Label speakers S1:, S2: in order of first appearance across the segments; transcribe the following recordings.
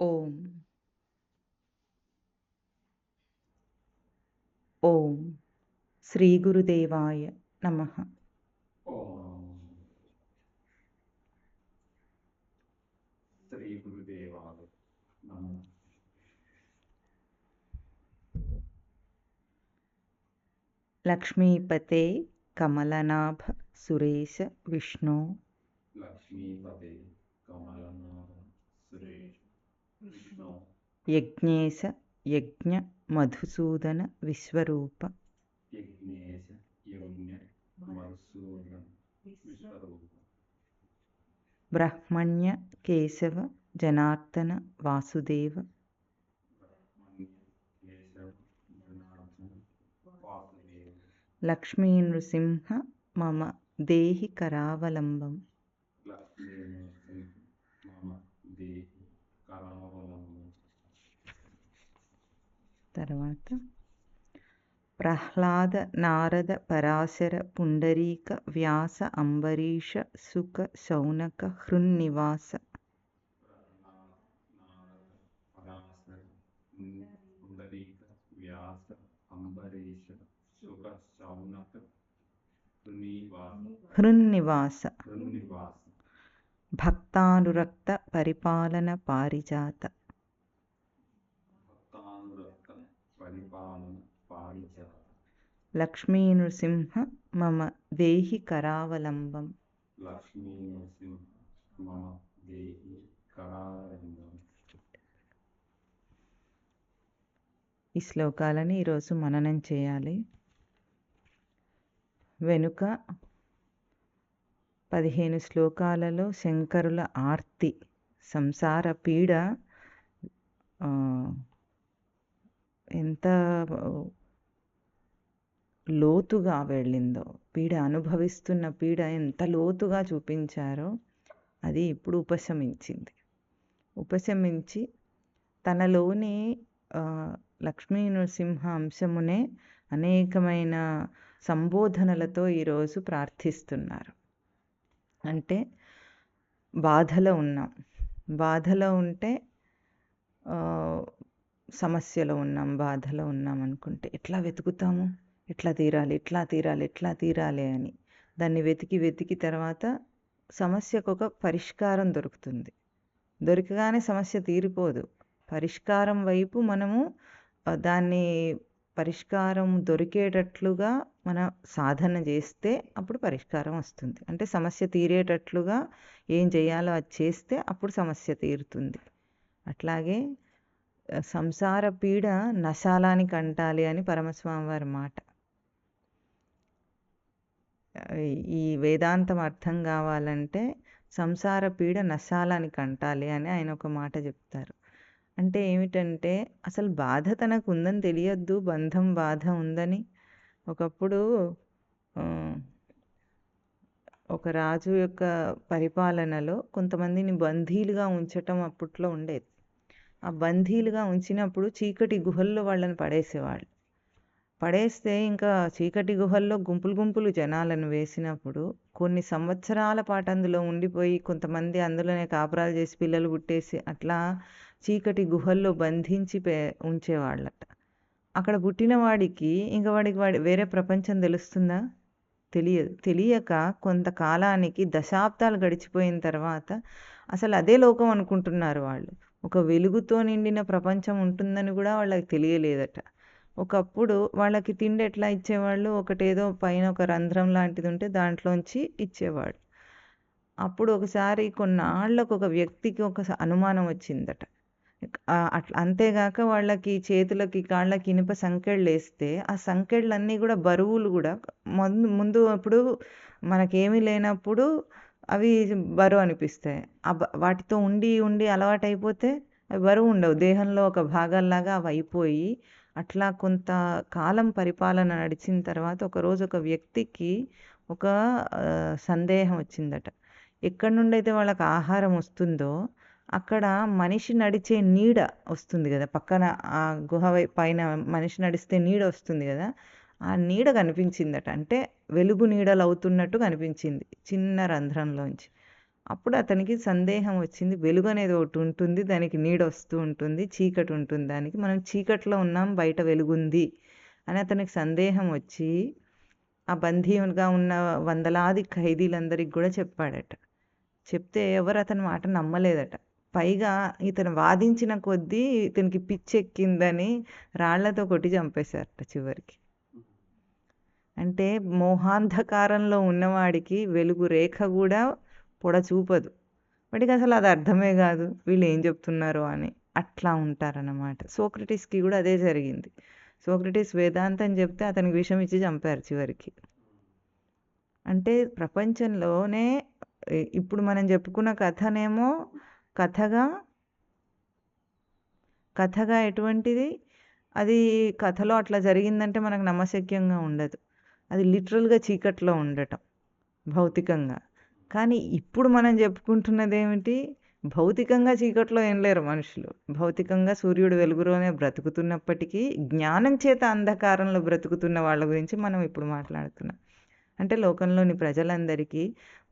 S1: ఓం ఓం శ్రీ గురుదేవాయ నమః.
S2: ఓం శ్రీ గురుదేవాయ నమః.
S1: లక్ష్మీపతే కమలనాభ సురేశ విష్ణు
S2: లక్ష్మీపతే కమలనాభ సురేష్ విష్ణు
S1: యజ్ఞేశ యజ్ఞ మధుసూదన విశ్వరూప
S2: యజ్ఞేశ యజ్ఞ మధుసూదన విశ్వరూప
S1: బ్రహ్మణ్య కేశవ జనార్దన వాసుదేవ
S2: బ్రహ్మణ్య కేశవ జనార్దన వాసుదేవ
S1: లక్ష్మీ నృసింహ మమ దేహి కరావలంబం.
S2: లక్ష్మీ నృసింహ మమ దేహి కరావలంబం.
S1: తర్వాత ప్రహ్లాద నారద పరాశర పుండరీక వ్యాస అంబరీష సుఖ శౌనక హృన్నివాస
S2: పరాశర పుండరీక వ్యాస అంబరీష సుఖ శౌనక
S1: హృన్నివాస
S2: హృన్నివాస
S1: భక్తానురక్త పరిపాలన పారిజాత
S2: భక్తానురక్త పరిపాలన పారిజాత
S1: లక్ష్మీ నృసింహ మమ దేహి కరావలంబం.
S2: లక్ష్మీ నృసింహ మమ దేహి కరావలంబం.
S1: ఈ శ్లోకాలని ఈరోజు మననం చేయాలి. వెనుక 15 శ్లోకాలలో శంకరుల ఆర్తి, సంసార పీడ ఎంత లోతుగా వెళ్ళిందో, పీడ అనుభవిస్తున్న పీడ ఎంత లోతుగా చూపించారో అది ఇప్పుడు ఉపశమించి తనలోని లక్ష్మీ నృసింహ అంశమునే అనేకమైన సంబోధనలతో ఈరోజు ప్రార్థిస్తున్నారు. అంటే బాధలో ఉంటే సమస్యలో బాధలో ఉన్నాం అనుకుంటే ఎట్లా వెతుకుతాము, ఎట్లా తీరాలి అని దాన్ని వెతికి తర్వాత సమస్యకు ఒక పరిష్కారం దొరుకుతుంది. దొరకగానే సమస్య తీరిపోదు. పరిష్కారం వైపు మనము దాన్ని పరిష్కారం దొరికేటట్లుగా మన సాధన చేస్తే అప్పుడు పరిష్కారం వస్తుంది. అంటే సమస్య తీరేటట్లుగా ఏం చేయాలో అది చేస్తే అప్పుడు సమస్య తీరుతుంది. అట్లాగే సంసార పీడ నశాలానికి అంటాలి అని పరమస్వామి వారి మాట. ఈ వేదాంతం అర్థం కావాలంటే సంసార పీడ నశాలానికి అంటాలి అని ఆయన ఒక మాట చెప్తారు. అంటే ఏమిటంటే అసలు బాధ తనకు ఉందని తెలియద్దు, బంధం బాధ ఉందని. ఒకప్పుడు ఒక రాజు యొక్క పరిపాలనలో కొంతమందిని బందీలుగా ఉంచటం అప్పట్లో ఉండేది. ఆ బందీలుగా ఉంచినప్పుడు చీకటి గుహల్లో వాళ్ళని పడేస్తే ఇంకా చీకటి గుహల్లో గుంపులు జనాలను వేసినప్పుడు కొన్ని సంవత్సరాల పాటు అందులో ఉండిపోయి కొంతమంది అందులోనే కాపురాలు చేసి పిల్లలు పుట్టేసి అట్లా చీకటి గుహల్లో బంధించి ఉంచేవాళ్ళట. అక్కడ పుట్టిన వాడికి ఇంకా వాడికి వేరే ప్రపంచం తెలుస్తుందా? తెలియక కొంతకాలానికి దశాబ్దాలు గడిచిపోయిన తర్వాత అసలు అదే లోకం అనుకుంటున్నారు వాళ్ళు. ఒక వెలుగుతో నిండిన ప్రపంచం ఉంటుందని కూడా వాళ్ళకి తెలియలేదట. ఒకప్పుడు వాళ్ళకి తిండి ఎట్లా ఇచ్చేవాళ్ళు, ఒకటేదో పైన ఒక రంధ్రం లాంటిది ఉంటే దాంట్లోంచి ఇచ్చేవాడు. అప్పుడు ఒకసారి కొన్నాళ్ళకు ఒక వ్యక్తికి ఒక అనుమానం వచ్చిందట. అట్లా అంతేగాక వాళ్ళకి చేతులకి కాళ్ళకి ఇనుప సంకెళ్ళు వేస్తే ఆ సంకెళ్ళన్నీ కూడా బరువులు కూడా ముందు అప్పుడు మనకేమీ లేనప్పుడు అవి బరువు అనిపిస్తాయి. వాటితో ఉండి అలవాటైపోతే అవి బరువు ఉండవు, దేహంలో ఒక భాగాల్లాగా అవి అయిపోయి అట్లా కొంతకాలం పరిపాలన నడిచిన తర్వాత ఒకరోజు ఒక వ్యక్తికి ఒక సందేహం వచ్చిందట. ఎక్కడి నుండి అయితే వాళ్ళకి ఆహారం వస్తుందో అక్కడ మనిషి నడిచే నీడ వస్తుంది కదా, పక్కన ఆ గుహ పైన మనిషి నడిస్తే నీడ వస్తుంది కదా, ఆ నీడ కనిపించిందట. అంటే వెలుగు నీడలు అవుతున్నట్టు కనిపించింది చిన్న రంధ్రంలోంచి. అప్పుడు అతనికి సందేహం వచ్చింది. వెలుగు అనేది ఒకటి ఉంటుంది. దానికి నీడ వస్తూ ఉంటుంది. చీకటి ఉంటుంది దానికి. మనం చీకట్లో ఉన్నాం, బయట వెలుగుంది అని అతనికి సందేహం వచ్చి, ఆ బందీగా ఉన్న వందలాది ఖైదీలందరికి కూడా చెప్పాడట. చెప్తే ఎవరు అతని మాట నమ్మలేదట. పైగా ఇతను వాదించిన కొద్దీ ఇతనికి పిచ్చెక్కిందని రాళ్లతో కొట్టి చంపేశారట చివరికి. అంటే మోహాంధకారంలో ఉన్నవాడికి వెలుగు రేఖ కూడా పొడ చూపదు. వాడికి అసలు అది అర్థమే కాదు, వీళ్ళు ఏం చెప్తున్నారో అని. అట్లా ఉంటారన్నమాట. సోక్రటీస్కి కూడా అదే జరిగింది. సోక్రటీస్ వేదాంతం చెప్తే అతనికి విషం ఇచ్చి చంపారు చివరికి. అంటే ప్రపంచంలోనే ఇప్పుడు మనం చెప్పుకున్న కథనేమో కథగా ఎటువంటిది, అది కథలో అట్లా జరిగిందంటే మనకు నమ్మశక్యంగా ఉండదు. అది లిటరల్గా చీకట్లో ఉండటం భౌతికంగా. కానీ ఇప్పుడు మనం చెప్పుకుంటున్నది ఏమిటి, భౌతికంగా చీకట్లో ఏం లేరు మనుషులు. భౌతికంగా సూర్యుడు వెలుగులోనే బ్రతుకుతున్నప్పటికీ జ్ఞానం చేత అంధకారంలో బ్రతుకుతున్న వాళ్ళ గురించి మనం ఇప్పుడు మాట్లాడుతున్నాం. అంటే లోకంలోని ప్రజలందరికీ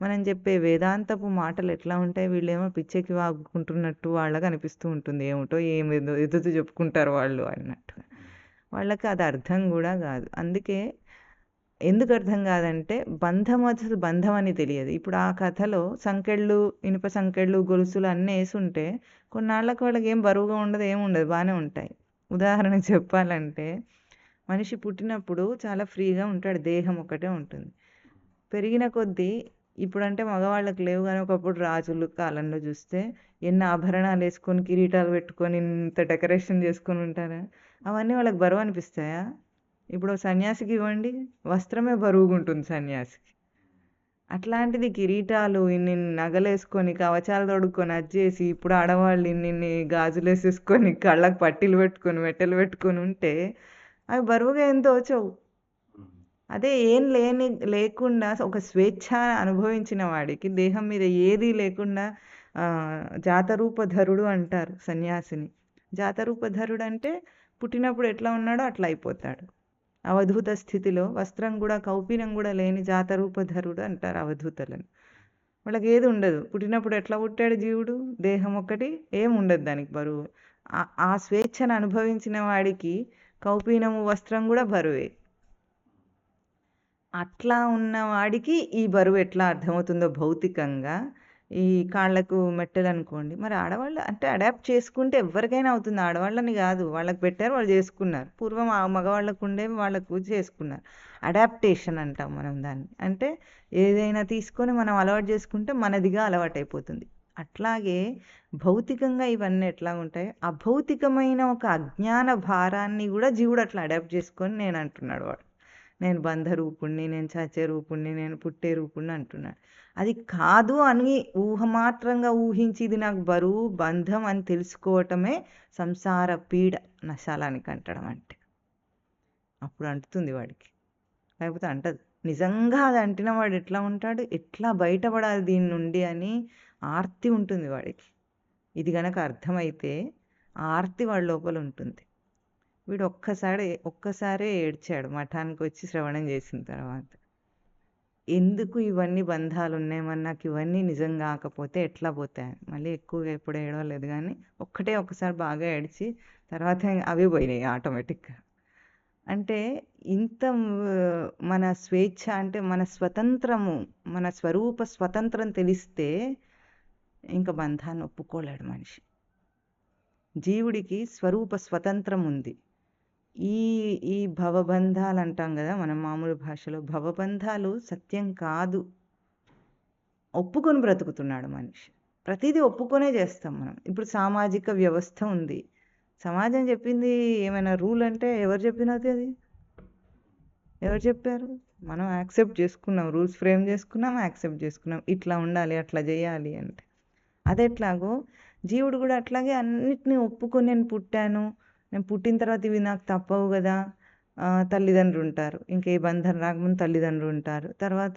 S1: మనం చెప్పే వేదాంతపు మాటలు ఎట్లా ఉంటాయి, వీళ్ళేమో పిచ్చెక్కి వాగుకుంటున్నట్టు వాళ్ళకి అనిపిస్తూ ఉంటుంది. ఏమిటో ఏమేదో ఎదురు చెప్పుకుంటారు వాళ్ళు అన్నట్టుగా. వాళ్ళకి అది అర్థం కూడా కాదు. అందుకే ఎందుకు అర్థం కాదంటే బంధం అసలు బంధం అని తెలియదు. ఇప్పుడు ఆ కథలో సంకెళ్ళు, ఇనుప సంకెళ్ళు, గొలుసులు అన్నీ వేసుంటే కొన్నాళ్ళకు వాళ్ళకి ఏం బరువుగా ఉండదు, ఏముండదు, బాగానే ఉంటాయి. ఉదాహరణకు చెప్పాలంటే మనిషి పుట్టినప్పుడు చాలా ఫ్రీగా ఉంటాడు, దేహం ఒకటే ఉంటుంది. పెరిగిన కొద్దీ ఇప్పుడంటే మగవాళ్ళకి లేవు కానీ ఒకప్పుడు రాజులు కాలంలో చూస్తే ఎన్ని ఆభరణాలు వేసుకొని కిరీటాలు పెట్టుకొని ఇంత డెకరేషన్ చేసుకొని ఉంటారా. అవన్నీ వాళ్ళకి బరువు అనిపిస్తాయా? ఇప్పుడు సన్యాసికి ఇవ్వండి, వస్త్రమే బరువుగా ఉంటుంది సన్యాసికి. అట్లాంటిది కిరీటాలు ఇన్ని నగలేసుకొని కవచాలు తొడుక్కొని అచ్చేసి ఇప్పుడు ఆడవాళ్ళు ఇన్ని గాజులు వేసేసుకొని కళ్ళకు పట్టీలు పెట్టుకొని మెట్టెలు పెట్టుకొని ఉంటే అవి బరువుగా ఏం తోచవు. అదే ఏం లేకుండా ఒక స్వేచ్ఛ అనుభవించిన వాడికి దేహం మీద ఏదీ లేకుండా జాతరూపధరుడు అంటారు సన్యాసిని. జాతరూపధరుడు అంటే పుట్టినప్పుడు ఎట్లా ఉన్నాడో అట్లా అయిపోతాడు. అవధూత స్థితిలో వస్త్రం కూడా కౌపీనం కూడా లేని జాతరూపధరుడు అంటారు అవధూతలను. వాళ్ళకి ఏది ఉండదు. పుట్టినప్పుడు ఎట్లా పుట్టాడు జీవుడు, దేహం ఒకటి, ఏం ఉండదు దానికి బరువు. ఆ స్వేచ్ఛను అనుభవించిన వాడికి కౌపీనము వస్త్రం కూడా బరువే. అట్లా ఉన్నవాడికి ఈ బరువు ఎట్లా అర్థమవుతుందో భౌతికంగా, ఈ కాళ్ళకు మెట్టెలు అనుకోండి. మరి ఆడవాళ్ళు అంటే అడాప్ట్ చేసుకుంటే ఎవరికైనా అవుతుంది, ఆడవాళ్ళని కాదు. వాళ్ళకి పెట్టారు, వాళ్ళు చేసుకున్నారు. పూర్వం ఆ మగవాళ్ళకు ఉండేవి వాళ్ళకు చేసుకున్నారు. అడాప్టేషన్ అంటాం మనం దాన్ని. అంటే ఏదైనా తీసుకొని మనం అలవాటు చేసుకుంటే మనదిగా అలవాటు అయిపోతుంది. అట్లాగే భౌతికంగా ఇవన్నీ ఎట్లా ఉంటాయి, అభౌతికమైన ఒక అజ్ఞాన భారాన్ని కూడా జీవుడు అట్లా అడాప్ట్ చేసుకొని నేను అంటున్నాడు వాడు. నేను బంధరూపుణ్ణి, నేను చచ్చే రూపుణ్ణి, నేను పుట్టే రూపుణ్ణి అంటున్నాడు. అది కాదు అని ఊహమాత్రంగా ఊహించి ఇది నాకు బరువు బంధం అని తెలుసుకోవటమే సంసార పీడ నశాలానికి అంటడం అంటే. అప్పుడు అంటుతుంది వాడికి, లేకపోతే అంటదు. నిజంగా అది అంటిన వాడు ఎట్లా ఉంటాడు, ఎట్లా బయటపడాలి దీని నుండి అని ఆర్తి ఉంటుంది వాడికి. ఇది గనక అర్థమైతే ఆ ఆర్తి వాడి లోపల ఉంటుంది. వీడు ఒక్కసారే ఏడ్చాడు మఠానికి వచ్చి శ్రవణం చేసిన తర్వాత. ఎందుకు ఇవన్నీ బంధాలు ఉన్నాయి, మరి నాకు ఇవన్నీ నిజం కాకపోతే ఎట్లా పోతాయి. మళ్ళీ ఎక్కువగా ఎప్పుడు ఏడవలేదు కానీ ఒక్కసారి బాగా ఏడ్చి తర్వాత అవే పోయినాయి ఆటోమేటిక్గా. అంటే ఇంత మన స్వేచ్ఛ అంటే మన స్వతంత్రము, మన స్వరూప స్వతంత్రం తెలిస్తే ఇంకా బంధాన్ని ఒప్పుకోలేడు మనిషి. జీవుడికి స్వరూప స్వతంత్రం ఉంది. ఈ భవబంధాలు అంటాం కదా మనం మామూలు భాషలో, భవబంధాలు సత్యం కాదు. ఒప్పుకొని బ్రతుకుతున్నాడు మనిషి. ప్రతిదీ ఒప్పుకొనే చేస్తాం మనం. ఇప్పుడు సామాజిక వ్యవస్థ ఉంది, సమాజం చెప్పింది ఏమైనా రూల్ అంటే ఎవరు చెప్పినది, అది ఎవరు చెప్పారు? మనం యాక్సెప్ట్ చేసుకున్నాం, రూల్స్ ఫ్రేమ్ చేసుకున్నాం, యాక్సెప్ట్ చేసుకున్నాం, ఇట్లా ఉండాలి అట్లా చేయాలి అంటే. అదెట్లాగో జీవుడు కూడా అట్లాగే అన్నిటినీ ఒప్పుకొని నేను పుట్టాను, నేను పుట్టిన తర్వాత ఇవి నాకు తప్పవు కదా. తల్లిదండ్రులు ఉంటారు, ఇంకే బంధం రాకముందు తల్లిదండ్రులు ఉంటారు. తర్వాత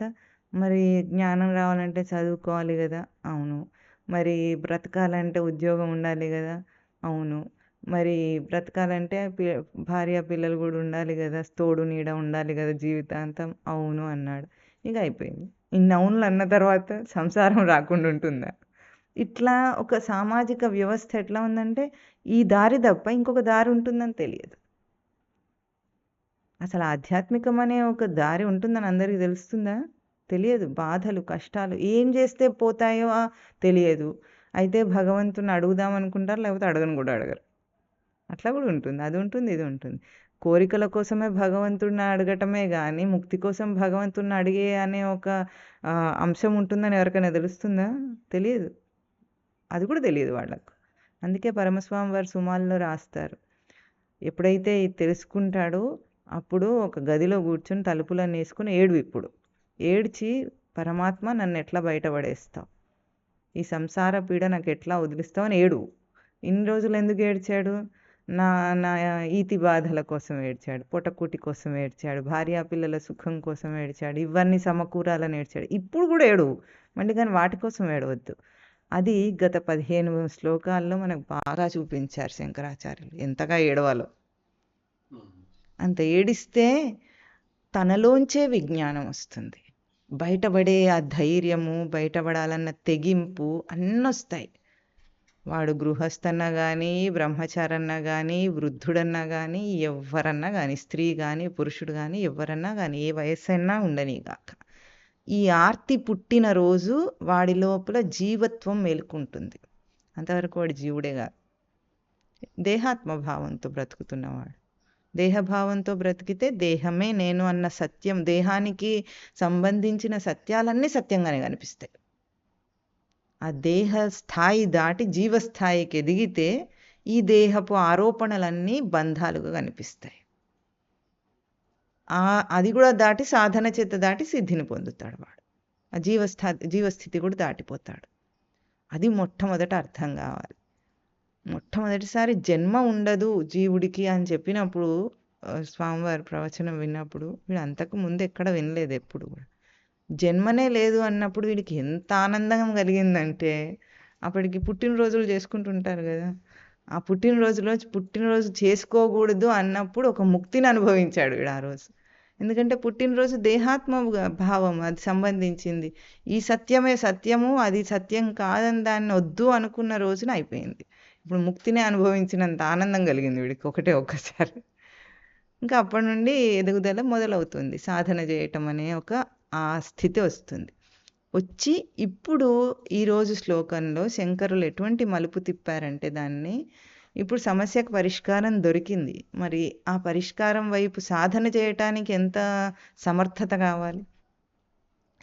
S1: మరి జ్ఞానం రావాలంటే చదువుకోవాలి కదా, అవును. మరి బ్రతకాలంటే ఉద్యోగం ఉండాలి కదా, అవును. మరి బ్రతకాలంటే భార్య పిల్లలు కూడా ఉండాలి కదా, తోడు నీడ ఉండాలి కదా జీవితాంతం, అవును అన్నాడు. ఇక అయిపోయింది. ఇన్ని అవునులు అన్న తర్వాత సంసారం రాకుండా ఉంటుందా? ఇట్లా ఒక సామాజిక వ్యవస్థ ఎట్లా ఉందంటే ఈ దారి తప్ప ఇంకొక దారి ఉంటుందని తెలియదు. అసలు ఆధ్యాత్మికం అనే ఒక దారి ఉంటుందని అందరికీ తెలుస్తుందా? తెలియదు. బాధలు, కష్టాలు ఏం చేస్తే పోతాయో తెలియదు. అయితే భగవంతుని అడుగుదాం అనుకుంటారు, లేకపోతే అడగను కూడా అడగరు. అట్లా కూడా ఉంటుంది. అది ఉంటుంది, ఇది ఉంటుంది. కోరికల కోసమే భగవంతుడిని అడగటమే కానీ ముక్తి కోసం భగవంతుడిని అడిగే అనే ఒక అంశం ఉంటుందని ఎవరికైనా తెలుస్తుందా? తెలియదు. అది కూడా తెలియదు వాళ్ళకు. అందుకే పరమస్వామి వారు సుమాల్లో రాస్తారు, ఎప్పుడైతే ఇది తెలుసుకుంటాడో అప్పుడు ఒక గదిలో కూర్చొని తలుపులన్నీ వేసుకుని ఇప్పుడు ఏడ్చి పరమాత్మ నన్ను ఎట్లా బయటపడేస్తావు, ఈ సంసార పీడ నాకు ఎట్లా వదిలిస్తావు అని ఏడు. ఇన్ని రోజులు ఎందుకు ఏడ్చాడు? నా నా ఈతి బాధల కోసం ఏడ్చాడు, పొటకూటి కోసం ఏడ్చాడు, భార్యాపిల్లల సుఖం కోసం ఏడ్చాడు, ఇవన్నీ సమకూరాలని ఏడ్చాడు. ఇప్పుడు కూడా ఏడు మళ్ళీ, కానీ వాటి కోసం ఏడవద్దు. అది గత 15 శ్లోకాల్లో మనకు బాగా చూపించారు శంకరాచార్యులు ఎంతగా ఏడవాలో. అంత ఏడిస్తే తనలోంచే విజ్ఞానం వస్తుంది, బయటపడే ఆ ధైర్యము, బయటపడాలన్న తెగింపు అన్నీ వస్తాయి. వాడు గృహస్థన్నా కానీ, బ్రహ్మచారన్నా కానీ, వృద్ధుడన్నా కానీ, ఎవరన్నా కానీ, స్త్రీ కానీ, పురుషుడు కానీ, ఎవరన్నా కానీ, ఏ వయస్సైనా ఉండనిగాక, ఈ ఆర్తి పుట్టిన రోజు వాడి లోపల జీవత్వం మేలుకుంటుంది. అంతవరకు వాడు జీవుడే కాదు, దేహాత్మభావంతో బ్రతుకుతున్నవాడు. దేహభావంతో బ్రతికితే దేహమే నేను అన్న సత్యం, దేహానికి సంబంధించిన సత్యాలన్నీ సత్యంగానే కనిపిస్తాయి. ఆ దేహ స్థాయి దాటి జీవస్థాయికి ఎదిగితే ఈ దేహపు ఆరోపణలన్నీ బంధాలుగా కనిపిస్తాయి. అది కూడా దాటి సాధన చేత దాటి సిద్ధిని పొందుతాడు వాడు. ఆ జీవస్థితి కూడా దాటిపోతాడు. అది మొట్టమొదట అర్థం కావాలి. మొట్టమొదటిసారి జన్మ ఉండదు జీవుడికి అని చెప్పినప్పుడు స్వామివారి ప్రవచనం విన్నప్పుడు వీడు అంతకు ముందు ఎక్కడ వినలేదు ఎప్పుడు కూడా. జన్మనే లేదు అన్నప్పుడు వీడికి ఎంత ఆనందం కలిగిందంటే, అప్పటికి పుట్టినరోజులు చేసుకుంటుంటారు కదా, ఆ పుట్టినరోజు చేసుకోకూడదు అన్నప్పుడు ఒక ముక్తిని అనుభవించాడు వీడు ఆ రోజు. ఎందుకంటే పుట్టినరోజు దేహాత్మ భావం అది సంబంధించింది. ఈ సత్యమే సత్యము, అది సత్యం కాదని దాన్ని వద్దు అనుకున్న రోజున అయిపోయింది. ఇప్పుడు ముక్తినే అనుభవించినంత ఆనందం కలిగింది వీడికి ఒక్కసారి. ఇంకా అప్పటి నుండి ఎదుగుదల మొదలవుతుంది, సాధన చేయటం అనే ఒక ఆ స్థితి వస్తుంది. వచ్చి ఇప్పుడు ఈరోజు శ్లోకంలో శంకరులు ఎటువంటి మలుపు తిప్పారంటే దాన్ని, ఇప్పుడు సమస్యకు పరిష్కారం దొరికింది, మరి ఆ పరిష్కారం వైపు సాధన చేయటానికి ఎంత సమర్థత కావాలి?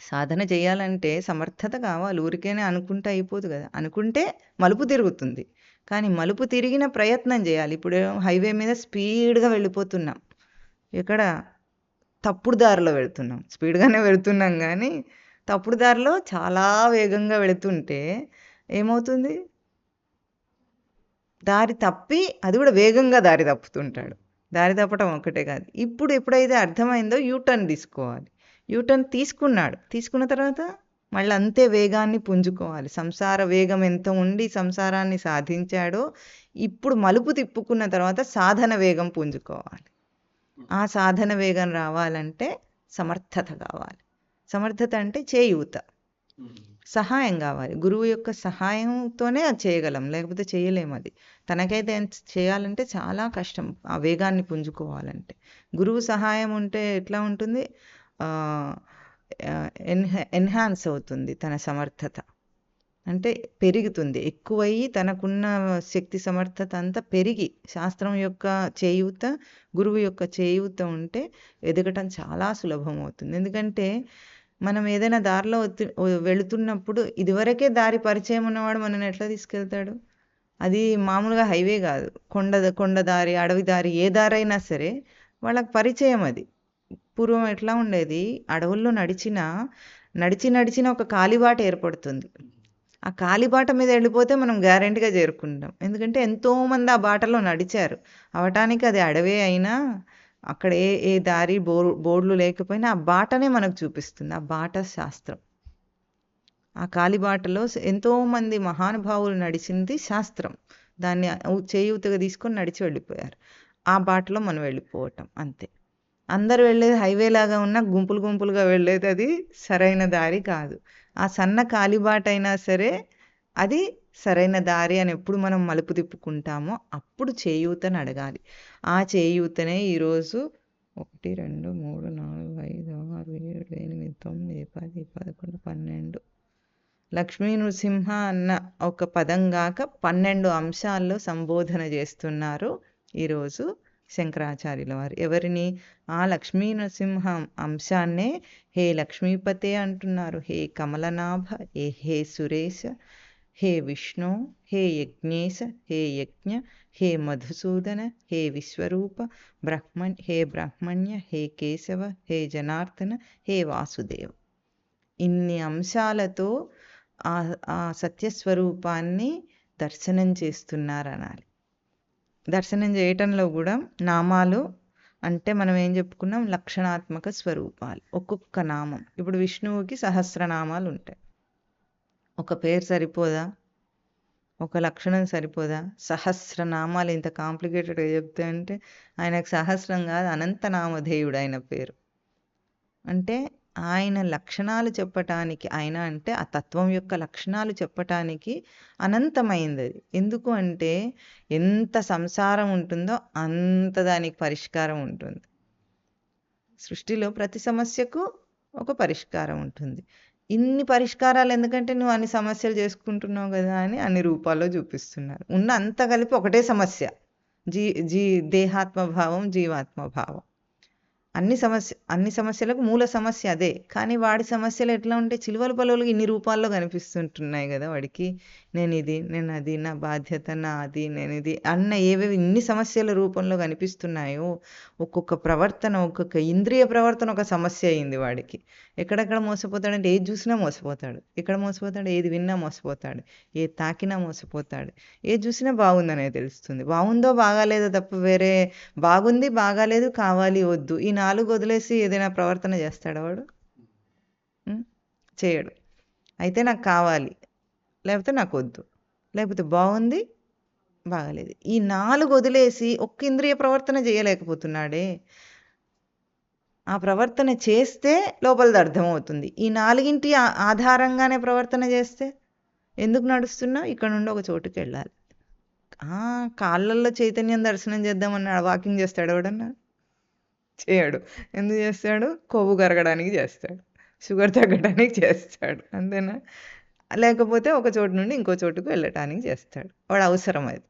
S1: సాధన చేయాలంటే సమర్థత కావాలి. ఊరికేనే అనుకుంటే అయిపోదు కదా. అనుకుంటే మలుపు తిరుగుతుంది, కానీ మలుపు తిరిగిన ప్రయత్నం చేయాలి. ఇప్పుడు హైవే మీద స్పీడ్గా వెళ్ళిపోతున్నాం, ఎక్కడ తప్పుడు దారిలో వెళుతున్నాం. స్పీడ్గానే వెళుతున్నాం కానీ తప్పుడు దారిలో చాలా వేగంగా వెళుతుంటే ఏమవుతుంది? దారి తప్పి, అది కూడా వేగంగా దారి తప్పుతుంటాడు. దారి తప్పటం ఒక్కటే కాదు, ఇప్పుడు ఎప్పుడైతే అర్థమైందో యూటర్న్ తీసుకోవాలి. యూటర్న్ తీసుకున్నాడు, తీసుకున్న తర్వాత మళ్ళీ అంతే వేగాన్ని పుంజుకోవాలి. సంసార వేగం ఎంత ఉండి సంసారాన్ని సాధించాడో ఇప్పుడు మలుపు తిప్పుకున్న తర్వాత సాధన వేగం పుంజుకోవాలి. ఆ సాధన వేగం రావాలంటే సమర్థత కావాలి. సమర్థత అంటే చేయూత, సహాయం కావాలి. గురువు యొక్క సహాయంతోనే అది చేయగలం, లేకపోతే చేయలేము. అది తనకైతే చేయాలంటే చాలా కష్టం, ఆ వేగాన్ని పుంజుకోవాలంటే. గురువు సహాయం ఉంటే ఎట్లా ఉంటుంది? ఎన్హాన్స్ అవుతుంది తన సమర్థత, అంటే పెరుగుతుంది, ఎక్కువయ్యి తనకున్న శక్తి సమర్థత అంతా పెరిగి, శాస్త్రం యొక్క చేయూత, గురువు యొక్క చేయూత ఉంటే ఎదగటం చాలా సులభం అవుతుంది. ఎందుకంటే మనం ఏదైనా దారిలో వెళుతున్నప్పుడు ఇదివరకే దారి పరిచయం ఉన్నవాడు మనల్ని ఎట్లా తీసుకెళ్తాడు? అది మామూలుగా హైవే కాదు, కొండ దారి, అడవి దారి, ఏ దారి అయినా సరే వాళ్ళకి పరిచయం. అది పూర్వం ఎట్లా ఉండేది? అడవుల్లో నడిచిన ఒక కాలిబాట ఏర్పడుతుంది. ఆ కాలిబాట మీద వెళ్ళిపోతే మనం గ్యారెంటీగా చేరుకుంటాం. ఎందుకంటే ఎంతోమంది ఆ బాటలో నడిచారు. అవటానికి అది అడవే అయినా, అక్కడ ఏ దారి బోర్డులు లేకపోయినా ఆ బాటనే మనకు చూపిస్తుంది. ఆ బాట శాస్త్రం. ఆ కాలిబాటలో ఎంతోమంది మహానుభావులు నడిచింది శాస్త్రం. దాన్ని చేయూతగా తీసుకొని నడిచి వెళ్ళిపోయారు. ఆ బాటలో మనం వెళ్ళిపోవటం అంతే. అందరు వెళ్ళేది హైవే లాగా ఉన్న గుంపులు గుంపులుగా వెళ్ళేది అది సరైన దారి కాదు. ఆ సన్న కాలిబాటైనా సరే అది సరైన దారి అని ఎప్పుడు మనం మలుపు తిప్పుకుంటామో అప్పుడు చేయూతని అడగాలి. ఆ చేయూతనే ఈరోజు 1, 2, 3, 4, 5, 6, 7, 8, 9, 10, 11, 12 లక్ష్మీ నృసింహ అన్న ఒక పదం గాక 12 అంశాల్లో సంబోధన చేస్తున్నారు ఈరోజు శంకరాచార్యుల వారు. ఎవరిని? ఆ లక్ష్మీ నృసింహ అంశాన్నే హే లక్ష్మీపతే అంటున్నారు. హే కమలనాభ, హే సురేశ, హే విష్ణు, హే యజ్ఞేశ, హే యజ్ఞ, హే మధుసూదన, హే విశ్వరూప, హే బ్రహ్మణ్య, హే కేశవ, హే జనార్దన, హే వాసుదేవ. ఇన్ని అంశాలతో ఆ సత్యస్వరూపాన్ని దర్శనం చేస్తున్నారనాలి. దర్శనం చేయటంలో కూడా నామాలు అంటే మనం ఏం చెప్పుకున్నాం? లక్షణాత్మక స్వరూపాలు. ఒక్కొక్క నామం. ఇప్పుడు విష్ణువుకి సహస్రనామాలు ఉంటాయి. ఒక పేరు సరిపోదా? ఒక లక్షణం సరిపోదా? సహస్రనామాలు ఇంత కాంప్లికేటెడ్గా చెప్తే అంటే ఆయనకు సహస్రం కాదు, అనంతనామధేయుడు ఆయన పేరు. అంటే ఆయన లక్షణాలు చెప్పటానికి, ఆయన అంటే ఆ తత్వం యొక్క లక్షణాలు చెప్పటానికి అనంతమైంది అది. ఎందుకు అంటే ఎంత సంసారం ఉంటుందో అంత దానికి పరిష్కారం ఉంటుంది. సృష్టిలో ప్రతి సమస్యకు ఒక పరిష్కారం ఉంటుంది. ఇన్ని పరిష్కారాలు ఎందుకంటే నువ్వు అన్ని సమస్యలు చేసుకుంటున్నావు కదా అని అన్ని రూపాల్లో చూపిస్తున్నారు. ఉన్న అంత కలిపి ఒకటే సమస్య. దేహాత్మభావం, జీవాత్మభావం. అన్ని సమస్యలకు మూల సమస్య అదే. కానీ వాడి సమస్యలు ఎట్లా ఉంటే చిలువల పలువలుగా ఇన్ని రూపాల్లో కనిపిస్తుంటున్నాయి కదా వాడికి. నేను ఇది, నేను అది, నా బాధ్యత, నా అది, నేను ఇది అన్న ఏవేవి ఇన్ని సమస్యల రూపంలో కనిపిస్తున్నాయో, ఒక్కొక్క ప్రవర్తన, ఒక్కొక్క ఇంద్రియ ప్రవర్తన ఒక సమస్య అయింది వాడికి. ఎక్కడెక్కడ మోసపోతాడంటే ఏది చూసినా మోసపోతాడు. ఎక్కడ మోసపోతాడు? ఏది విన్నా మోసపోతాడు. ఏది తాకినా మోసపోతాడు. ఏది చూసినా బాగుందనే తెలుస్తుంది. బాగుందో బాగాలేదో తప్ప వేరే బాగుంది, బాగాలేదు, కావాలి, వద్దు ఈ 4 వదిలేసి ఏదైనా ప్రవర్తన చేస్తాడా వాడు? చేయడు. అయితే నాకు కావాలి, లేకపోతే నాకు వద్దు, లేకపోతే బాగుంది, బాగాలేదు. ఈ 4 వదిలేసి ఒక్క ఇంద్రియ ప్రవర్తన చేయలేకపోతున్నాడే. ఆ ప్రవర్తన చేస్తే లోపలిది అర్థమవుతుంది. ఈ 4 ఆధారంగానే ప్రవర్తన చేస్తే ఎందుకు నడుస్తున్నా? ఇక్కడ నుండి ఒక చోటుకి వెళ్ళాలి. కాళ్ళల్లో చైతన్యం దర్శనం చేద్దామన్నాడు. వాకింగ్ చేస్తాడు ఎవడన్నా? చేయడు. ఎందుకు చేస్తాడు? కొవ్వు కరగడానికి చేస్తాడు, షుగర్ తగ్గడానికి చేస్తాడు, అంతేనా? లేకపోతే ఒక చోటు నుండి ఇంకో చోటుకు వెళ్ళటానికి చేస్తాడు. వాడు అవసరం అది.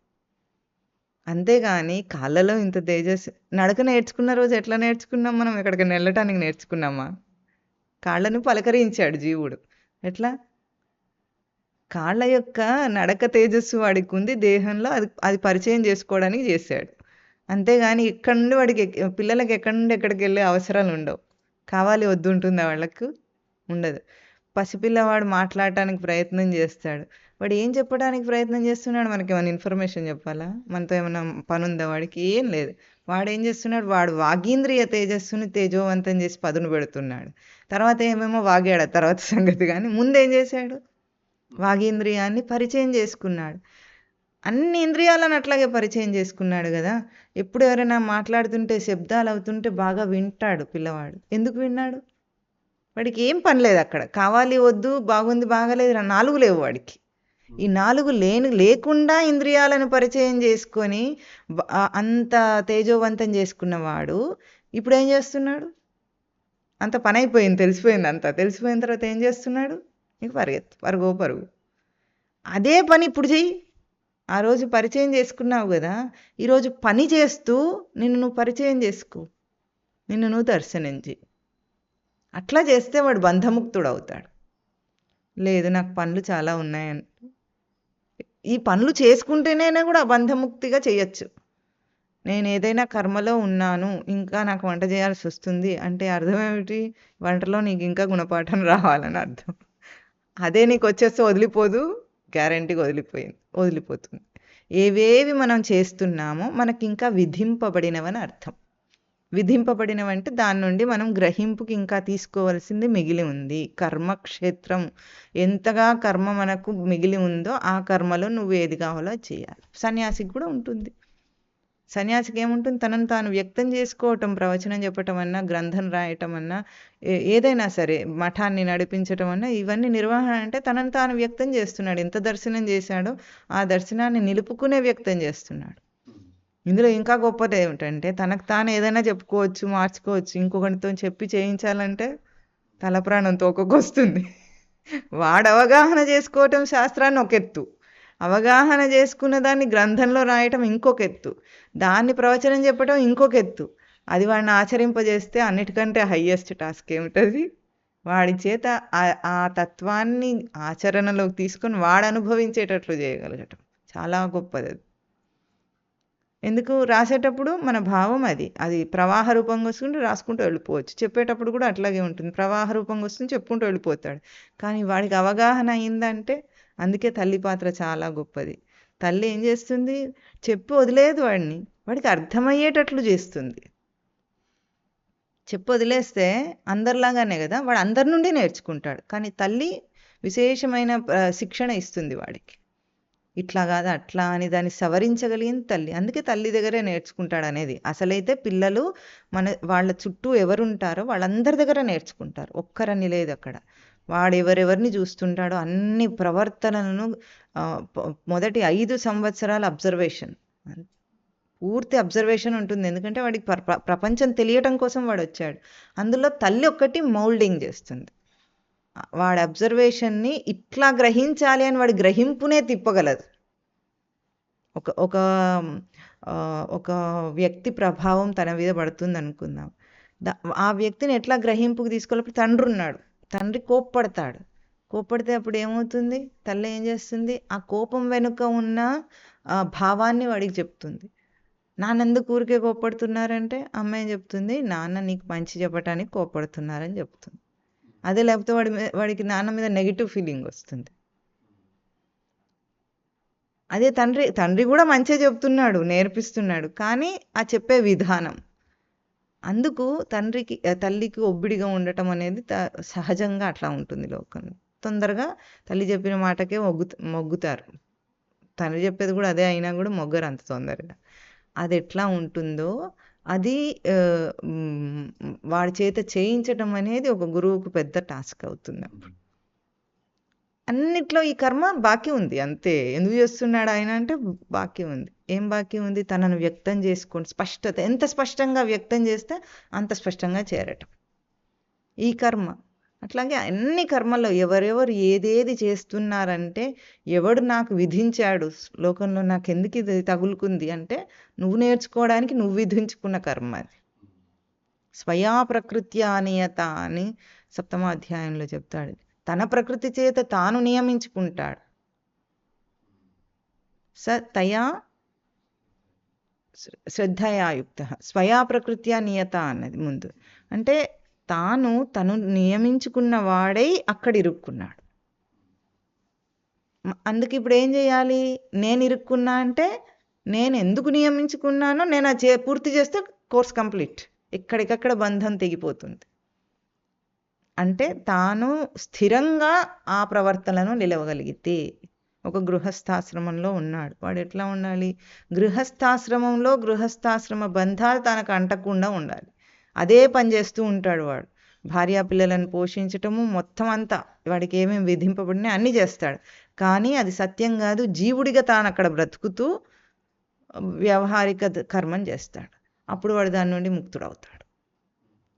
S1: అంతేగాని కాళ్ళలో ఇంత తేజస్సు. నడక నేర్చుకున్న రోజు ఎట్లా నేర్చుకున్నాం మనం? ఎక్కడికైనా వెళ్ళటానికి నేర్చుకున్నామా? కాళ్ళను పలకరించాడు జీవుడు. ఎట్లా? కాళ్ళ యొక్క నడక తేజస్సు వాడికి ఉంది దేహంలో, అది పరిచయం చేసుకోవడానికి చేశాడు. అంతేగాని ఇక్కడ నుండి వాడికి పిల్లలకి ఎక్కడి నుండి ఎక్కడికి వెళ్ళే అవసరాలు ఉండవు. కావాలి, వద్దు ఉంటుందా వాళ్ళకు? ఉండదు. పసిపిల్లవాడు మాట్లాడటానికి ప్రయత్నం చేస్తాడు. వాడు ఏం చెప్పడానికి ప్రయత్నం చేస్తున్నాడు? మనకి ఏమైనా ఇన్ఫర్మేషన్ చెప్పాలా? మనతో ఏమైనా పని ఉందా వాడికి? ఏం లేదు. వాడు ఏం చేస్తున్నాడు? వాడు వాగీంద్రియ తేజస్సుని తేజోవంతం చేసి పదును పెడుతున్నాడు. తర్వాత ఏమేమో వాగాడు, తర్వాత సంగతి. కానీ ముందేం చేశాడు? వాగీంద్రియాన్ని పరిచయం చేసుకున్నాడు. అన్ని ఇంద్రియాలను అట్లాగే పరిచయం చేసుకున్నాడు కదా. ఎప్పుడు ఎవరైనా మాట్లాడుతుంటే శబ్దాలు అవుతుంటే బాగా వింటాడు పిల్లవాడు. ఎందుకు విన్నాడు? వాడికి ఏం పని లేదు అక్కడ. కావాలి, వద్దు, బాగుంది, బాగాలేదు 4 లేవు వాడికి. ఈ 4 లేకుండా ఇంద్రియాలను పరిచయం చేసుకొని అంత తేజోవంతం చేసుకున్నవాడు ఇప్పుడు ఏం చేస్తున్నాడు? అంత పని అయిపోయింది, తెలిసిపోయింది. అంతా తెలిసిపోయిన తర్వాత ఏం చేస్తున్నాడు? నీకు పరుగు. అదే పని ఇప్పుడు చెయ్యి. ఆ రోజు పరిచయం చేసుకున్నావు కదా, ఈరోజు పని చేస్తూ నిన్ను నువ్వు పరిచయం చేసుకో, నిన్ను నువ్వు దర్శనం చేయి. అట్లా చేస్తే వాడు బంధముక్తుడు అవుతాడు. లేదు నాకు పనులు చాలా ఉన్నాయంట, ఈ పనులు చేసుకుంటేనే కూడా బంధముక్తిగా చేయొచ్చు. నేను ఏదైనా కర్మలో ఉన్నాను, ఇంకా నాకు వంట చేయాల్సి వస్తుంది అంటే అర్థం ఏమిటి? వంటలో నీకు ఇంకా గుణపాఠం రావాలని అర్థం. అదే నీకు వచ్చేస్తే వదిలిపోదు, గ్యారంటీగా వదిలిపోతుంది. ఏవేవి మనం చేస్తున్నామో మనకి ఇంకా విధింపబడినవని అర్థం. విధింపబడినవంటే దాని నుండి మనం గ్రహింపుకి ఇంకా తీసుకోవాల్సింది మిగిలి ఉంది. కర్మక్షేత్రం, ఎంతగా కర్మ మనకు మిగిలి ఉందో ఆ కర్మలో నువ్వు ఏది కావాలో చేయాలి. సన్యాసికి కూడా ఉంటుంది. సన్యాసికి ఏముంటుంది, తనను తాను వ్యక్తం చేసుకోవటం, ప్రవచనం చెప్పటం అన్నా, గ్రంథం రాయటం అన్నా, ఏదైనా సరే మఠాన్ని నడిపించటం అన్నా, ఇవన్నీ నిర్వహణ అంటే తనను తాను వ్యక్తం చేస్తున్నాడు. ఎంత దర్శనం చేశాడో ఆ దర్శనాన్ని నిలుపుకునే వ్యక్తం చేస్తున్నాడు. ఇందులో ఇంకా గొప్పది ఏమిటంటే తనకు తాను ఏదైనా చెప్పుకోవచ్చు, మార్చుకోవచ్చు. ఇంకొకరితో చెప్పి చేయించాలంటే తల ప్రాణం తోకకొస్తుంది. వాడు అవగాహన చేసుకోవటం శాస్త్రాన్ని ఒక ఎత్తు, అవగాహన చేసుకున్న దాన్ని గ్రంథంలో రాయటం ఇంకొక ఎత్తు, దాన్ని ప్రవచనం చెప్పటం ఇంకొక ఎత్తు. అది వాడిని ఆచరింపజేస్తే అన్నిటికంటే హయ్యెస్ట్ టాస్క్ ఏమిటది, వాడి చేత ఆ తత్వాన్ని ఆచరణలోకి తీసుకొని వాడు అనుభవించేటట్లు చేయగలగటం చాలా గొప్పది. అది ఎందుకు రాసేటప్పుడు మన భావం అది ప్రవాహ రూపంగా వస్తుంటే రాసుకుంటూ వెళ్ళిపోవచ్చు. చెప్పేటప్పుడు కూడా అట్లాగే ఉంటుంది, ప్రవాహ రూపంగా వస్తుంది, చెప్పుకుంటూ వెళ్ళిపోతాడు. కానీ వాడికి అవగాహన అయిందంటే, అందుకే తల్లి పాత్ర చాలా గొప్పది. తల్లి ఏం చేస్తుంది, చెప్పి వదిలేదు వాడిని, వాడికి అర్థమయ్యేటట్లు చేస్తుంది. చెప్పి వదిలేస్తే అందరిలాగానే కదా, వాడు అందరి నుండి నేర్చుకుంటాడు. కానీ తల్లి విశేషమైన శిక్షణ ఇస్తుంది వాడికి, ఇట్లా కాదు అట్లా అని దాన్ని సవరించగలిగింది తల్లి. అందుకే తల్లి దగ్గరే నేర్చుకుంటాడు అనేది. అసలైతే పిల్లలు వాళ్ళ చుట్టూ ఎవరుంటారో వాళ్ళందరి దగ్గర నేర్చుకుంటారు, ఒక్కరని లేదు అక్కడ. వాడు ఎవరెవరిని చూస్తుంటాడో అన్ని ప్రవర్తనలను మొదటి 5 సంవత్సరాల అబ్జర్వేషన్, పూర్తి అబ్జర్వేషన్ ఉంటుంది. ఎందుకంటే వాడికి ప్రపంచం తెలియటం కోసం వాడు వచ్చాడు. అందులో తల్లి ఒక్కటి మౌల్డింగ్ చేస్తుంది. వాడి అబ్జర్వేషన్ని ఇట్లా గ్రహించాలి అని వాడి గ్రహింపునే తిప్పగలదు. ఒక వ్యక్తి ప్రభావం తన మీద పడుతుంది అనుకుందాం. ఆ వ్యక్తిని ఎట్లా గ్రహింపుకి తీసుకోవాలి, తండ్రి ఉన్నాడు, తండ్రి కోప్పడితే అప్పుడు ఏమవుతుంది, తల్లి ఏం చేస్తుంది, ఆ కోపం వెనుక ఉన్న భావాన్ని వాడికి చెప్తుంది. నాన్నెందుకు ఊరికే కోప్పడుతున్నారంటే అమ్మ ఏం చెప్తుంది, నాన్న నీకు మంచి చెప్పటానికి కోప్పడుతున్నారని చెప్తుంది. అదే లేకపోతే వాడికి నాన్న మీద నెగిటివ్ ఫీలింగ్ వస్తుంది. అదే తండ్రి కూడా మంచిగా చెప్తున్నాడు, నేర్పిస్తున్నాడు, కానీ ఆ చెప్పే విధానం. అందుకు తల్లికి ఒబ్బిడిగా ఉండటం అనేది సహజంగా అట్లా ఉంటుంది లోకంలో. తొందరగా తల్లి చెప్పిన మాటకే మొగ్గుతారు. తండ్రి చెప్పేది కూడా అదే అయినా కూడా మొగ్గరు అంత తొందరగా. అది ఎట్లా ఉంటుందో అది వాడి చేత చేయించటం అనేది ఒక గురువుకు పెద్ద టాస్క్ అవుతుంది. అప్పుడు అన్నిట్లో ఈ కర్మ బాకీ ఉంది అంతే. ఎందుకు చేస్తున్నాడు ఆయన అంటే బాకీ ఉంది. ఏం బాకీ ఉంది, తనను వ్యక్తం చేసుకోండి, స్పష్టత. ఎంత స్పష్టంగా వ్యక్తం చేస్తే అంత స్పష్టంగా చేరటం ఈ కర్మ. అట్లాగే అన్ని కర్మల్లో ఎవరెవరు ఏదేది చేస్తున్నారంటే, ఎవడు నాకు విధించాడు లోకంలో, నాకు ఎందుకు ఇది తగులుకుంది అంటే నువ్వు నేర్చుకోవడానికి నువ్వు విధించుకున్న కర్మ అది. స్వయా ప్రకృత్యా నియత అని 7వ అధ్యాయంలో చెప్తాడు. తన ప్రకృతి చేత తాను నియమించుకుంటాడు. తయా శ్రద్ధయాయుక్త, స్వయా ప్రకృత్యా నియత అన్నది ముందు. అంటే తను నియమించుకున్న వాడై అక్కడ ఇరుక్కున్నాడు. అందుకు ఇప్పుడు ఏం చేయాలి, నేను ఇరుక్కున్నా అంటే నేను ఎందుకు నియమించుకున్నానో నేను అది పూర్తి చేస్తే కోర్స్ కంప్లీట్. ఎక్కడికక్కడ బంధం తెగిపోతుంది. అంటే తాను స్థిరంగా ఆ ప్రవర్తనను నిలవగలిగితే. ఒక గృహస్థాశ్రమంలో ఉన్నాడు, వాడు ఎట్లా ఉండాలి, గృహస్థాశ్రమంలో గృహస్థాశ్రమ బంధాలు తనకు అంటకుండా ఉండాలి. అదే పని చేస్తూ ఉంటాడు వాడు. భార్యా పిల్లలను పోషించటము మొత్తం అంతా వాడికి ఏమేమి విధింపబడినా అన్నీ చేస్తాడు. కానీ అది సత్యం కాదు. జీవుడిగా తాను అక్కడ బ్రతుకుతూ వ్యవహారిక కర్మం చేస్తాడు. అప్పుడు వాడు దాని నుండి ముక్తుడవుతాడు.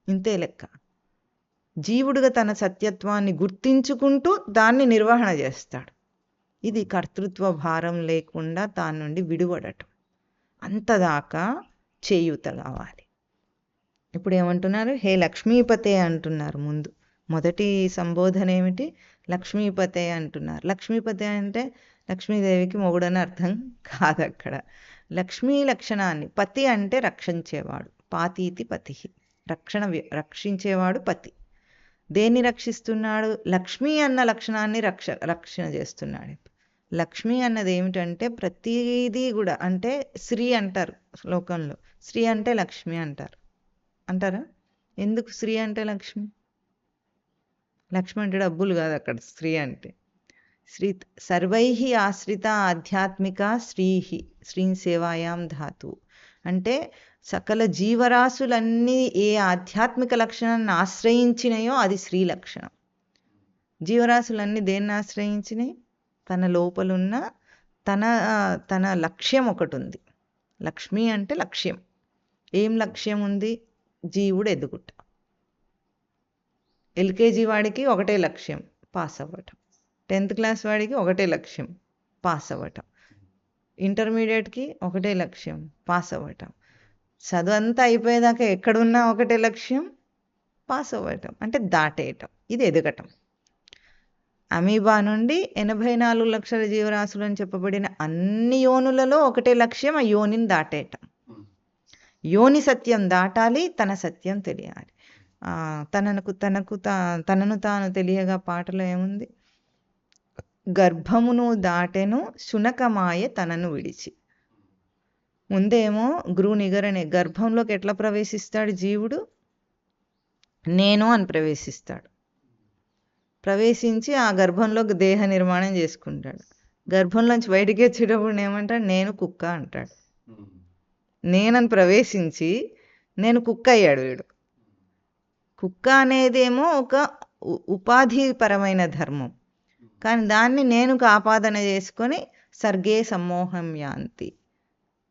S1: ఇంతే లెక్క. జీవుడిగా తన సత్యత్వాన్ని గుర్తించుకుంటూ దాన్ని నిర్వహణ చేస్తాడు. ఇది కర్తృత్వ భారం లేకుండా దాని నుండి విడిపడటం. అంతదాకా చేయూత కావాలి. ఇప్పుడు ఏమంటున్నారు, హే లక్ష్మీపతే అంటున్నారు. మొదటి సంబోధన ఏమిటి, లక్ష్మీపతే అంటున్నారు. లక్ష్మీపతే అంటే లక్ష్మీదేవికి మొగుడని అర్థం కాదు అక్కడ. లక్ష్మీ లక్షణాన్ని, పతి అంటే రక్షించేవాడు, పాతీతి పతి, రక్షించేవాడు పతి. దేన్ని రక్షిస్తున్నాడు, లక్ష్మీ అన్న లక్షణాన్ని రక్షణ చేస్తున్నాడు. లక్ష్మి అన్నది ఏమిటంటే ప్రతిదీ కూడా, అంటే శ్రీ అంటారు లోకంలో, శ్రీ అంటే లక్ష్మి అంటారా? ఎందుకు శ్రీ అంటే లక్ష్మి? లక్ష్మి అంటే డబ్బులు కాదు అక్కడ. స్త్రీ అంటే శ్రీ సర్వైహి ఆశ్రిత ఆధ్యాత్మిక శ్రీహి, శ్రీం సేవాయాం ధాతు అంటే సకల జీవరాశులన్నీ ఏ ఆధ్యాత్మిక లక్షణాన్ని ఆశ్రయించినాయో అది శ్రీ లక్షణం. జీవరాశులన్నీ దేన్ని ఆశ్రయించినాయి? తన లోపలున్న తన లక్ష్యం ఒకటి ఉంది. లక్ష్మి అంటే లక్ష్యం. ఏం లక్ష్యం ఉంది? జీవుడు ఎదుగుట. ఎల్కేజీ వాడికి ఒకటే లక్ష్యం, పాస్ అవ్వటం. 10th క్లాస్ వాడికి ఒకటే లక్ష్యం, పాస్ అవ్వటం. ఇంటర్మీడియట్కి ఒకటే లక్ష్యం, పాస్ అవ్వటం. చదువు అంతా అయిపోయేదాకా ఎక్కడున్నా ఒకటే లక్ష్యం, పాస్ అవ్వటం. అంటే దాటేయటం. ఇది ఎదగటం. అమీబా నుండి 84 లక్షల జీవరాశులు అని చెప్పబడిన అన్ని యోనులలో ఒకటే లక్ష్యం, ఆ యోనిని దాటేయటం. యోని సత్యం దాటాలి, తన సత్యం తెలియాలి. తనను తాను తెలియగా పాటలో ఏముంది? గర్భమును దాటెను శునకమాయ తనను విడిచి. ముందేమో గురువు నిగరనే గర్భంలోకి ఎట్లా ప్రవేశిస్తాడు జీవుడు? నేను అని ప్రవేశిస్తాడు. ప్రవేశించి ఆ గర్భంలోకి దేహ నిర్మాణం చేసుకుంటాడు. గర్భంలోంచి బయటికి వచ్చేటప్పుడు ఏమంటాడు? నేను కుక్క అంటాడు. నేనని ప్రవేశించి నేను కుక్క అయ్యాడు వీడు. కుక్క అనేదేమో ఒక ఉపాధిపరమైన ధర్మం, కానీ దాన్ని నేను ఆపాదన చేసుకొని సర్గే సమ్మోహం యాంతి.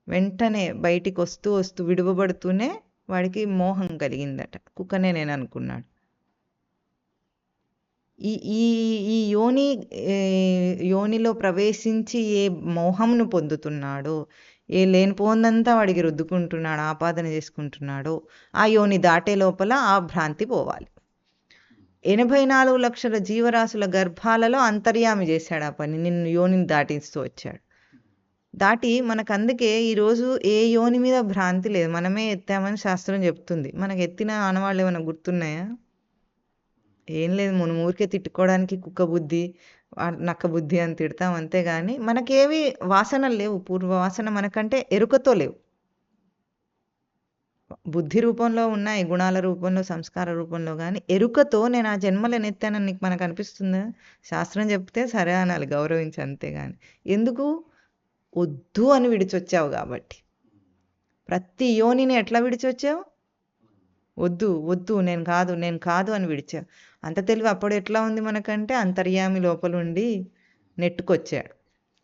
S1: వెంటనే బయటికి వస్తూ విడువబడుతూనే వాడికి మోహం కలిగిందట. కుక్కనే నేను అనుకున్నాడు. ఈ యోనిలో ప్రవేశించి ఏ మోహంను పొందుతున్నాడో, ఏ లేనిపోందంతా వాడికి రుద్దుకుంటున్నాడు, ఆపాదన చేసుకుంటున్నాడో, ఆ యోని దాటే లోపల ఆ భ్రాంతి పోవాలి. 84 లక్షల జీవరాశుల గర్భాలలో అంతర్యామి చేశాడు ఆ పని. నిన్ను యోనిని దాటిస్తూ వచ్చాడు. దాటి మనకు అందుకే ఈరోజు ఏ యోని మీద భ్రాంతి లేదు. మనమే ఎత్తామని శాస్త్రం చెప్తుంది. మనకు ఎత్తిన ఆనవాళ్ళు ఏమైనా గుర్తున్నాయా? ఏం లేదు. మనం ఊరికే తిట్టుకోవడానికి కుక్క బుద్ధి, నక్క బుద్ధి అని తిడతాం అంతేగాని మనకేవి వాసనలు లేవు. పూర్వ వాసన మనకంటే ఎరుకతో లేవు. బుద్ధి రూపంలో ఉన్నాయి, గుణాల రూపంలో, సంస్కార రూపంలో. కానీ ఎరుకతో నేను ఆ జన్మలో నెత్తానని నీకు మనకు అనిపిస్తుందా? శాస్త్రం చెప్తే సరే అనాలి, గౌరవించి, అంతేగాని ఎందుకు? వద్దు అని విడిచొచ్చావు కాబట్టి. ప్రతి యోనిని ఎట్లా విడిచొచ్చావు? వద్దు నేను కాదు అని విడిచావు. అంత తెలివి అప్పుడు ఎట్లా ఉంది మనకంటే? అంతర్యామి లోపలుండి నెట్టుకొచ్చాడు.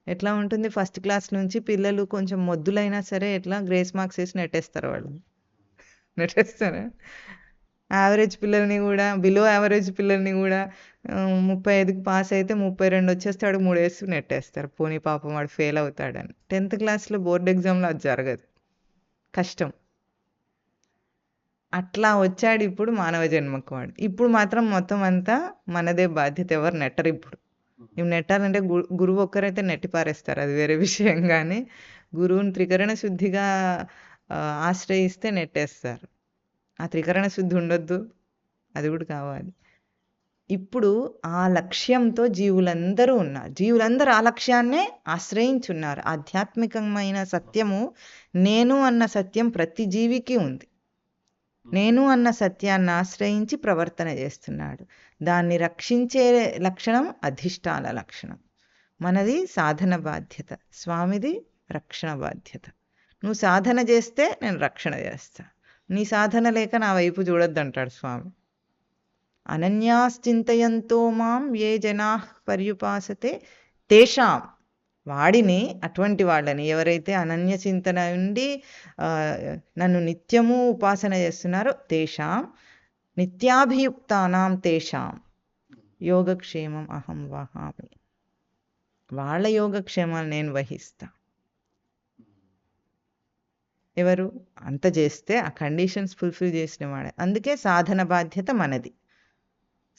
S1: ఎట్లా ఉంటుంది? ఫస్ట్ క్లాస్ నుంచి పిల్లలు కొంచెం మొద్దులైనా సరే ఎట్లా గ్రేస్ మార్క్స్ వేసి నెట్టేస్తారు. వాళ్ళు నెట్టేస్తారా? యావరేజ్ పిల్లల్ని కూడా, బిలో యావరేజ్ పిల్లల్ని కూడా 35కి పాస్ అయితే 32 వచ్చేస్తాడు, 3 వేసి నెట్టేస్తారు. పోనీ పాపం వాడు ఫెయిల్ అవుతాడని. 10th క్లాస్లో బోర్డ్ ఎగ్జామ్లో అది జరగదు, కష్టం. అట్లా వచ్చాడు ఇప్పుడు మానవ జన్మకు వాడు. ఇప్పుడు మాత్రం మొత్తం అంతా మనదే బాధ్యత. ఎవరు నెట్టరు ఇప్పుడు. ఇవి నెట్టాలంటే గురువు ఒక్కరైతే నెట్టి పారేస్తారు, అది వేరే విషయం. కానీ గురువుని త్రికరణ శుద్ధిగా ఆశ్రయిస్తే నెట్టేస్తారు. ఆ త్రికరణ శుద్ధి ఉండొద్దు, అది కూడా కావాలి. ఇప్పుడు ఆ లక్ష్యంతో జీవులందరూ ఉన్నారు. జీవులందరూ ఆ లక్ష్యాన్నే ఆశ్రయించున్నారు. ఆధ్యాత్మికమైన సత్యము, నేను అన్న సత్యం ప్రతి జీవికి ఉంది. నేను అన్న సత్యాన్ని ఆశ్రయించి ప్రవర్తన చేస్తున్నాడు. దాన్ని రక్షించే లక్షణం అధిష్టాన లక్షణం. మనది సాధన బాధ్యత, స్వామిది రక్షణ బాధ్యత. నువ్వు సాధన చేస్తే నేను రక్షణ చేస్తా. నీ సాధన లేక నా వైపు చూడొద్దంటాడు స్వామి. అనన్యాశ్చింతయంతో మాం ఏ జనా పర్యుపాసతే తేషాం. వాడిని, అటువంటి వాళ్ళని ఎవరైతే అనన్య చింతన ఉండి నన్ను నిత్యము ఉపాసన చేస్తున్నారో తేషాం నిత్యాభియుక్తానాం తేషాం యోగక్షేమం అహం వహామి. వాళ్ళ యోగక్షేమాలు నేను వహిస్తా. ఎవరు అంత చేస్తే ఆ కండిషన్స్ ఫుల్ఫిల్ చేసిన వాడే. అందుకే సాధన బాధ్యత మనది,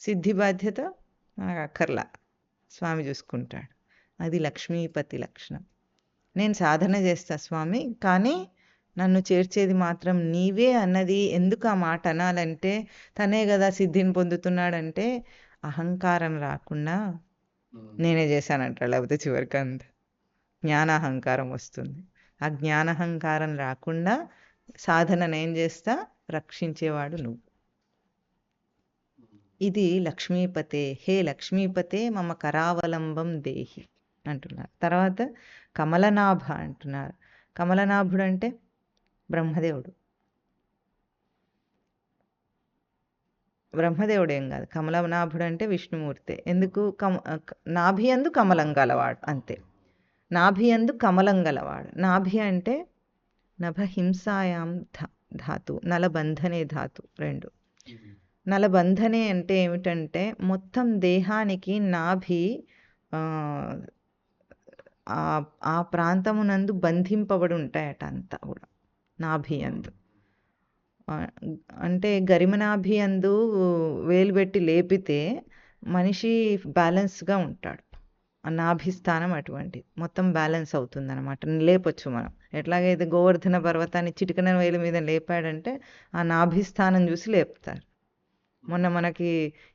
S1: సిద్ధి బాధ్యత నాకు అక్కర్లా, స్వామి చూసుకుంటాడు. అది లక్ష్మీపతి లక్షణం. నేను సాధన చేస్తా స్వామి, కానీ నన్ను చేర్చేది మాత్రం నీవే అన్నది ఎందుకు ఆ మాట అనాలంటే, తనే కదా సిద్ధిని పొందుతున్నాడంటే అహంకారం రాకుండా నేనే చేశానంటాడు. లేకపోతే చివరికి అంత జ్ఞానాహంకారం వస్తుంది. ఆ జ్ఞానాహంకారం రాకుండా సాధన నేను చేస్తా, రక్షించేవాడు నువ్వు. ఇది లక్ష్మీపతే, హే లక్ష్మీపతే మమ కరావలంబం దేహి అంటున్నారు. తర్వాత కమలనాభ అంటున్నారు. కమలనాభుడు అంటే బ్రహ్మదేవుడు. బ్రహ్మదేవుడేం కాదు. కమలనాభుడు అంటే విష్ణుమూర్తే. ఎందుకు నాభి యందు కమలం గలవాడు, అంతే. నాభి యందు కమలం గలవాడు. నాభి అంటే నభహింసాయాం ధాతు, నలబంధనే ధాతు 2. నలబంధనే అంటే ఏమిటంటే మొత్తం దేహానికి నాభి ఆ ప్రాంతమునందు బంధింపబడి ఉంటాయట అంతా కూడా నాభి యందు. అంటే గరిమనాభి యందు వేలు పెట్టి లేపితే మనిషి బ్యాలెన్స్గా ఉంటాడు. ఆ నాభి స్థానం అటువంటిది, మొత్తం బ్యాలెన్స్ అవుతుంది అనమాట. లేపొచ్చు మనం. ఎట్లాగైతే గోవర్ధన పర్వతాన్ని చిటికన వేలు మీద లేపాడంటే ఆ నాభి స్థానం చూసి లేపుతారు. మొన్న మనకి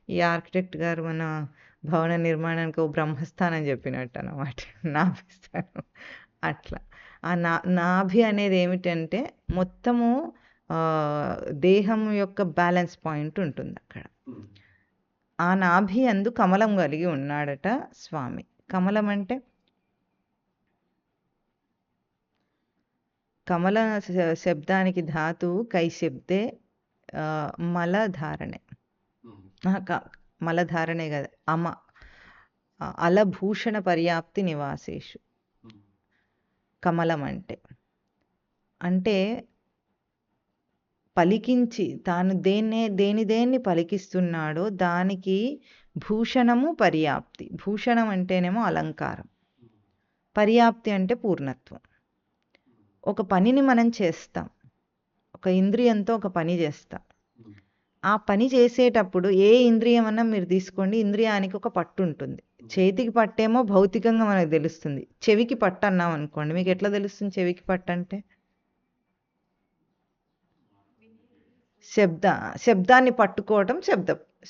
S1: ఈ ఆర్కిటెక్ట్ గారు మన భవన నిర్మాణానికి ఓ బ్రహ్మస్థానం చెప్పినట్టు అన్నమాట, నాభి స్థానం. అట్లా ఆ నాభి అనేది ఏమిటంటే మొత్తము దేహం యొక్క బ్యాలెన్స్ పాయింట్ ఉంటుంది అక్కడ. ఆ నాభి అందు కమలం కలిగి ఉన్నాడట స్వామి. కమలం అంటే కమల శబ్దానికి ధాతువు కైశబ్దే మలధారణే. మలధారణే కదా, అలభూషణ పర్యాప్తి నివాసేషు కమలం అంటే పలికించి తాను దేన్ని పలికిస్తున్నాడో దానికి భూషణము పర్యాప్తి. భూషణం అంటేనేమో అలంకారం, పర్యాప్తి అంటే పూర్ణత్వం. ఒక పనిని మనం చేస్తాం, ఒక ఇంద్రియంతో ఒక పని చేస్తాం. ఆ పని చేసేటప్పుడు ఏ ఇంద్రియం అన్నా మీరు తీసుకోండి, ఇంద్రియానికి ఒక పట్టు ఉంటుంది. చేతికి పట్టేమో భౌతికంగా మనకు తెలుస్తుంది. చెవికి పట్టు అన్నాం అనుకోండి, మీకు ఎట్లా తెలుస్తుంది చెవికి పట్టు అంటే? శబ్దాన్ని పట్టుకోవటం,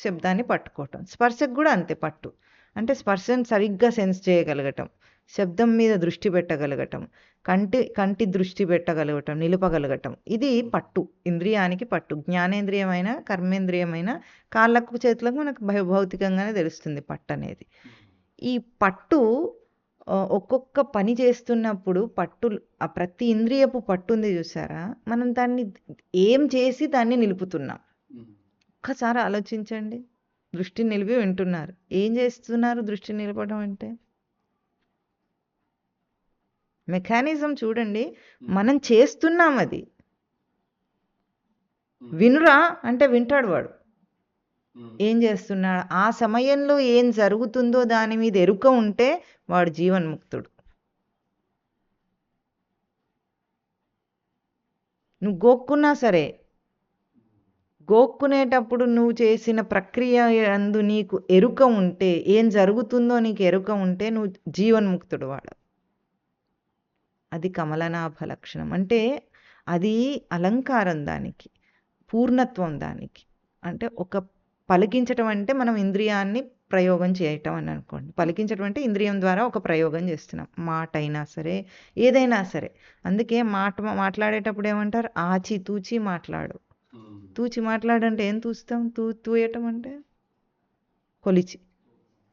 S1: శబ్దాన్ని పట్టుకోవటం. స్పర్శకు కూడా అంతే పట్టు. అంటే స్పర్శను సరిగ్గా సెన్స్ చేయగలగటం, శబ్దం మీద దృష్టి పెట్టగలగటం, కంటి దృష్టి పెట్టగలగటం, నిలపగలగటం. ఇది పట్టు, ఇంద్రియానికి పట్టు. జ్ఞానేంద్రియమైన కర్మేంద్రియమైన కాళ్ళకు చేతులకు మనకు భౌతికంగానే తెలుస్తుంది పట్టు అనేది. ఈ పట్టు ఒక్కొక్క పని చేస్తున్నప్పుడు పట్టు, ఆ ప్రతి ఇంద్రియపు పట్టు ఉంది చూసారా, మనం దాన్ని ఏం చేసి దాన్ని నిలుపుతున్నాం. ఒక్కసారి ఆలోచించండి. దృష్టి నిలిపి వింటున్నారు, ఏం చేస్తున్నారు? దృష్టి నిలపడం అంటే మెకానిజం చూడండి, మనం చేస్తున్నాం. అది వినురా అంటే వింటాడు వాడు. ఏం చేస్తున్నాడు? ఆ సమయంలో ఏం జరుగుతుందో దాని మీద ఎరుక ఉంటే వాడు జీవన్ముక్తుడు. నువ్వు గోక్కున్నా సరే, గోక్కునేటప్పుడు నువ్వు చేసిన ప్రక్రియ అందు నీకు ఎరుక ఉంటే, ఏం జరుగుతుందో నీకు ఎరుక ఉంటే నువ్వు జీవన్ముక్తుడు వాడు. అది కమలనాభ లక్షణం. అంటే అది అలంకారం, దానికి పూర్ణత్వం. దానికి అంటే ఒక పలికించటం అంటే మనం ఇంద్రియాన్ని ప్రయోగం చేయటం అని అనుకోండి. పలికించటం అంటే ఇంద్రియం ద్వారా ఒక ప్రయోగం చేస్తున్నాం, మాట అయినా సరే ఏదైనా సరే. అందుకే మాట్లాడేటప్పుడు ఏమంటారు? ఆచి తూచి మాట్లాడు. తూచి మాట్లాడంటే ఏం తూస్తాం? తూయటం అంటే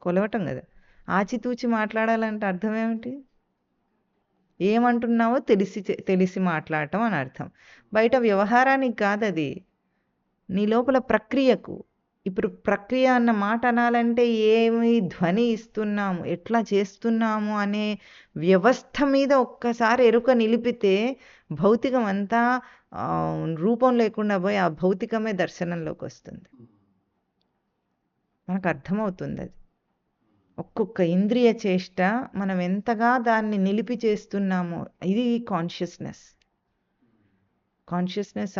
S1: కొలవటం కదా. ఆచి తూచి మాట్లాడాలంటే అర్థం ఏమిటి? ఏమంటున్నావో తెలిసి మాట్లాడటం అని అర్థం. బయట వ్యవహారానికి కాదు, అది నీ లోపల ప్రక్రియకు. ఇప్పుడు ప్రక్రియ అన్న మాట అనాలంటే ఏమి ధ్వని ఇస్తున్నాము, ఎట్లా చేస్తున్నాము అనే వ్యవస్థ మీద ఒక్కసారి ఎరుక నిలిపితే భౌతికం అంతా రూపం లేకుండా పోయి ఆ భౌతికమే దర్శనంలోకి వస్తుంది. మనకు అర్థమవుతుంది అది. ఒక్కొక్క ఇంద్రియ చేష్ట మనం ఎంతగా దాన్ని నిలిపి చేస్తున్నామో, ఇది కాన్షియస్నెస్.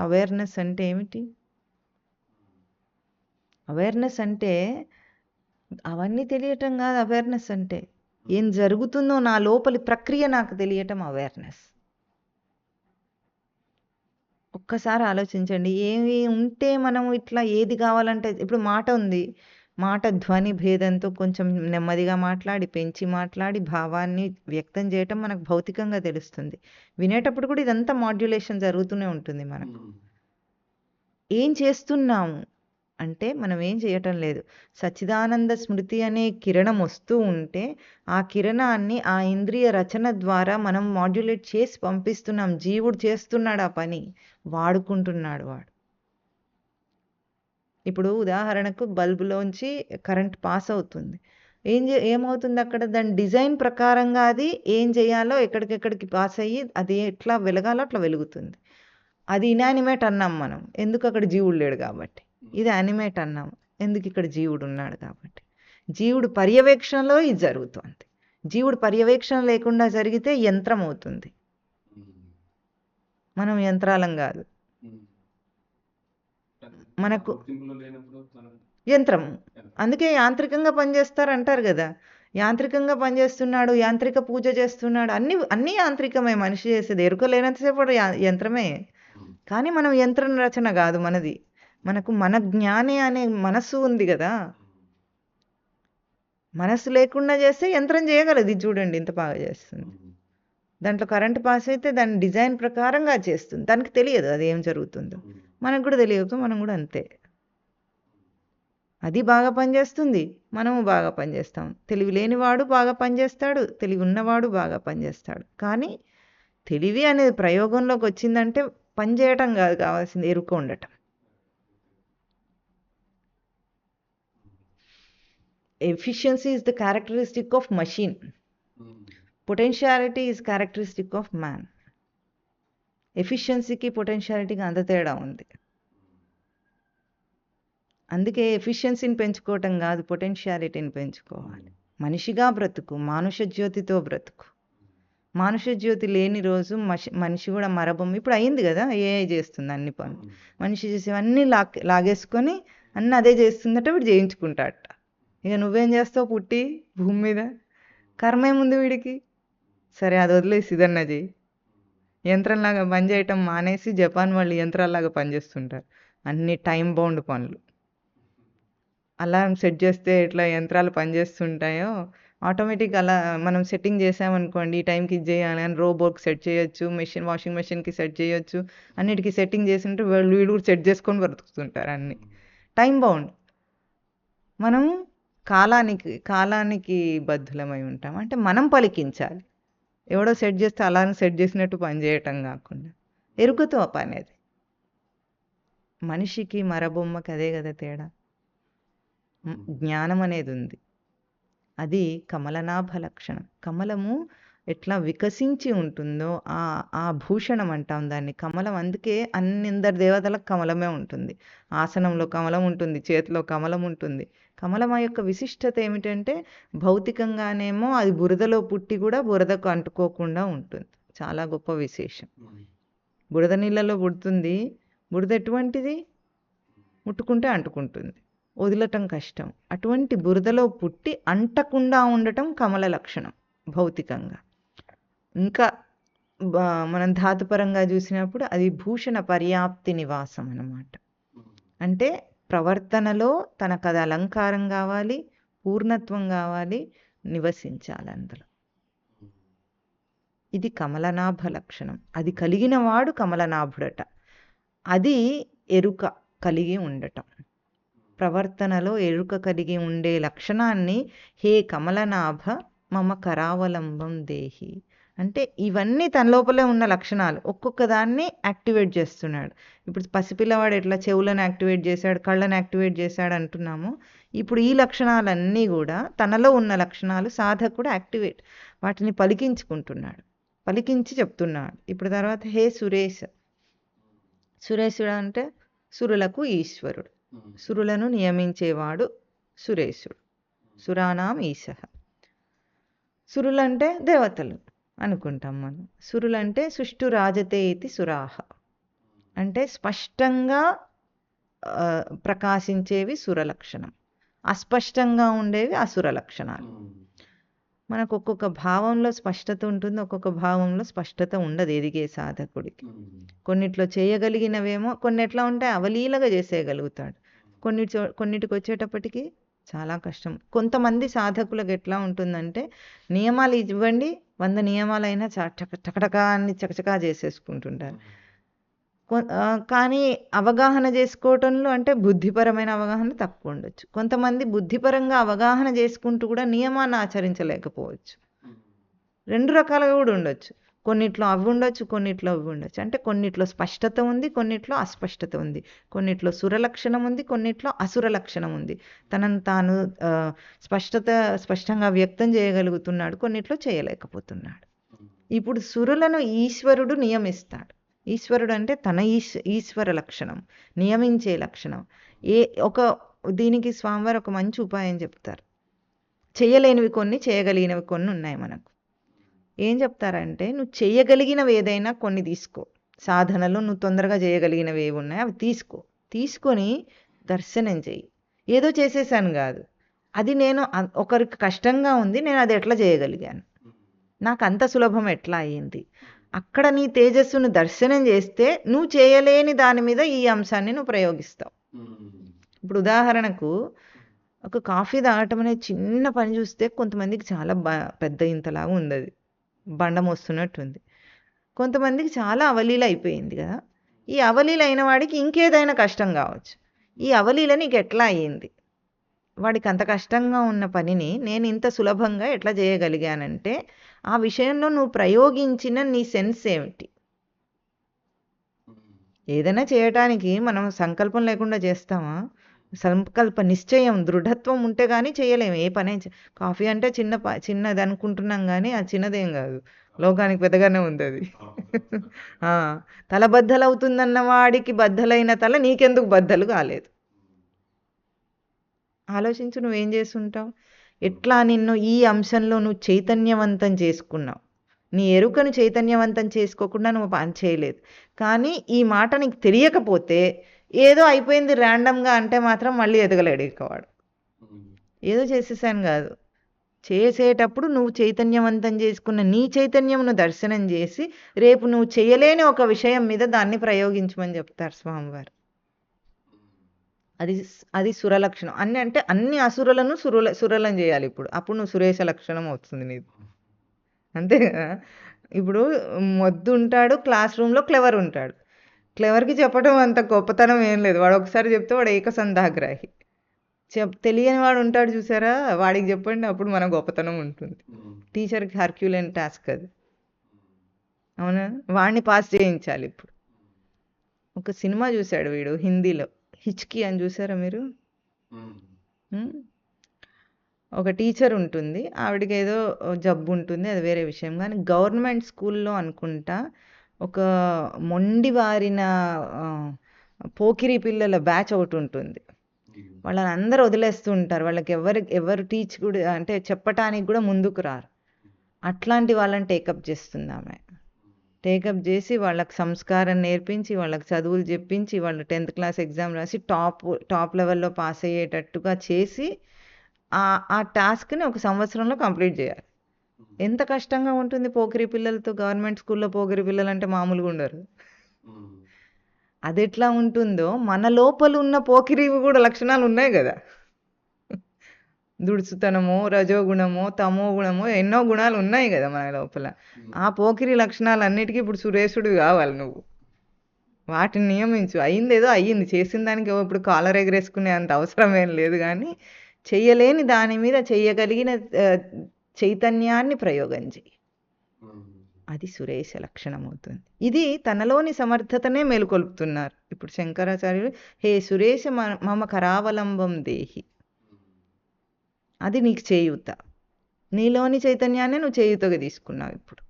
S1: అవేర్నెస్ అంటే ఏమిటి? అవేర్నెస్ అంటే అవన్నీ తెలియటం కాదు. అవేర్నెస్ అంటే ఏం జరుగుతుందో నా లోపలి ప్రక్రియ నాకు తెలియటం అవేర్నెస్. ఒక్కసారి ఆలోచించండి. ఏమి ఉంటే మనం ఇట్లా ఏది కావాలంటే, ఇప్పుడు మాట ఉంది, మాట ధ్వని భేదంతో కొంచెం నెమ్మదిగా మాట్లాడి, పెంచి మాట్లాడి భావాన్ని వ్యక్తం చేయటం మనకు భౌతికంగా తెలుస్తుంది. వినేటప్పుడు కూడా ఇదంతా మాడ్యులేషన్ జరుగుతూనే ఉంటుంది మనకు. ఏం చేస్తున్నాము అంటే మనం ఏం చేయటం లేదు. సచ్చిదానంద స్మృతి అనే కిరణం వస్తూ ఉంటే ఆ కిరణాన్ని ఆ ఇంద్రియ రచన ద్వారా మనం మాడ్యులేట్ చేసి పంపిస్తున్నాం. జీవుడు చేస్తున్నాడు ఆ పని, వాడుకుంటున్నాడు వాడు. ఇప్పుడు ఉదాహరణకు బల్బులోంచి కరెంట్ పాస్ అవుతుంది. ఏమవుతుంది అక్కడ? దాని డిజైన్ ప్రకారంగా అది ఏం చేయాలో ఎక్కడికెక్కడికి పాస్ అయ్యి అది ఎట్లా వెలగాలో అట్లా వెలుగుతుంది. అది ఇనానిమేట్ అన్నాం మనం, ఎందుకు? అక్కడ జీవుడు లేడు కాబట్టి. ఇది యానిమేట్ అన్నాం, ఎందుకు? ఇక్కడ జీవుడు ఉన్నాడు కాబట్టి. జీవుడు పర్యవేక్షణలో ఇది జరుగుతుంది. జీవుడు పర్యవేక్షణ లేకుండా జరిగితే యంత్రం అవుతుంది. మనం యంత్రాలం కాదు, మనకు యంత్రం. అందుకే యంత్రికంగా పనిచేస్తారు అంటారు కదా. యాంత్రికంగా పనిచేస్తున్నాడు, యాంత్రిక పూజ చేస్తున్నాడు, అన్నీ యాంత్రికమే. మనిషి చేసేది ఎరుక లేనంతసేపు యంత్రమే. కానీ మనం యంత్రం రచన కాదు మనది. మనకు మన జ్ఞానే అనే మనస్సు ఉంది కదా. మనస్సు లేకుండా చేస్తే యంత్రం చేయగలదు. చూడండి ఇంత బాగా చేస్తుంది. దాంట్లో కరెంట్ పాస్ అయితే దాని డిజైన్ ప్రకారంగా చేస్తుంది. దానికి తెలియదు అది ఏం జరుగుతుందో. మనకు కూడా తెలియదు, మనం కూడా అంతే. అది బాగా పనిచేస్తుంది, మనము బాగా పనిచేస్తాం. తెలివి లేనివాడు బాగా పనిచేస్తాడు, తెలివి ఉన్నవాడు బాగా పనిచేస్తాడు. కానీ తెలివి అనేది ప్రయోగంలోకి వచ్చిందంటే పనిచేయటం కాదు కావాల్సింది, ఎరుక ఉండటం. Efficiency is the characteristic of machine. Potentiality is characteristic of man. ఎఫిషియన్సీకి పొటెన్షియాలిటీకి అంత తేడా ఉంది. అందుకే ఎఫిషియన్సీని పెంచుకోవటం కాదు, పొటెన్షియాలిటీని పెంచుకోవాలి. మనిషిగా బ్రతుకు, మానుష జ్యోతితో బ్రతుకు. మానుష జ్యోతి లేని రోజు మనిషి కూడా మరబొమ్మ. ఇప్పుడు అయింది కదా, ఏఐ చేస్తుంది అన్ని పనులు. మనిషి చేసేవన్నీ లాగేసుకొని అన్నీ అదే చేస్తుందట, వీడు చేయించుకుంటాడట. ఇక నువ్వేం చేస్తావు పుట్టి భూమి మీద? కర్మ ఏముంది వీడికి? సరే అది వదిలేసి ఇదన్నా చేయి. యంత్రంలాగా పనిచేయటం మానేసి జపాన్ వాళ్ళు యంత్రాల్లాగా పనిచేస్తుంటారు. అన్ని టైం బౌండ్ పనులు. అలారం సెట్ చేస్తే ఎట్లా యంత్రాలు పనిచేస్తుంటాయో ఆటోమేటిక్ అలా మనం సెట్టింగ్ చేసామనుకోండి, ఈ టైంకి ఇది చేయాలి అని రోబోట్కి సెట్ చేయొచ్చు, వాషింగ్ మెషిన్కి సెట్ చేయొచ్చు. అన్నిటికీ సెట్టింగ్ చేసి ఉంటే వీళ్ళు కూడా సెట్ చేసుకొని బ్రతుకుతుంటారు. అన్ని టైం బౌండ్. మనం కాలానికి బద్ధులమై ఉంటాం. అంటే మనం పలికించాలి. ఎవడో సెట్ చేస్తే అలారం సెట్ చేసినట్టు పని చేయటం కాకుండా ఎరుకతో పని. అది మనిషికి మరబొమ్మకి అదే కదా తేడా. జ్ఞానం అనేది ఉంది, అది కమలనాభ లక్షణం. కమలము ఎట్లా వికసించి ఉంటుందో ఆ భూషణం అంటాం దాన్ని కమలం. అందుకే అందరి దేవతలకు కమలమే ఉంటుంది. ఆసనంలో కమలం ఉంటుంది, చేతిలో కమలం ఉంటుంది. కమలం యొక్క విశిష్టత ఏమిటంటే భౌతికంగానేమో అది బురదలో పుట్టి కూడా బురదకు అంటుకోకుండా ఉంటుంది. చాలా గొప్ప విశేషం. బురద నీళ్ళలో పుడుతుంది. బురద ఎటువంటిది? ముట్టుకుంటే అంటుకుంటుంది, వదలటం కష్టం. అటువంటి బురదలో పుట్టి అంటకుండా ఉండటం కమల లక్షణం భౌతికంగా. ఇంకా మనం ధాతుపరంగా చూసినప్పుడు అది భూషణ పర్యాప్తి నివాసం అన్నమాట. అంటే ప్రవర్తనలో తనకు అది అలంకారం కావాలి, పూర్ణత్వం కావాలి, నివసించాలి అందులో. ఇది కమలనాభ లక్షణం. అది కలిగిన వాడు కమలనాభుడట. అది ఎరుక కలిగి ఉండటం. ప్రవర్తనలో ఎరుక కలిగి ఉండే లక్షణాన్ని హే కమలనాభ మమ కరావలంబం దేహి అంటే ఇవన్నీ తన లోపలే ఉన్న లక్షణాలు. ఒక్కొక్క దాన్ని యాక్టివేట్ చేస్తున్నాడు. ఇప్పుడు పసిపిల్లవాడు ఎట్లా చెవులను యాక్టివేట్ చేశాడు, కళ్ళను యాక్టివేట్ చేశాడు అంటున్నాము. ఇప్పుడు ఈ లక్షణాలన్నీ కూడా తనలో ఉన్న లక్షణాలు సాధకుడు యాక్టివేట్, వాటిని పలికించుకుంటున్నాడు, పలికించి చెప్తున్నాడు. ఇప్పుడు తర్వాత హే సురేష్. సురేశుడు అంటే సురులకు ఈశ్వరుడు, సురులను నియమించేవాడు సురేశుడు. సురానాం ఈశః. సురులంటే దేవతలు అనుకుంటాం మనం. సురులంటే సుష్టు రాజతే ఇతి సురాహ అంటే స్పష్టంగా ప్రకాశించేవి సురలక్షణం, అస్పష్టంగా ఉండేవి అసుర లక్షణాలు. మనకు ఒక్కొక్క భావంలో స్పష్టత ఉంటుంది, ఒక్కొక్క భావంలో స్పష్టత ఉండదు ఎదిగే సాధకుడికి. కొన్నిట్లో చేయగలిగినవేమో కొన్ని ఎట్లా ఉంటాయి, అవలీలగా చేసేయగలుగుతాడు. కొన్నిటికి వచ్చేటప్పటికి చాలా కష్టం. కొంతమంది సాధకులకు ఎట్లా ఉంటుందంటే నియమాలు ఇవ్వండి, 100 నియమాలైనా చకటకా అన్ని చకచకా చేసేసుకుంటుంటారు. కానీ అవగాహన చేసుకోవటంలో అంటే బుద్ధిపరమైన అవగాహన తక్కువ ఉండొచ్చు. కొంతమంది బుద్ధిపరంగా అవగాహన చేసుకుంటూ కూడా నియమాన్ని ఆచరించలేకపోవచ్చు. 2 రకాలుగా కూడా ఉండొచ్చు. కొన్నిట్లో అవి ఉండొచ్చు, కొన్నిట్లో అవి ఉండొచ్చు. అంటే కొన్నిట్లో స్పష్టత ఉంది, కొన్నిట్లో అస్పష్టత ఉంది. కొన్నిట్లో సురలక్షణం ఉంది, కొన్నిట్లో అసుర లక్షణం ఉంది. తనను తాను స్పష్టంగా వ్యక్తం చేయగలుగుతున్నాడు, కొన్నిట్లో చేయలేకపోతున్నాడు. ఇప్పుడు సురులను ఈశ్వరుడు నియమిస్తాడు. ఈశ్వరుడు అంటే తన ఈశ్వర లక్షణం, నియమించే లక్షణం. దీనికి స్వామివారు ఒక మంచి ఉపాయం చెప్తారు. చేయలేనివి కొన్ని, చేయగలిగినవి కొన్ని ఉన్నాయి మనకు. ఏం చెప్తారంటే, నువ్వు చేయగలిగినవి ఏదైనా కొన్ని తీసుకో. సాధనలో నువ్వు తొందరగా చేయగలిగినవి ఏవి ఉన్నాయో అవి తీసుకొని దర్శనం చెయ్యి. ఏదో చేసేసాను కాదు, అది నేను ఒకరికి కష్టంగా ఉంది, నేను అది ఎట్లా చేయగలిగాను, నాకు అంత సులభం ఎట్లా అయ్యింది. అక్కడ నీ తేజస్సును దర్శనం చేస్తే నువ్వు చేయలేని దాని మీద ఈ అంశాన్ని నువ్వు ప్రయోగిస్తావు. ఇప్పుడు ఉదాహరణకు ఒక కాఫీ తాగటం అనే చిన్న పని చూస్తే కొంతమందికి చాలా పెద్ద ఇంతలాగా ఉంది, అది బండం వస్తున్నట్టుంది. కొంతమందికి చాలా అవలీల అయిపోయింది కదా. ఈ అవలీల అయిన వాడికి ఇంకేదైనా కష్టం కావచ్చు. ఈ అవలీల నీకు ఎట్లా అయ్యింది? వాడికి అంత కష్టంగా ఉన్న పనిని నేను ఇంత సులభంగా ఎట్లా చేయగలిగానంటే, ఆ విషయంలో నువ్వు ప్రయోగించిన నీ సెన్స్ ఏమిటి? ఏదైనా చేయటానికి మనం సంకల్పం లేకుండా చేస్తామా? సంకల్ప నిశ్చయం, దృఢత్వం ఉంటే కానీ చేయలేము ఏ పని. కాఫీ అంటే చిన్నది అనుకుంటున్నాం కానీ అది చిన్నదేం కాదు, లోకానికి పెద్దగానే ఉంది అది. తల బద్దలవుతుందన్న వాడికి బద్దలైన తల నీకెందుకు బద్దలు కాలేదు? ఆలోచించు, నువ్వేం చేస్తుంటావు? ఎట్లా నిన్ను ఈ అంశంలో నువ్వు చైతన్యవంతం చేసుకున్నావు. నీ ఎరుకను చైతన్యవంతం చేసుకోకుండా నువ్వు పని చేయలేదు. కానీ ఈ మాట నీకు తెలియకపోతే ఏదో అయిపోయింది ర్యాండమ్గా అంటే మాత్రం మళ్ళీ ఎదగలేడు ఇకవాడు. ఏదో చేసేసాను కాదు, చేసేటప్పుడు నువ్వు చైతన్యవంతం చేసుకున్న నీ చైతన్యంను దర్శనం చేసి రేపు నువ్వు చేయలేని ఒక విషయం మీద దాన్ని ప్రయోగించమని చెప్తారు స్వామివారు. అది సురలక్షణం. అంటే అన్ని అసురులను సురలం చేయాలి. అప్పుడు నువ్వు సురేష లక్షణం వస్తుంది నీకు, అంతే కదా. ఇప్పుడు మొద్దు ఉంటాడు, క్లాస్ రూమ్లో క్లెవర్ ఉంటాడు. క్లెవర్కి చెప్పడం అంత గొప్పతనం ఏం లేదు, వాడు ఒకసారి చెప్తే వాడు ఏకసంధాగ్రాహి. తెలియని వాడు ఉంటాడు చూసారా, వాడికి చెప్పండి, అప్పుడు మన గొప్పతనం ఉంటుంది. టీచర్కి హర్క్యులెన్ టాస్క్ అది, అవునా. వాడిని పాస్ చేయించాలి. ఇప్పుడు ఒక సినిమా చూశాడు వీడు హిందీలో, హిచ్కి అని చూసారా మీరు? ఒక టీచర్ ఉంటుంది, ఆవిడకి ఏదో జబ్బు ఉంటుంది, అది వేరే విషయం. కానీ గవర్నమెంట్ స్కూల్లో అనుకుంటా ఒక మొండి వారిన పోకిరి పిల్లల బ్యాచ్ ఒకటి ఉంటుంది. వాళ్ళని అందరూ వదిలేస్తూ ఉంటారు, వాళ్ళకి ఎవరు టీచ్ కూడా అంటే చెప్పటానికి కూడా ముందుకు రారు. అట్లాంటి వాళ్ళని టేకప్ చేస్తుంది ఆమె. టేకప్ చేసి వాళ్ళకి సంస్కారం నేర్పించి, వాళ్ళకి చదువులు చెప్పించి, వాళ్ళు 10th క్లాస్ ఎగ్జామ్ రాసి టాప్ లెవెల్లో పాస్ అయ్యేటట్టుగా చేసి ఆ టాస్క్ని 1 సంవత్సరంలో కంప్లీట్ చేయాలి. ఎంత కష్టంగా ఉంటుంది పోకిరి పిల్లలతో. గవర్నమెంట్ స్కూల్లో పోకిరి పిల్లలు అంటే మామూలుగా ఉండరు. అది ఎట్లా ఉంటుందో మన లోపల ఉన్న పోకిరివి కూడా లక్షణాలు ఉన్నాయి కదా. దుడుసుతనమో, రజోగుణమో, తమో గుణమో, ఎన్నో గుణాలు ఉన్నాయి కదా మన లోపల. ఆ పోకిరి లక్షణాలన్నిటికీ ఇప్పుడు సురేషుడు కావాలి నువ్వు. వాటిని నియమించు. అయ్యిందేదో అయ్యింది, చేసిన దానికి ఇప్పుడు కాలర్ ఎగరేసుకునే అంత అవసరం ఏం లేదు. కానీ చెయ్యలేని దాని మీద చెయ్యగలిగిన చైతన్యాన్ని ప్రయోగం చెయ్యి, అది సురేష లక్షణం అవుతుంది. ఇది తనలోని సమర్థతనే మేలుకొల్పుతున్నారు ఇప్పుడు శంకరాచార్యులు. హే సురేష మమ కరావలంబం దేహి, అది నీకు చేయూత. నీలోని చైతన్యాన్ని నువ్వు చేయూతగా తీసుకున్నావు ఇప్పుడు.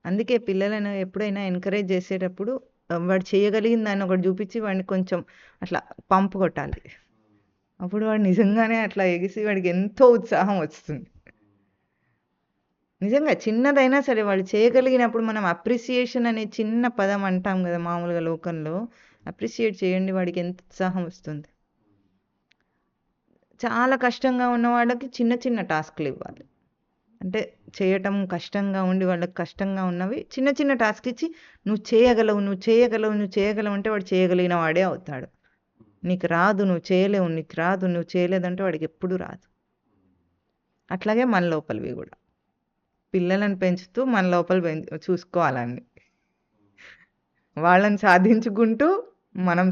S1: అందుకే పిల్లలను ఎప్పుడైనా ఎంకరేజ్ చేసేటప్పుడు వాడు చేయగలిగిన దాన్ని ఒకటి చూపించి వాడిని కొంచెం అట్లా పంపు కొట్టాలి. అప్పుడు వాడు నిజంగానే అట్లా ఎగిసి వాడికి ఎంతో ఉత్సాహం వస్తుంది. నిజంగా చిన్నదైనా సరే వాళ్ళు చేయగలిగినప్పుడు మనం అప్రిసియేషన్ అనే చిన్న పదం అంటాం కదా మామూలుగా లోకంలో. అప్రిసియేట్ చేయండి, వాడికి ఎంత ఉత్సాహం వస్తుంది. చాలా కష్టంగా ఉన్న వాళ్ళకి చిన్న చిన్న టాస్క్లు ఇవ్వాలి. అంటే చేయటం కష్టంగా ఉండి వాళ్ళకి కష్టంగా ఉన్నవి చిన్న చిన్న టాస్క్ ఇచ్చి నువ్వు చేయగలవు, నువ్వు చేయగలవు, నువ్వు చేయగలవు అంటే వాడు చేయగలిగిన వాడే అవుతాడు. నీకు రాదు, నువ్వు చేయలేవు, నీకు రాదు, నువ్వు చేయలేదంటే వాడికి ఎప్పుడూ రాదు. అట్లాగే మన లోపలివి కూడా పిల్లలను పెంచుతూ మన లోపల చూసుకోవాలండి. వాళ్ళని సాధించుకుంటూ మనం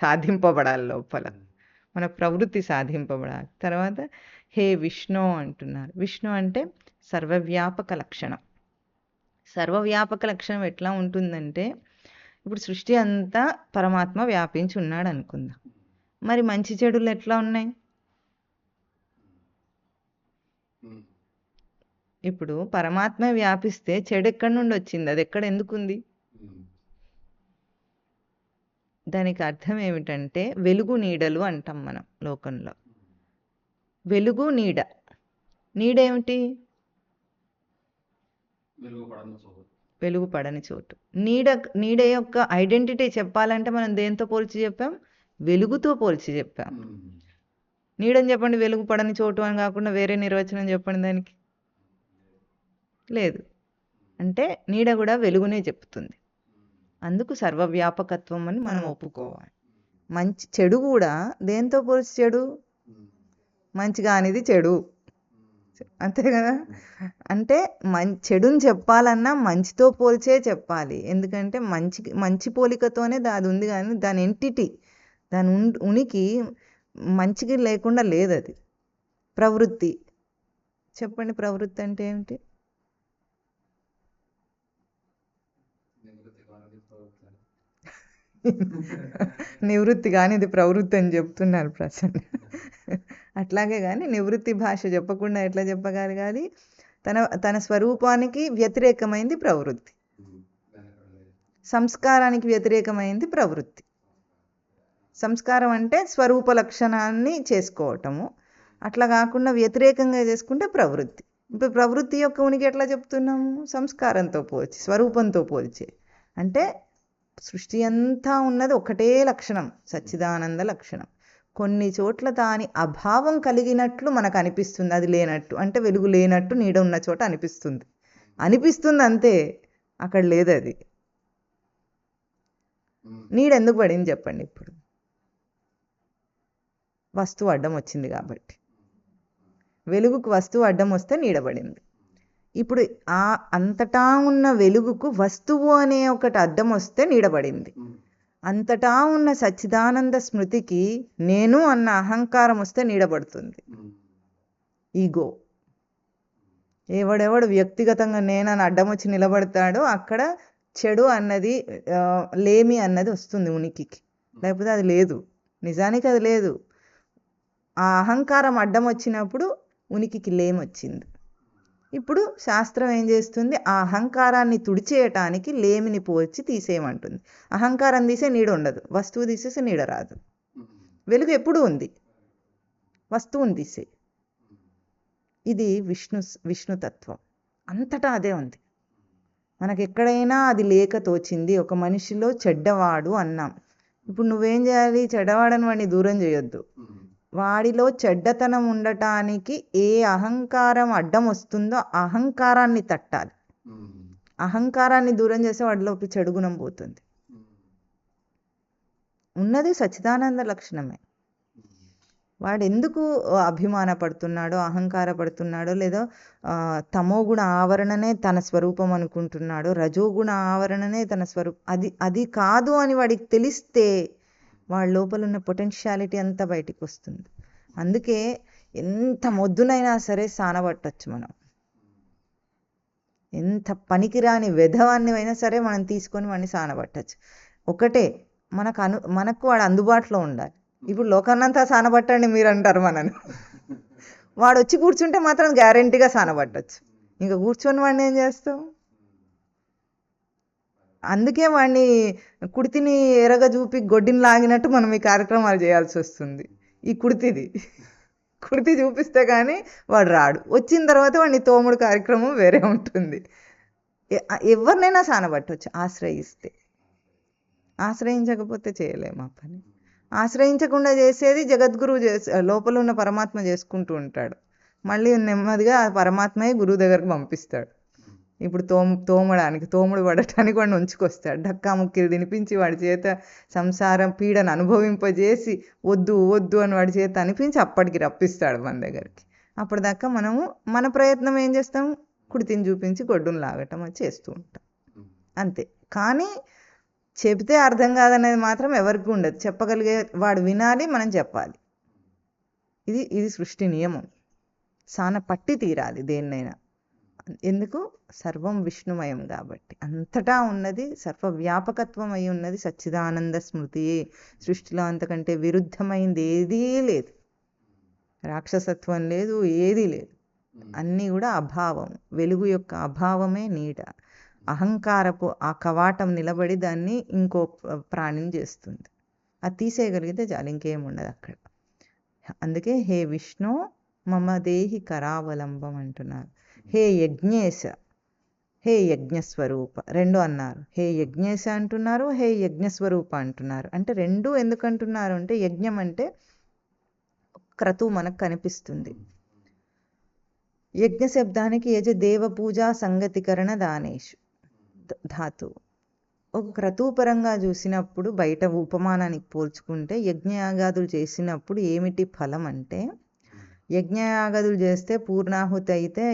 S1: సాధింపబడాలి లోపల. మన ప్రవృత్తి సాధింపబడాలి. తర్వాత హే విష్ణు అంటున్నారు. విష్ణు అంటే సర్వవ్యాపక లక్షణం. సర్వవ్యాపక లక్షణం ఎట్లా ఉంటుందంటే, ఇప్పుడు సృష్టి అంతా పరమాత్మ వ్యాపించి ఉన్నాడు అనుకుందాం. మరి మంచి చెడులు ఎట్లా ఉన్నాయి? ఇప్పుడు పరమాత్మ వ్యాపిస్తే చెడు ఎక్కడి నుండి వచ్చింది? అది ఎక్కడ ఎందుకుంది? దానికి అర్థం ఏమిటంటే వెలుగు నీడలు అంటాం మనం లోకంలో. వెలుగు నీడ. నీడ ఏమిటి? వెలుగు పడని చోటు. నీడ యొక్క ఐడెంటిటీ చెప్పాలంటే మనం దేంతో పోల్చి చెప్పాం? వెలుగుతో పోల్చి చెప్పాం. నీడని చెప్పండి, వెలుగు పడని చోటు అని కాకుండా వేరే నిర్వచనం చెప్పండి దానికి. లేదు. అంటే నీడ కూడా వెలుగునే చెప్తుంది. అందుకు సర్వవ్యాపకత్వం అని మనం ఒప్పుకోవాలి. చెడు కూడా దేంతో పోల్చి చెడు? మంచిగా అనేది చెడు, అంతే కదా. అంటే చెడుని చెప్పాలన్నా మంచితో పోల్చే చెప్పాలి. ఎందుకంటే మంచి పోలికతోనే అది ఉంది, కానీ దాని ఎంటిటీ, దాని ఉనికి మంచికి లేకుండా లేదు. అది ప్రవృత్తి. చెప్పండి, ప్రవృత్తి అంటే ఏమిటి? నివృత్తి కానీ ఇది ప్రవృత్తి అని చెప్తున్నారు ప్రసన్న. అట్లాగే కానీ నివృత్తి భాష చెప్పకుండా ఎట్లా చెప్పగలగాలి? తన స్వరూపానికి వ్యతిరేకమైంది ప్రవృత్తి, సంస్కారానికి వ్యతిరేకమైంది ప్రవృత్తి. సంస్కారం అంటే స్వరూప లక్షణాన్ని చేసుకోవటము, అట్లా కాకుండా వ్యతిరేకంగా చేసుకుంటే ప్రవృత్తి. ఇప్పుడు ప్రవృత్తి యొక్క ఉనికి ఎట్లా చెప్తున్నాము? సంస్కారంతో పోల్చి, స్వరూపంతో పోల్చి. అంటే సృష్టి అంతా ఉన్నది ఒకటే లక్షణం, సచ్చిదానంద లక్షణం. కొన్ని చోట్ల దాని అభావం కలిగినట్లు మనకు అనిపిస్తుంది, అది లేనట్టు. అంటే వెలుగు లేనట్టు నీడ ఉన్న చోట అనిపిస్తుంది అంతే, అక్కడ లేదు అది. నీడ ఎందుకు పడింది చెప్పండి? ఇప్పుడు వస్తువు అడ్డం వచ్చింది కాబట్టి. వెలుగుకు వస్తువు అడ్డం వస్తే నీడ పడింది. ఇప్పుడు అంతటా ఉన్న వెలుగుకు వస్తువు అనే ఒకటి అడ్డం వస్తే నీడబడింది. అంతటా ఉన్న సచ్చిదానంద స్మృతికి నేను అన్న అహంకారం వస్తే నీడబడుతుంది. ఈగో. ఎవడెవడు వ్యక్తిగతంగా నేనని అడ్డం వచ్చి నిలబడతాడో అక్కడ చెడు అన్నది, లేమి అన్నది వస్తుంది ఉనికికి. లేకపోతే అది లేదు, నిజానికి అది లేదు. ఆ అహంకారం అడ్డం వచ్చినప్పుడు ఉనికికి లేమి వచ్చింది. ఇప్పుడు శాస్త్రం ఏం చేస్తుంది? ఆ అహంకారాన్ని తుడిచేయటానికి లేమిని పోల్చి తీసేయమంటుంది. అహంకారం తీసే నీడ ఉండదు, వస్తువు తీసేసి నీడ రాదు. వెలుగు ఎప్పుడు ఉంది, వస్తువుని తీసే. ఇది విష్ణుతత్వం. అంతటా అదే ఉంది. మనకు ఎక్కడైనా అది లేక తోచింది. ఒక మనిషిలో చెడ్డవాడు అన్నాం. ఇప్పుడు నువ్వేం చేయాలి? చెడ్డవాడని వాడిని దూరం చేయొద్దు. వాడిలో చెడ్డతనం ఉండటానికి ఏ అహంకారం అడ్డం వస్తుందో అహంకారాన్ని తట్టాలి. అహంకారాన్ని దూరం చేస్తే వాడిలోకి చెడు గుణం పోతుంది. ఉన్నది సచ్చిదానంద లక్షణమే. వాడు ఎందుకు అభిమానపడుతున్నాడో, అహంకారపడుతున్నాడో, లేదో తమోగుణ ఆవరణనే తన స్వరూపం అనుకుంటున్నాడో, రజోగుణ ఆవరణనే తన స్వరూపం, అది కాదు అని వాడికి తెలిస్తే వాళ్ళ లోపల ఉన్న పొటెన్షియాలిటీ అంతా బయటికి వస్తుంది. అందుకే ఎంత మొద్దునైనా సరే సానబట్టచ్చు మనం. ఎంత పనికిరాని వెధవాన్ని అయినా సరే మనం తీసుకొని వాడిని సానబట్టచ్చు. ఒకటే, మనకు వాడు అందుబాటులో ఉండాలి. ఇప్పుడు లోకాన్నంతా సానబట్టండి మీరు అంటారు మనను. వాడు వచ్చి కూర్చుంటే మాత్రం గ్యారెంటీగా సానబట్టచ్చు. ఇంకా కూర్చొని వాడిని ఏం చేస్తాం? అందుకే వాడిని కుడితిని ఎరగ చూపి గొడ్డిని లాగినట్టు మనం ఈ కార్యక్రమాలు చేయాల్సి వస్తుంది. ఈ కుడితి చూపిస్తే కానీ వాడు రాడు. వచ్చిన తర్వాత వాడిని తోముడు కార్యక్రమం వేరే ఉంటుంది. ఎవరినైనా సానబట్టవచ్చు ఆశ్రయిస్తే. ఆశ్రయించకపోతే చేయలేము ఆ పని. ఆశ్రయించకుండా చేసేది జగద్గురువు లోపల ఉన్న పరమాత్మ చేసుకుంటూ ఉంటాడు. మళ్ళీ నెమ్మదిగా ఆ పరమాత్మయే గురువు దగ్గరకు పంపిస్తాడు. ఇప్పుడు తోముడు పడటానికి వాడిని ఉంచుకొస్తాడు. ఢక్కా ముక్కిలు తినిపించి వాడి చేత సంసారం పీడను అనుభవింపజేసి వద్దు వద్దు అని వాడి చేత అనిపించి అప్పటికి రప్పిస్తాడు మన దగ్గరికి. అప్పటిదాకా మనము మన ప్రయత్నం ఏం చేస్తాం? కుడితిని చూపించి గొడ్డును లాగటం అది చేస్తూ ఉంటాం అంతే. కానీ చెబితే అర్థం కాదనేది మాత్రం ఎవరికి ఉండదు. చెప్పగలిగే వాడు వినాలి, మనం చెప్పాలి. ఇది సృష్టి నియమం. సాన పట్టి తీరాలి దేన్నైనా. ఎందుకు? సర్వం విష్ణుమయం కాబట్టి. అంతటా ఉన్నది సర్వవ్యాపకత్వం అయి ఉన్నది సచ్చిదానంద స్మృతియే. సృష్టిలో అంతకంటే విరుద్ధమైంది ఏదీ లేదు. రాక్షసత్వం లేదు, ఏదీ లేదు. అన్నీ కూడా అభావం. వెలుగు యొక్క అభావమే నీడ. అహంకారపు ఆ కవాటం నిలబడి దాన్ని ఇంకో ప్రాణిని చేస్తుంది. అది తీసేయగలిగితే చాలు, ఇంకేముండదు అక్కడ. అందుకే హే విష్ణు మమ దేహి కరావలంబం అంటున్నారు. హే యజ్ఞేశ, హే యజ్ఞస్వరూప, రెండు అన్నారు. హే యజ్ఞేశ అంటున్నారు, హే యజ్ఞస్వరూప అంటున్నారు. అంటే రెండు ఎందుకు అంటున్నారు అంటే, యజ్ఞం అంటే క్రతువు మనకు కనిపిస్తుంది. యజ్ఞ శబ్దానికి యజ దేవ పూజా సంగతికరణ దానేషు ధాతు. ఒక క్రతువుపరంగా చూసినప్పుడు బయట ఉపమానానికి పోల్చుకుంటే యజ్ఞయాగాదులు చేసినప్పుడు ఏమిటి ఫలం అంటే, యజ్ఞయాగాదులు చేస్తే పూర్ణాహుతి అయితే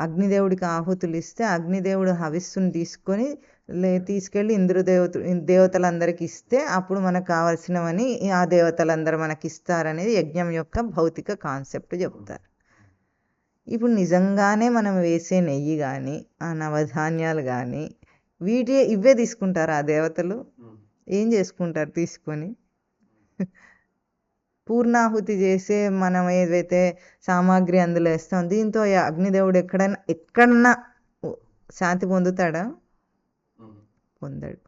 S1: అగ్నిదేవుడికి ఆహుతులు ఇస్తే అగ్నిదేవుడు హవిస్సును తీసుకొని తీసుకెళ్ళి దేవతలందరికీ ఇస్తే అప్పుడు మనకు కావలసినవని ఆ దేవతలందరూ మనకి ఇస్తారనేది యజ్ఞం యొక్క భౌతిక కాన్సెప్ట్ చెప్తారు. ఇప్పుడు నిజంగానే మనం వేసే నెయ్యి కానీ ఆ నవధాన్యాలు కానీ ఇవే తీసుకుంటారు ఆ దేవతలు. ఏం చేసుకుంటారు తీసుకొని? పూర్ణాహుతి చేసే మనం ఏదైతే సామాగ్రి అందులో వేస్తాం, దీంతో అగ్నిదేవుడు ఎక్కడన్నా శాంతి పొందుతాడా? పొందడు.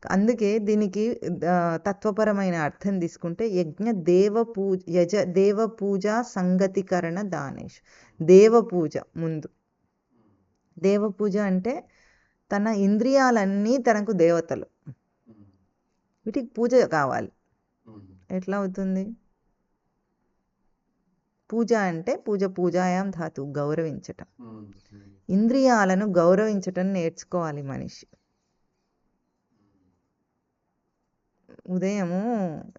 S1: అందుకే దీనికి తత్వపరమైన అర్థం తీసుకుంటే యజ దేవ పూజ సంగతికరణ దానేష్. దేవ పూజ ముందు. దేవ పూజ అంటే తన ఇంద్రియాలన్నీ తనకు దేవతలు, వీటికి పూజ కావాలి. ఎట్లా అవుతుంది? పూజ అంటే పూజాయాం ధాతు, గౌరవించటం. ఇంద్రియాలను గౌరవించటం నేర్చుకోవాలి మనిషి. ఉదయము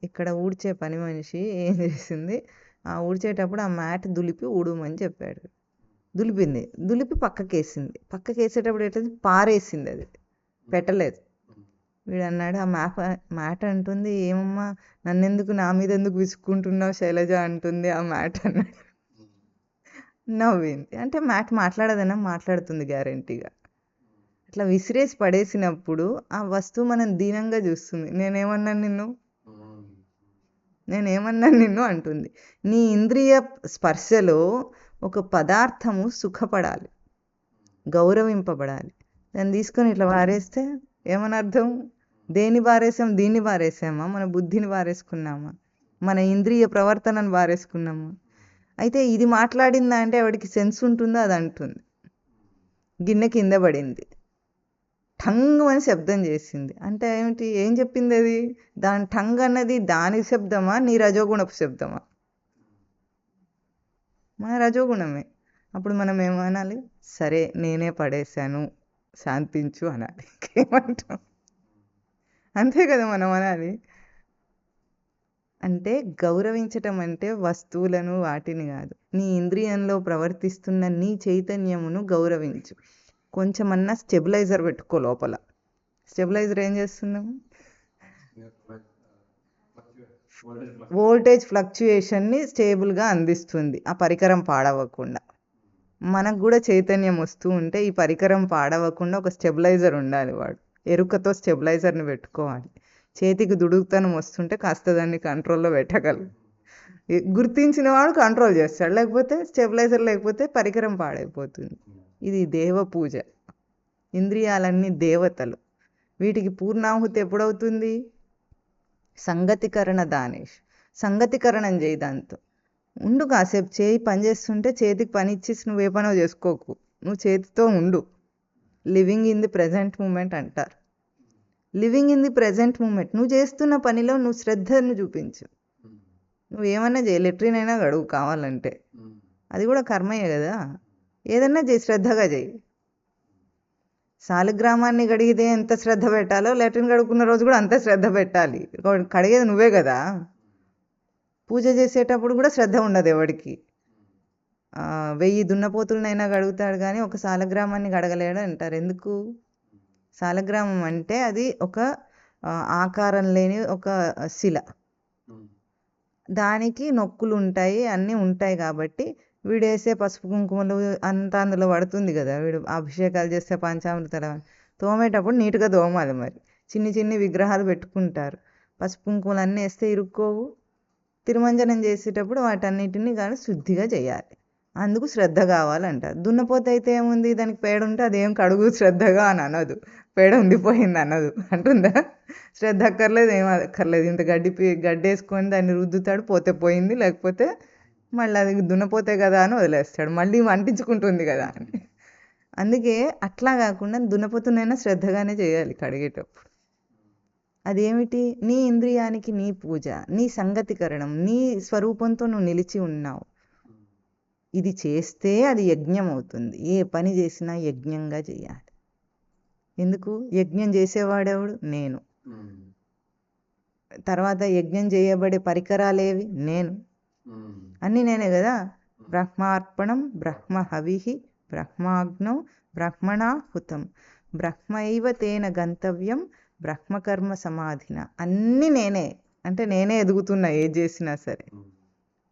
S1: ఇక్కడ ఊడ్చే పని మనిషి ఏం చేసింది, ఆ ఊడ్చేటప్పుడు ఆ మ్యాట్ దులిపి ఊడమని చెప్పాడు. దులిపి పక్కకేసింది. పక్కకేసేటప్పుడు ఎట్లా పారేసింది, అది పెట్టలేదు. వీడు అన్నాడు, ఆ మ్యాట్ అంటుంది, ఏమమ్మా నన్నెందుకు, నా మీద ఎందుకు విసుక్కుంటున్నావు శైలజ అంటుంది ఆ మ్యాట్ అన్నాడు. నవ్వింది. అంటే మ్యాట్ మాట్లాడదన్నా మాట్లాడుతుంది గ్యారంటీగా. అట్లా విసిరేసి పడేసినప్పుడు ఆ వస్తువు మనం దీనంగా చూస్తుంది. నేనేమన్నాను నిన్ను అంటుంది. నీ ఇంద్రియ స్పర్శలో ఒక పదార్థము సుఖపడాలి, గౌరవింపబడాలి. దాన్ని తీసుకొని ఇట్లా వారేస్తే ఏమని అర్థం? దేన్ని వారేసాం? దీన్ని వారేసామా? మన బుద్ధిని వారేసుకున్నామా? మన ఇంద్రియ ప్రవర్తనను వారేసుకున్నామా? అయితే ఇది మాట్లాడిందా అంటే వాడికి సెన్స్ ఉంటుందో అది అంటుంది. గిన్నె కింద పడింది, ఠంగ్ అని శబ్దం చేసింది అంటే ఏమిటి? ఏం చెప్పింది అది? దాని ఠంగ్ అన్నది దాని శబ్దమా, నీ రజోగుణపు శబ్దమా? మన రజోగుణమే. అప్పుడు మనం ఏమనాలి? సరే నేనే పడేశాను, శాంతించు అనాలి. ఏమంటాం? అంతే కదా మనం అనాలి. అంటే గౌరవించటం అంటే వస్తువులను వాటిని కాదు, నీ ఇంద్రియంలో ప్రవర్తిస్తున్న నీ చైతన్యమును గౌరవించు. కొంచెమన్నా స్టెబిలైజర్ పెట్టుకో లోపల. స్టెబిలైజర్ ఏం చేస్తున్నాము? వోల్టేజ్ ఫ్లక్చుయేషన్ని స్టేబుల్గా అందిస్తుంది, ఆ పరికరం పాడవకుండా. మనకు కూడా చైతన్యం వస్తూ ఉంటే ఈ పరికరం పాడవకుండా ఒక స్టెబిలైజర్ ఉండాలి. వాడు ఎరుకతో స్టెబిలైజర్ని పెట్టుకోవాలి. చేతికి దుడుకుతనం వస్తుంటే కాస్త దాన్ని కంట్రోల్లో పెట్టగలరు. గుర్తించిన వాడు కంట్రోల్ చేస్తాడు, లేకపోతే స్టెబిలైజర్ లేకపోతే పరికరం పాడైపోతుంది. ఇది దేవ పూజ. ఇంద్రియాలన్నీ దేవతలు, వీటికి పూర్ణాహుతి ఎప్పుడవుతుంది? సంగతికరణ దానేష్. సంగతికరణం చేయి, దాంతో ఉండు. కాసేపు చేయి పని చేస్తుంటే చేతికి పని ఇచ్చేసి నువ్వు ఏ పనో చేసుకోకు, నువ్వు చేతితో ఉండు. Living in the present moment అంటారు. Living in the present moment. నువ్వు చేస్తున్న పనిలో నువ్వు శ్రద్ధను చూపించు. నువ్వేమన్నా చేయి, లెట్రిన్ అయినా గడువు కావాలంటే, అది కూడా కర్మయ్యే కదా. ఏదన్నా చేయి, శ్రద్ధగా చేయి. శాలిగ్రామాన్ని కడిగితే ఎంత శ్రద్ధ పెట్టాలో లెట్రిన్ కడుక్కున్న రోజు కూడా అంత శ్రద్ధ పెట్టాలి. కడిగేది నువ్వే కదా. పూజ చేసేటప్పుడు కూడా శ్రద్ధ ఉండదు ఎవడికి. 1000 దున్నపోతులనైనా కడుగుతాడు కానీ ఒక శాలగ్రామాన్ని కడగలేడు అంటారు. ఎందుకు? శాలగ్రామం అంటే అది ఒక ఆకారం లేని ఒక శిల. దానికి నొక్కులు ఉంటాయి, అన్నీ ఉంటాయి కాబట్టి వీడేసే పసుపు కుంకుమలు అంతా అందులో పడుతుంది కదా. వీడు అభిషేకాలు చేస్తే పంచామృతాలు తోమేటప్పుడు నీట్గా తోమాలి. మరి చిన్ని చిన్ని విగ్రహాలు పెట్టుకుంటారు, పసుపు కుంకుమలు అన్నీ వేస్తే ఇరుక్కోవు. తిరుమంజనం చేసేటప్పుడు వాటన్నిటిని కానీ శుద్ధిగా చేయాలి. అందుకు శ్రద్ధ కావాలంటారు. దున్నపోతే అయితే ఏముంది, దానికి పేడ ఉంటే అదేం కడుగు శ్రద్ధగా అని అనదు, పేడ ఉండిపోయింది అనదు, అంటుందా? శ్రద్ధ అక్కర్లేదు, ఏం అక్కర్లేదు. ఇంత గడ్డి వేసుకొని దాన్ని రుద్దుతాడు, పోతే పోయింది, లేకపోతే మళ్ళీ అది దున్నపోతే కదా అని వదిలేస్తాడు, మళ్ళీ అంటించుకుంటుంది కదా అని. అందుకే అట్లా కాకుండా దున్నపోతునైనా శ్రద్ధగానే చేయాలి కడిగేటప్పుడు. అదేమిటి? నీ ఇంద్రియానికి నీ పూజ, నీ సంగతికరణం, నీ స్వరూపంతో నువ్వు నిలిచి ఉన్నావు. ఇది చేస్తే అది యజ్ఞం అవుతుంది. ఏ పని చేసినా యజ్ఞంగా చేయాలి. ఎందుకు? యజ్ఞం చేసేవాడెవడు? నేను. తర్వాత యజ్ఞం చేయబడే పరికరాలేవి? నేను. అన్నీ నేనే కదా. బ్రహ్మార్పణం, బ్రహ్మ హవిః, బ్రహ్మాగ్నౌ బ్రహ్మణాహుతం, బ్రహ్మైవ తేన గంతవ్యం, బ్రహ్మకర్మ సమాధిన. అన్నీ నేనే. అంటే నేనే ఎదుగుతున్నా ఏది చేసినా సరే.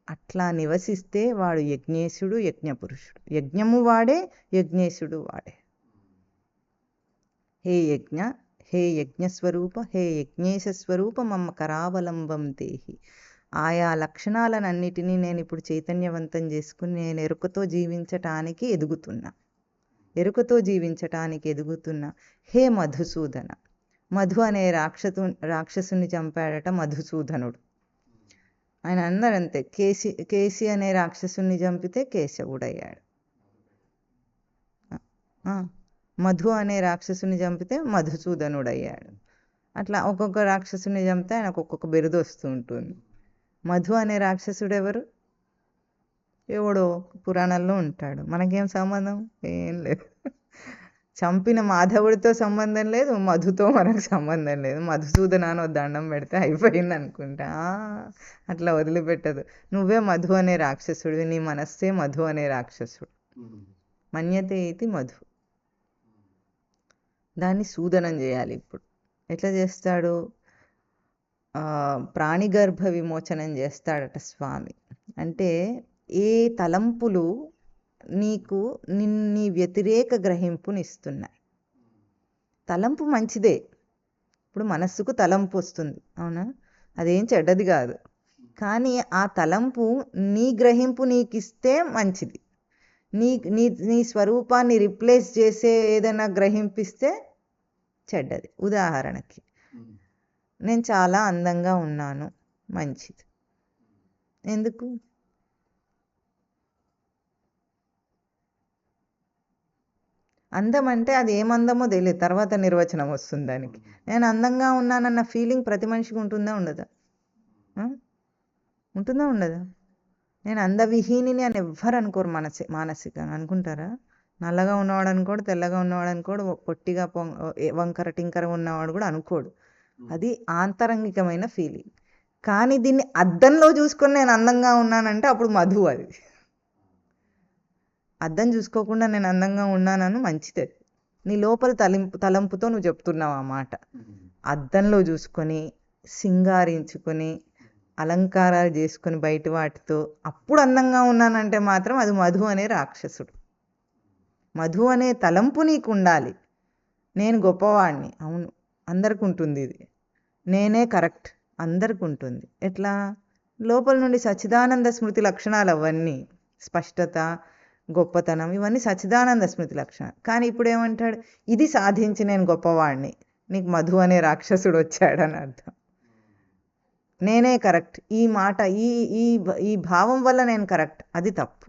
S1: అట్లా నివసిస్తే వాడు యజ్ఞేశుడు, యజ్ఞపురుషుడు. యజ్ఞము వాడే, యజ్ఞేశుడు వాడే. హే యజ్ఞ, హే యజ్ఞస్వరూప, హే యజ్ఞేశ స్వరూప మమ్మ కరావలంబం దేహి. ఆయా లక్షణాలన్నిటినీ నేను ఇప్పుడు చైతన్యవంతం చేసుకుని నేను ఎరుకతో జీవించటానికి ఎదుగుతున్నా. హే మధుసూదన. మధు అనే రాక్షసుని చంపాడట మధుసూదనుడు. ఆయన అందరంతే. కేసి అనే రాక్షసుని చంపితే కేశవుడయ్యాడు. మధు అనే రాక్షసుని చంపితే మధుసూదనుడయ్యాడు. అట్లా ఒక్కొక్క రాక్షసుని చంపితే ఆయనకు ఒక్కొక్క బిరుదు వస్తూ ఉంటుంది. మధు అనే రాక్షసుడు ఎవరు? ఎవడో పురాణాల్లో ఉంటాడు. మనకేం సంబంధం? ఏం లేదు. చంపిన మాధవుడితో సంబంధం లేదు, మధుతో మనకు సంబంధం లేదు. మధుసూదన అని దండం పెడితే అయిపోయింది అనుకుంటా. అట్లా వదిలిపెట్టదు. నువ్వే మధు అనే రాక్షసుడివి, నీ మనస్సే మధు అనే రాక్షసుడు. మన్యతే ఇది మధు. దాన్ని సూదనం చేయాలి. ఇప్పుడు ఎట్లా చేస్తాడు? ప్రాణిగర్భ విమోచనం చేస్తాడట స్వామి. అంటే ఏ తలంపులు నీకు నీ వ్యతిరేక గ్రహింపునిస్తున్నాయి. తలంపు మంచిదే. ఇప్పుడు మనస్సుకు తలంపు వస్తుంది, అవునా? అదేం చెడ్డది కాదు. కానీ ఆ తలంపు నీ గ్రహింపు నీకు ఇస్తే మంచిది. నీ స్వరూపాన్ని రిప్లేస్ చేసే ఏదైనా గ్రహింపిస్తే చెడ్డది. ఉదాహరణకి, నేను చాలా అందంగా ఉన్నాను, మంచిది. ఎందుకు? అందం అంటే అది ఏమందమో తెలియదు, తర్వాత నిర్వచనం వస్తుంది దానికి. నేను అందంగా ఉన్నానన్న ఫీలింగ్ ప్రతి మనిషికి ఉంటుందా ఉండదా? ఉంటుందా ఉండదా? నేను అందవిహీనిని అని ఎవ్వరు అనుకోరు. మానసికంగా అనుకుంటారా? నల్లగా ఉన్నవాడు అనుకోడు, తెల్లగా ఉన్నవాడు అనుకోడు, పొట్టిగా వంకర టింకర ఉన్నవాడు కూడా అనుకోడు. అది ఆంతరంగికమైన ఫీలింగ్. కానీ దీన్ని అద్దంలో చూసుకొని నేను అందంగా ఉన్నానంటే అప్పుడు మధు. అది అద్దం చూసుకోకుండా నేను అందంగా ఉన్నానని మంచిదే. నీ లోపల తలంపుతో నువ్వు చెప్తున్నావు ఆ మాట. అద్దంలో చూసుకొని సింగారించుకొని అలంకారాలు చేసుకొని బయట వాటితో అప్పుడు అందంగా ఉన్నానంటే మాత్రం అది మధు అనే రాక్షసుడు. మధు అనే తలంపు నీకు ఉండాలి. నేను గొప్పవాడిని, అవును, అందరికి ఉంటుంది. ఇది నేనే కరెక్ట్, అందరికి ఉంటుంది. ఎట్లా? లోపల నుండి సచ్చిదానంద స్మృతి లక్షణాలు అవన్నీ. స్పష్టత, గొప్పతనం, ఇవన్నీ సచ్చిదానంద స్మృతి లక్షణాలు. కానీ ఇప్పుడు ఏమంటాడు? ఇది సాధించి నేను గొప్పవాడిని. నీకు మధు అనే రాక్షసుడు వచ్చాడని అర్థం. నేనే కరెక్ట్, ఈ మాట ఈ భావం వల్ల నేను కరెక్ట్, అది తప్పు.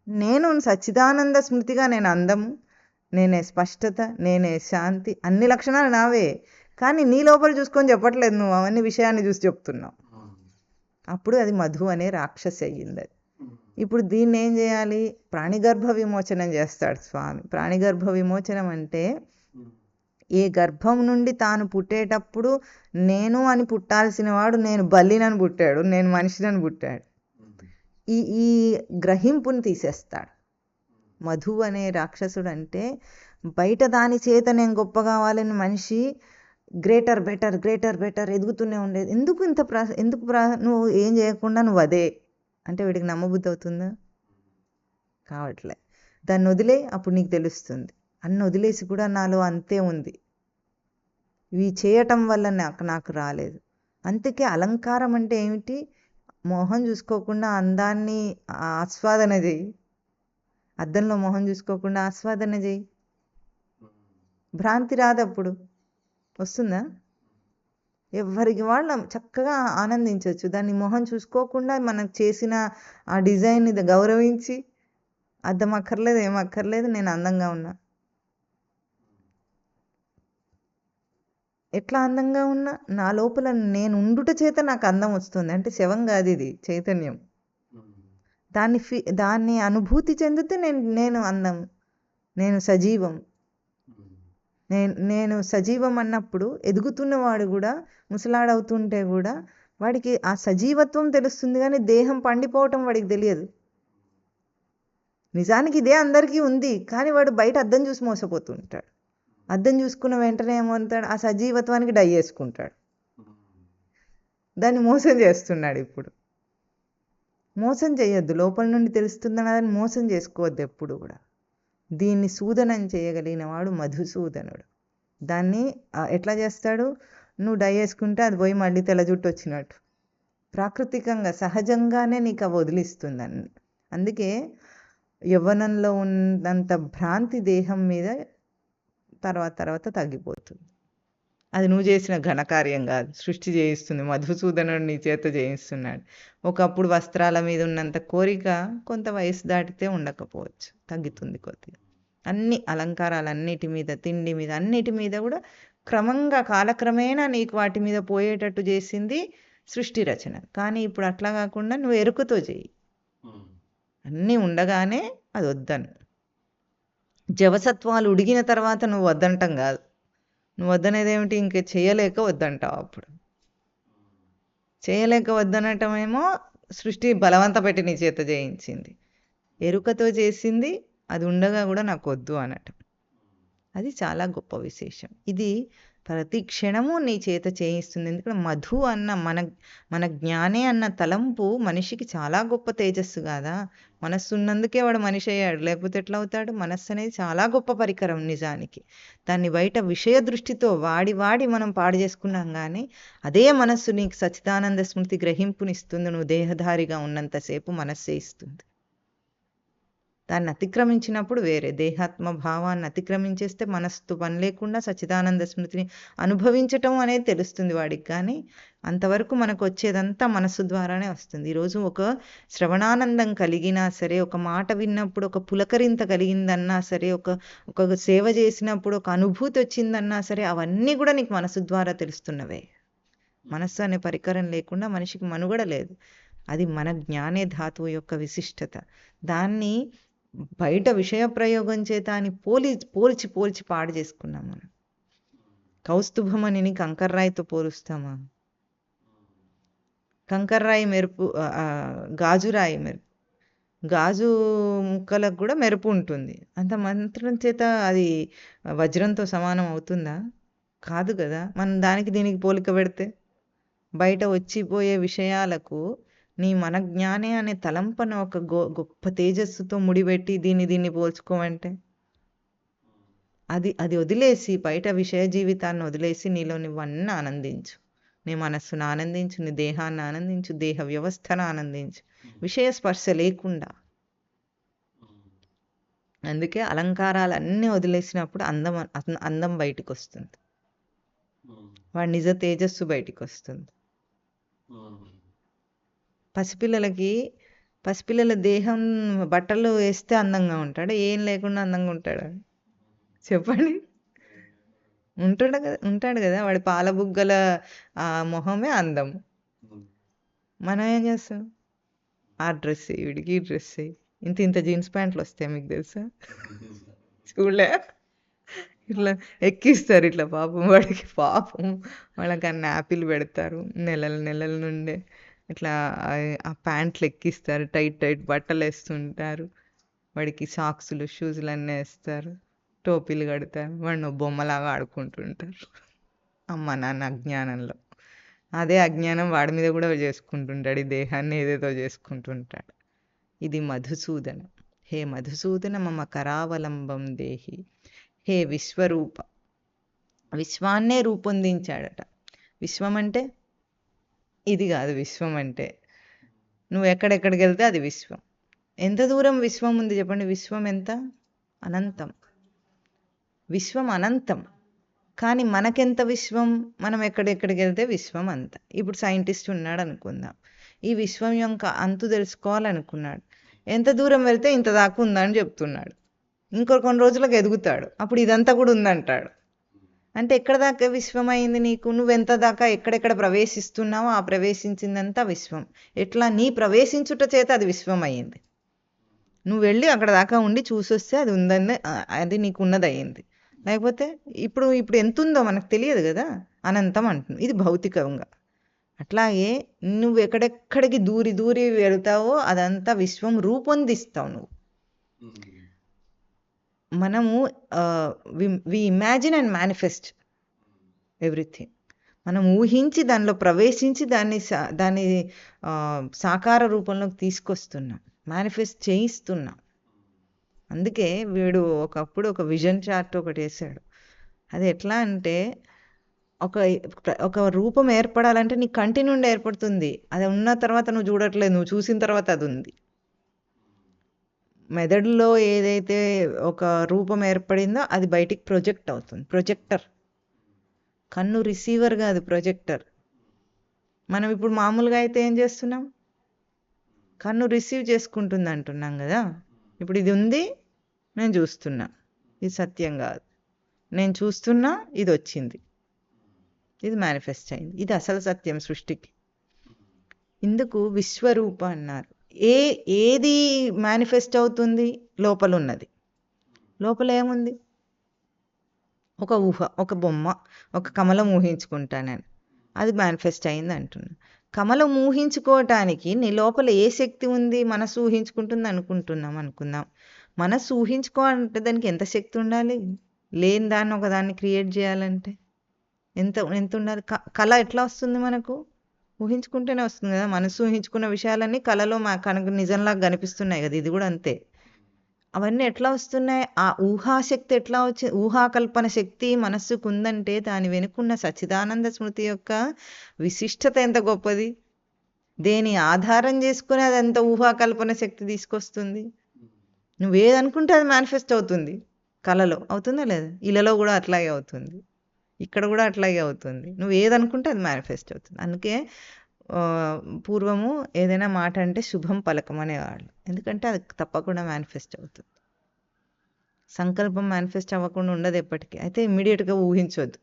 S1: నేను సచ్చిదానంద స్మృతిగా నేను అందము, నేనే స్పష్టత, నేనే శాంతి, అన్ని లక్షణాలు నావే. కానీ నీ లోపల చూసుకొని చెప్పట్లేదు, నువ్వు అవన్నీ విషయాన్ని చూసి చెప్తున్నావు. అప్పుడు అది మధు అనే రాక్షసి అయ్యింది. అది ఇప్పుడు దీన్ని ఏం చేయాలి? ప్రాణిగర్భ విమోచనం చేస్తాడు స్వామి. ప్రాణిగర్భ విమోచనం అంటే ఏ గర్భం నుండి తాను పుట్టేటప్పుడు నేను అని పుట్టాల్సిన వాడు నేను బల్లినని పుట్టాడు, నేను మనిషినని పుట్టాడు. ఈ గ్రహింపుని తీసేస్తాడు. మధు అనే రాక్షసుడు అంటే బయట దాని చేత నేను గొప్ప కావాలని మనిషి గ్రేటర్ బెటర్ గ్రేటర్ బెటర్ ఎదుగుతూనే ఉండేది. ఎందుకు ఇంత నువ్వు ఏం చేయకుండా నువ్వు అదే అంటే వీడికి నమ్మబుద్ధి అవుతుందా? కావట్లే. దాన్ని వదిలే, అప్పుడు నీకు తెలుస్తుంది. అన్ని వదిలేసి కూడా నాలో అంతే ఉంది, ఇవి చేయటం వల్ల నాకు రాలేదు. అందుకే అలంకారం అంటే ఏమిటి? మొహం చూసుకోకుండా అందాన్ని ఆస్వాదన చేయి. అద్దంలో మొహం చూసుకోకుండా ఆస్వాదన చేయి. భ్రాంతి రాదు. అప్పుడు వస్తుందా? ఎవరికి వాళ్ళు చక్కగా ఆనందించవచ్చు. దాన్ని మొహం చూసుకోకుండా మనకు చేసిన ఆ డిజైన్ని గౌరవించి, అద్దం అక్కర్లేదు, ఏమక్కర్లేదు, నేను అందంగా ఉన్నా. ఎట్లా అందంగా ఉన్నా? నా లోపల నేను ఉండుట చేత నాకు అందం వస్తుంది. అంటే శవం కాదు, ఇది చైతన్యం. దాన్ని అనుభూతి చెందితే నేను అందం, నేను సజీవం. నేను సజీవం అన్నప్పుడు ఎదుగుతున్నవాడు కూడా, ముసలాడవుతుంటే కూడా వాడికి ఆ సజీవత్వం తెలుస్తుంది, కానీ దేహం పండిపోవటం వాడికి తెలియదు. నిజానికి ఇదే అందరికీ ఉంది, కానీ వాడు బయట అద్దం చూసి మోసపోతుంటాడు. అద్దం చూసుకున్న వెంటనే ఏమవుతాడు? ఆ సజీవత్వానికి డై చేసుకుంటాడు. దాన్ని మోసం చేస్తున్నాడు. ఇప్పుడు మోసం చేయొద్దు. లోపల నుండి తెలుస్తుందని దాన్ని మోసం చేసుకోవద్దు ఎప్పుడు కూడా. దీన్ని సూదనం చేయగలిగిన వాడు మధుసూదనుడు. దాన్ని ఎట్లా చేస్తాడు? నువ్వు డై వేసుకుంటే అది పోయి మళ్ళీ తెల్ల జుట్టు వచ్చినట్టు ప్రాకృతికంగా సహజంగానే నీకు అవి వదిలిస్తుందని. అందుకే యవ్వనంలో ఉన్నంత భ్రాంతి దేహం మీద తర్వాత తగ్గిపోతుంది. అది నువ్వు చేసిన ఘనకార్యం కాదు, సృష్టి చేయిస్తుంది. మధుసూదనుడు నీ చేత చేయిస్తున్నాడు. ఒకప్పుడు వస్త్రాల మీద ఉన్నంత కోరిక కొంత వయసు దాటితే ఉండకపోవచ్చు, తగ్గుతుంది కొద్దిగా. అన్ని అలంకారాలన్నిటి మీద, తిండి మీద, అన్నిటి మీద కూడా క్రమంగా కాలక్రమేణా నీకు వాటి మీద పోయేటట్టు చేసింది సృష్టి రచన. కానీ ఇప్పుడు అట్లా కాకుండా నువ్వు ఎరుకతో చేయి. అన్నీ ఉండగానే అది వద్దను. జవసత్వాలు ఉడిగిన తర్వాత నువ్వు వద్దంటం కాదు. నువ్వు వద్దనేది ఏమిటి? ఇంక చేయలేక వద్దంటావు. అప్పుడు చేయలేక వద్దనటమేమో సృష్టి బలవంత పెట్టి నీ చేత చేయించింది. ఎరుకతో చేసింది అది ఉండగా కూడా నాకు వద్దు అనటం, అది చాలా గొప్ప విశేషం. ఇది ప్రతి క్షణము నీ చేత చేయిస్తుంది. ఎందుకంటే మధు అన్న మన జ్ఞానే అన్న తలంపు మనిషికి చాలా గొప్ప తేజస్సు కాదా? మనస్సు ఉన్నందుకే వాడు మనిషి అయ్యాడు, లేకపోతే ఎట్లా అవుతాడు? మనస్సు అనేది చాలా గొప్ప పరికరం నిజానికి. దాన్ని బయట విషయ దృష్టితో వాడి మనం పాడు చేసుకున్నాం. కానీ అదే మనస్సు నీకు సచ్చిదానంద స్మృతి గ్రహింపునిస్తుంది. నువ్వు దేహధారిగా ఉన్నంతసేపు మనస్సే ఇస్తుంది. దాన్ని అతిక్రమించినప్పుడు వేరే, దేహాత్మ భావాన్ని అతిక్రమించేస్తే మనస్సుతో పని లేకుండా సచ్చిదానంద స్మృతిని అనుభవించటం అనేది తెలుస్తుంది వాడికి. కానీ అంతవరకు మనకు వచ్చేదంతా మనస్సు ద్వారానే వస్తుంది. ఈరోజు ఒక శ్రవణానందం కలిగినా సరే, ఒక మాట విన్నప్పుడు ఒక పులకరింత కలిగిందన్నా సరే, ఒక సేవ చేసినప్పుడు ఒక అనుభూతి వచ్చిందన్నా సరే, అవన్నీ కూడా నీకు మనస్సు ద్వారా తెలుస్తున్నవే. మనస్సు అనే పరికరం లేకుండా మనిషికి మనుగడ లేదు. అది మన జ్ఞానే ధాతువు యొక్క విశిష్టత. దాన్ని బయట విషయ ప్రయోగం చేత అని పోల్చి పాడు చేసుకున్నాం మనం. కౌస్తుభమణిని కంకర్రాయితో పోలుస్తామా? కంకర్రాయి మెరుపు, గాజురాయి మెరుపు, గాజు ముక్కలకు కూడా మెరుపు ఉంటుంది. అంత మంత్రం చేత అది వజ్రంతో సమానం అవుతుందా? కాదు కదా. మనం దానికి దీనికి పోలిక పెడితే బయట వచ్చిపోయే విషయాలకు నీ మన జ్ఞానే అనే తలంపన ఒక గొప్ప తేజస్సుతో ముడిపెట్టి దీన్ని పోల్చుకోమంటే, అది వదిలేసి, బయట విషయ జీవితాన్ని వదిలేసి నీలో నువ్వన్నీ ఆనందించు. నీ మనస్సును ఆనందించు, నీ దేహాన్ని ఆనందించు, దేహ వ్యవస్థను ఆనందించు, విషయ స్పర్శ లేకుండా. అందుకే అలంకారాలన్నీ వదిలేసినప్పుడు అందం బయటికి వస్తుంది, వాడి నిజ తేజస్సు బయటికి వస్తుంది. పసిపిల్లల దేహం బట్టలు వేస్తే అందంగా ఉంటాడు, ఏం లేకుండా అందంగా ఉంటాడు? చెప్పండి. ఉంటాడు కదా. వాడి పాలబుగ్గల మొహమే అందం. మనం ఏం చేస్తాం? ఆ డ్రెస్ వీడికి, ఈ డ్రెస్ ఇంత జీన్స్ ప్యాంట్లు వస్తాయి, మీకు తెలుసా? చూడలే, ఇట్లా ఎక్కిస్తారు ఇట్లా. పాపం వాళ్ళకి అన్ని యాపిల్ పెడతారు, నెలల నుండే ఇట్లా ఆ ప్యాంట్లు ఎక్కిస్తారు, టైట్ బట్టలు వేస్తుంటారు, వాడికి సాక్సులు షూజులు అన్నీ వేస్తారు, టోపీలు కడతారు, వాడిని బొమ్మలాగా ఆడుకుంటుంటారు. అమ్మ నాన్న అజ్ఞానంలో. అదే అజ్ఞానం వాడి మీద కూడా చేసుకుంటుంటాడు. ఈ దేహాన్ని ఏదేదో చేసుకుంటుంటాడు. ఇది మధుసూదన. హే మధుసూదన మమ కరావలంబం దేహి. హే విశ్వరూప. విశ్వాన్నే రూపొందించాడట. విశ్వం అంటే ఇది కాదు. విశ్వం అంటే నువ్వు ఎక్కడెక్కడికి వెళ్తే అది విశ్వం. ఎంత దూరం విశ్వం ఉంది చెప్పండి. విశ్వం ఎంత? అనంతం. విశ్వం అనంతం. కానీ మనకెంత విశ్వం? మనం ఎక్కడెక్కడికి వెళ్తే విశ్వం అంత. ఇప్పుడు సైంటిస్ట్ ఉన్నాడు అనుకుందాం. ఈ విశ్వం యొక్క అంతు తెలుసుకోవాలనుకున్నాడు. ఎంత దూరం వెళ్తే ఇంత దాకా ఉందని చెప్తున్నాడు. ఇంకో కొన్ని రోజులకు ఎదుగుతాడు. అప్పుడు ఇదంతా కూడా ఉందంటాడు. అంటే ఎక్కడ దాకా విశ్వం అయింది నీకు? నువ్వెంత దాకా ఎక్కడెక్కడ ప్రవేశిస్తున్నావో ఆ ప్రవేశించిందంతా విశ్వం. ఎట్లా? నీ ప్రవేశించుట చేత అది విశ్వం అయ్యింది. నువ్వు వెళ్ళి అక్కడ దాకా ఉండి చూసొస్తే అది ఉందని, అది నీకు ఉన్నది అయ్యింది. లేకపోతే ఇప్పుడు ఎంత ఉందో మనకు తెలియదు కదా. అనంతం అంటున్నావు. ఇది భౌతికంగా. అట్లాగే నువ్వు ఎక్కడెక్కడికి దూరి దూరి వెళ్తావో అదంతా విశ్వం రూపొందిస్తావు నువ్వు. మనము వి ఇమాజిన్ అండ్ మేనిఫెస్ట్ ఎవ్రీథింగ్. మనం ఊహించి దానిలో ప్రవేశించి దాన్ని సాకార రూపంలోకి తీసుకొస్తున్నాం, మేనిఫెస్ట్ చేయిస్తున్నాం. అందుకే వీడు ఒకప్పుడు ఒక విజన్ చార్ట్ ఒకటి వేసాడు. అది ఎట్లా అంటే ఒక రూపం ఏర్పడాలంటే నీ కంటి నుండి ఏర్పడుతుంది. అది ఉన్న తర్వాత నువ్వు చూడట్లేదు, నువ్వు చూసిన తర్వాత అది ఉంది. మెదడులో ఏదైతే ఒక రూపం ఏర్పడిందో అది బయటికి ప్రొజెక్ట్ అవుతుంది. ప్రొజెక్టర్. కన్ను రిసీవర్ కాదు, ప్రొజెక్టర్. మనం ఇప్పుడు మామూలుగా అయితే ఏం చేస్తున్నాం? కన్ను రిసీవ్ చేసుకుంటుంది అంటున్నాం కదా. ఇప్పుడు ఇది ఉంది, నేను చూస్తున్నా, ఇది సత్యం కాదు. నేను చూస్తున్నా, ఇది వచ్చింది, ఇది మేనిఫెస్ట్ అయింది. ఇది అసలు సత్యం సృష్టికి. ఇందుకు విశ్వరూప అన్నారు. ఏది మేనిఫెస్ట్ అవుతుంది? లోపల ఉన్నది. లోపల ఏముంది? ఒక ఊహ, ఒక బొమ్మ, ఒక కమలం ఊహించుకుంటానని అది మేనిఫెస్ట్ అయింది అంటున్నా. కమలం ఊహించుకోవటానికి నీ లోపల ఏ శక్తి ఉంది? మనసు ఊహించుకుంటుంది అనుకుందాం. మనసు ఊహించుకోవాలంటే దానికి ఎంత శక్తి ఉండాలి? లేని దాన్ని ఒకదాన్ని క్రియేట్ చేయాలంటే ఎంత ఉండాలి? కళ ఎట్లా వస్తుంది మనకు? ఊహించుకుంటేనే వస్తుంది కదా. మనసు ఊహించుకున్న విషయాలన్నీ కళలో కనుక నిజంలాగా కనిపిస్తున్నాయి కదా. ఇది కూడా అంతే. అవన్నీ ఎట్లా వస్తున్నాయి? ఆ ఊహాశక్తి ఎట్లా ఊహాకల్పన శక్తి మనస్సుకు ఉందంటే దాని వెనుకున్న సచ్చిదానంద స్మృతి యొక్క విశిష్టత ఎంత గొప్పది. దేని ఆధారం చేసుకుని అదంత ఊహాకల్పన శక్తి తీసుకొస్తుంది. నువ్వేదనుకుంటే అది మేనిఫెస్ట్ అవుతుంది. కళలో అవుతుందా లేదా? ఇళ్ళలో కూడా అట్లాగే అవుతుంది, ఇక్కడ కూడా అట్లాగే అవుతుంది. నువ్వు ఏదనుకుంటే అది మేనిఫెస్ట్ అవుతుంది. అందుకే పూర్వము ఏదైనా మాట అంటే శుభం పలకమనేవాళ్ళు. ఎందుకంటే అది తప్పకుండా మేనిఫెస్ట్ అవుతుంది. సంకల్పం మేనిఫెస్ట్ అవ్వకుండా ఉండదు ఎప్పటికీ. అయితే ఇమ్మీడియట్గా ఊహించొద్దు.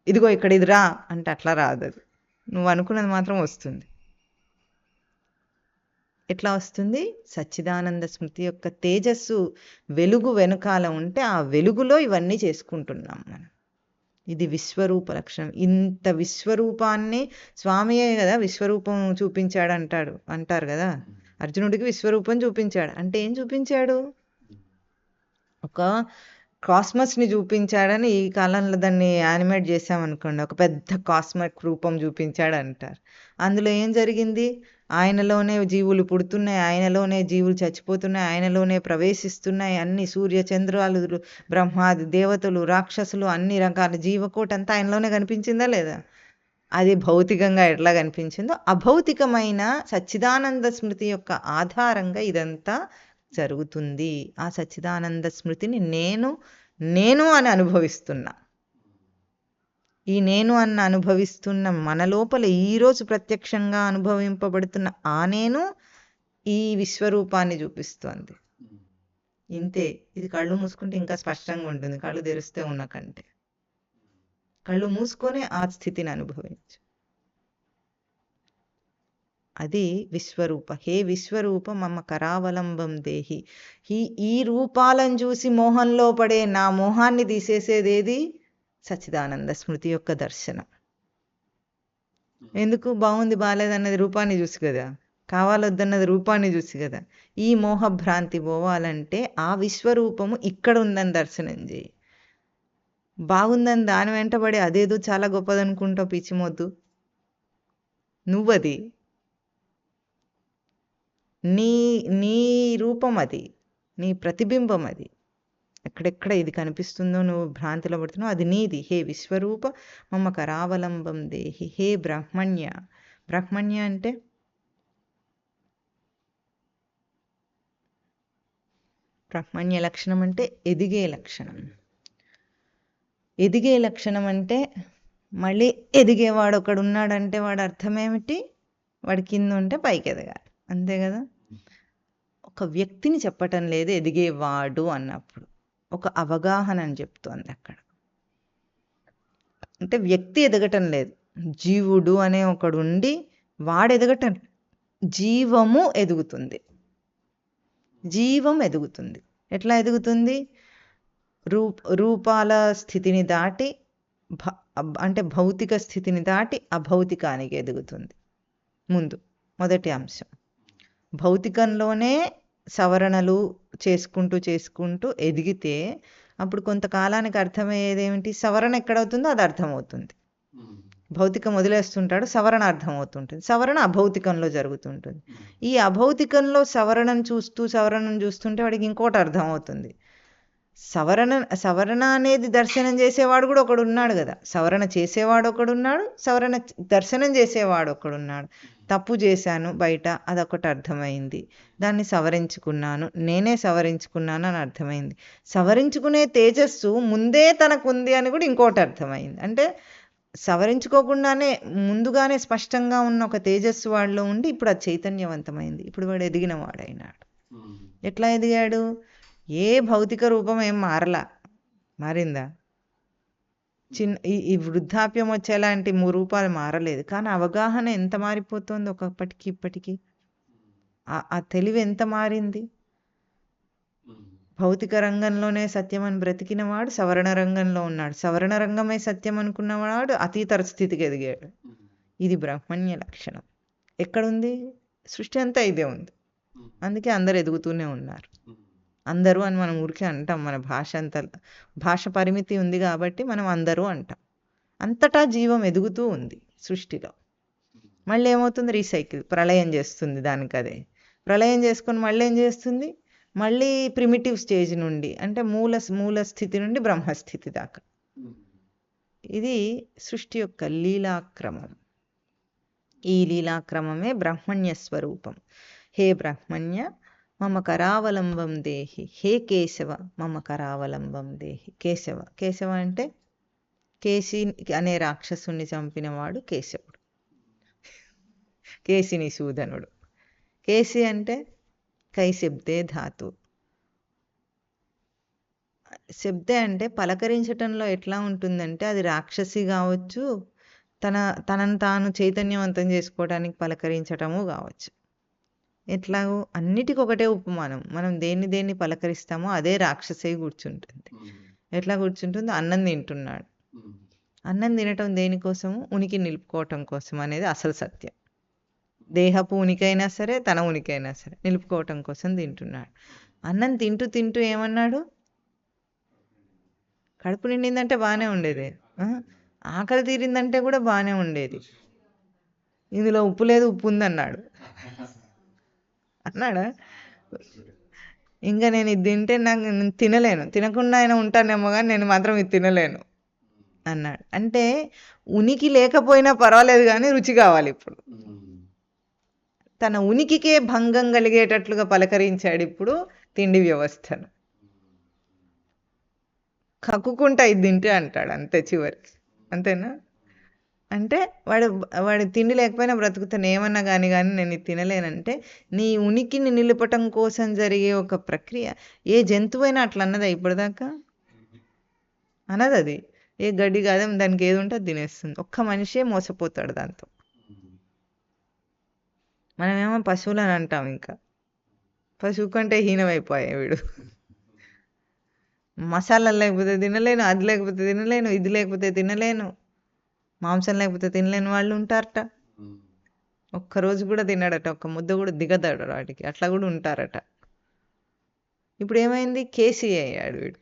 S1: ఇదిగో ఇక్కడ ఇది రా అంటే అట్లా రాదు. అది నువ్వు అనుకున్నది మాత్రం వస్తుంది. ఎట్లా వస్తుంది? సచ్చిదానంద స్మృతి యొక్క తేజస్సు వెలుగు వెనుకాల ఉంటే ఆ వెలుగులో ఇవన్నీ చేసుకుంటున్నాం మనం. ఇది విశ్వరూప లక్షణం. ఇంత విశ్వరూపాన్ని స్వామియే కదా విశ్వరూపం చూపించాడు అంటారు కదా. అర్జునుడికి విశ్వరూపం చూపించాడు అంటే ఏం చూపించాడు? ఒక కాస్మస్ని చూపించాడని ఈ కాలంలో దాన్ని యానిమేట్ చేసామనుకోండి, ఒక పెద్ద కాస్మిక్ రూపం చూపించాడు అంటారు. అందులో ఏం జరిగింది? ఆయనలోనే జీవులు పుడుతున్నాయి, ఆయనలోనే జీవులు చచ్చిపోతున్నాయి, ఆయనలోనే ప్రవేశిస్తున్నాయి. అన్ని సూర్య చంద్రాలు, బ్రహ్మాది దేవతలు, రాక్షసులు, అన్ని రకాల జీవకోటి అంతా ఆయనలోనే కనిపించిందా లేదా? అది భౌతికంగా ఎట్లా కనిపించిందో అభౌతికమైన సచ్చిదానంద స్మృతి యొక్క ఆధారంగా ఇదంతా జరుగుతుంది. ఆ సచ్చిదానంద స్మృతిని నేను అని అనుభవిస్తున్నా. ఈ నేను అన్న అనుభవిస్తున్న మన లోపల ఈరోజు ప్రత్యక్షంగా అనుభవింపబడుతున్న ఆ నేను ఈ విశ్వరూపాన్ని చూపిస్తోంది. ఇంతే. ఇది కళ్ళు మూసుకుంటే ఇంకా స్పష్టంగా ఉంటుంది, కళ్ళు తెరిస్తే ఉన్న కంటే. కళ్ళు మూసుకొని ఆ స్థితిని అనుభవించు. అది విశ్వరూప. హే విశ్వరూప మమ కరావలంబం దేహి. ఈ రూపాలను చూసి మోహంలో పడే నా మోహాన్ని తీసేసేదేది? సచ్చిదానంద స్మృతి యొక్క దర్శనం. ఎందుకు? బాగుంది బాగాలేదన్నది రూపాన్ని చూసి కదా, కావాలొద్దన్నది రూపాన్ని చూసి కదా. ఈ మోహభ్రాంతి పోవాలంటే ఆ విశ్వరూపము ఇక్కడ ఉందని దర్శనం చేయి. బాగుందని దాని వెంటబడి అదేదో చాలా గొప్పదనుకుంటావు పిచ్చిమొద్దు. నువ్వది. నీ నీ రూపం అది. నీ ప్రతిబింబం అది. ఎక్కడెక్కడ ఇది కనిపిస్తుందో నువ్వు భ్రాంతిలో పడుతున్నావు, అది నీది. హే విశ్వరూప మమ కరావలంబం దేహి. హే బ్రహ్మణ్య. బ్రహ్మణ్య అంటే బ్రహ్మణ్య లక్షణం అంటే ఎదిగే లక్షణం. ఎదిగే లక్షణం అంటే మళ్ళీ ఎదిగేవాడు ఒకడు ఉన్నాడంటే వాడు అర్థం ఏమిటి? వాడి కింద ఉంటే పైకి ఎదగాలి, అంతే కదా. ఒక వ్యక్తిని చెప్పటం లేదు ఎదిగేవాడు అన్నప్పుడు, ఒక అవగాహన అని చెప్తోంది అక్కడ. అంటే వ్యక్తి ఎదగటం లేదు, జీవుడు అనే ఒకడు ఉండి వాడు ఎదగటం. జీవము ఎదుగుతుంది. జీవం ఎదుగుతుంది. ఎట్లా ఎదుగుతుంది? రూపాల స్థితిని దాటి అంటే భౌతిక స్థితిని దాటి అభౌతికానికి ఎదుగుతుంది. మొదటి అంశం భౌతికంలోనే సవరణలు చేసుకుంటూ ఎదిగితే అప్పుడు కొంతకాలానికి అర్థమయ్యేదేమిటి? సవరణ ఎక్కడవుతుందో అది అర్థమవుతుంది. భౌతికం వదిలేస్తుంటాడు, సవరణ అర్థమవుతుంటుంది. సవరణ అభౌతికంలో జరుగుతుంటుంది. ఈ అభౌతికంలో సవరణను చూస్తుంటే వాడికి ఇంకోటి అర్థమవుతుంది. సవరణ అనేది దర్శనం చేసేవాడు కూడా ఒకడు ఉన్నాడు కదా. సవరణ చేసేవాడు ఒకడున్నాడు, సవరణ దర్శనం చేసేవాడు ఒకడున్నాడు. తప్పు చేశాను బయట, అదొకటి అర్థమైంది. దాన్ని సవరించుకున్నాను, నేనే సవరించుకున్నాను అని అర్థమైంది. సవరించుకునే తేజస్సు ముందే తనకుంది అని కూడా ఇంకోటి అర్థమైంది. అంటే సవరించుకోకుండానే ముందుగానే స్పష్టంగా ఉన్న ఒక తేజస్సు వాడిలో ఉండి ఇప్పుడు అది చైతన్యవంతమైంది. ఇప్పుడు వాడు ఎదిగిన వాడైనాడు. ఎట్లా ఎదిగాడు? ఏ భౌతిక రూపం ఏం మారిందా? ఈ వృద్ధాప్యం వచ్చేలాంటి రూపాలు మారలేదు, కానీ అవగాహన ఎంత మారిపోతుంది ఒకప్పటికి ఇప్పటికీ. ఆ తెలివి ఎంత మారింది. భౌతిక రంగంలోనే సత్యం అని బ్రతికినవాడు సవరణ రంగంలో ఉన్నాడు. సవరణ రంగమే సత్యం అనుకున్నవాడు అతీతర స్థితికి ఎదిగాడు. ఇది బ్రహ్మణ్య లక్షణం. ఎక్కడుంది? సృష్టి అంతా ఇదే ఉంది. అందుకే అందరు ఎదుగుతూనే ఉన్నారు. అందరూ అని మనం ఊరికే అంటాం. మన భాష పరిమితి ఉంది కాబట్టి మనం అందరూ అంటాం. అంతటా జీవం ఎదుగుతూ ఉంది సృష్టిలో. మళ్ళీ ఏమవుతుంది? రీసైకిల్, ప్రళయం చేస్తుంది దానికి అదే. ప్రళయం చేసుకొని మళ్ళీ ఏం చేస్తుంది? మళ్ళీ ప్రిమిటివ్ స్టేజ్ నుండి, అంటే మూల స్థితి నుండి బ్రహ్మస్థితి దాకా. ఇది సృష్టి యొక్క లీలాక్రమం. ఈ లీలాక్రమమే బ్రహ్మణ్య స్వరూపం. హే బ్రహ్మణ్య మమ కరావలంబం దేహి. హే కేశవ మమ కరావలంబం దేహి. కేశవ అంటే కేసి అనే రాక్షసుని చంపినవాడు కేశవుడు, కేసిని సూదనుడు. కేసి అంటే కై శబ్దే ధాతు. శబ్దే అంటే పలకరించటంలో ఎట్లా ఉంటుందంటే అది రాక్షసి కావచ్చు, తనను తాను చైతన్యవంతం చేసుకోవడానికి పలకరించటము కావచ్చు. ఎట్లాగో అన్నిటికీ ఒకటే ఉపమానం. మనం దేన్ని పలకరిస్తామో అదే రాక్షసే కూర్చుంటుంది. ఎట్లా కూర్చుంటుంది? అన్నం తింటున్నాడు. అన్నం తినటం దేనికోసము? ఉనికి నిలుపుకోవటం కోసం అనేది అసలు సత్యం. దేహపు ఉనికైనా సరే, తన ఉనికైనా సరే నిలుపుకోవటం కోసం తింటున్నాడు. అన్నం తింటూ ఏమన్నాడు? కడుపు నిండిందంటే బాగానే ఉండేది, ఆకలి తీరిందంటే కూడా బాగానే ఉండేది. ఇందులో ఉప్పు లేదు, ఉప్పు ఉందన్నాడు. అన్నాడా? ఇంకా నేను ఇది తింటే నేను తినలేను, తినకుండా అయినా ఉంటానేమో కానీ నేను మాత్రం ఇది తినలేను అన్నాడు. అంటే ఉనికి లేకపోయినా పర్వాలేదు కానీ రుచి కావాలి. ఇప్పుడు తన ఉనికికే భంగం కలిగేటట్లుగా పలకరించాడు ఇప్పుడు తిండి వ్యవస్థను. కక్కుకుంటా ఇది తింటే అంటాడు అంతే చివరికి. అంతేనా? అంటే వాడు తిండి లేకపోయినా బ్రతుకుతాను ఏమన్నా కానీ నేను ఇది తినలేనంటే నీ ఉనికిని నిలపటం కోసం జరిగే ఒక ప్రక్రియ. ఏ జంతువైనా అట్లా అన్నదా ఇప్పటిదాకా? అన్నది. అది ఏ గడ్డి కాదే, దానికి ఏది ఉంటే అది తినేస్తుంది. ఒక్క మనిషే మోసపోతాడు దాంతో. మనమేమో పశువులని అంటాం. ఇంకా పశువు కంటే హీనమైపోయాయి వీడు. మసాలా లేకపోతే తినలేను, అది లేకపోతే తినలేను, ఇది లేకపోతే తినలేను, మాంసం లేకపోతే తినలేని వాళ్ళు ఉంటారట. ఒక్కరోజు కూడా తినడట, ఒక్క ముద్ద కూడా దిగదాడు వాటికి. అట్లా కూడా ఉంటారట. ఇప్పుడు ఏమైంది? కేసీ అయ్యాడు వీడు.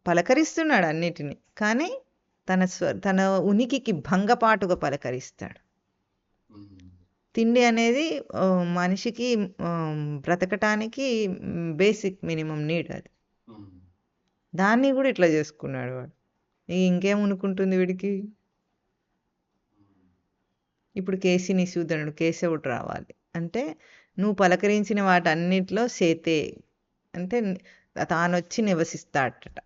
S1: పలకరిస్తున్నాడు అన్నిటిని, కానీ తన ఉనికికి భంగపాటుగా పలకరిస్తాడు. తిండి అనేది మనిషికి బ్రతకటానికి బేసిక్ మినిమం నీడ్ అది. దాన్ని కూడా ఇట్లా చేసుకున్నాడు వాడు. ఇంకేం అనుకుంటుంది వీడికి? ఇప్పుడు కేశినిశూదనుడు, కేశవుడు రావాలి అంటే నువ్వు పలకరించిన వాటన్నిటిలో సేతే అంటే తానొచ్చి నివసిస్తాడట.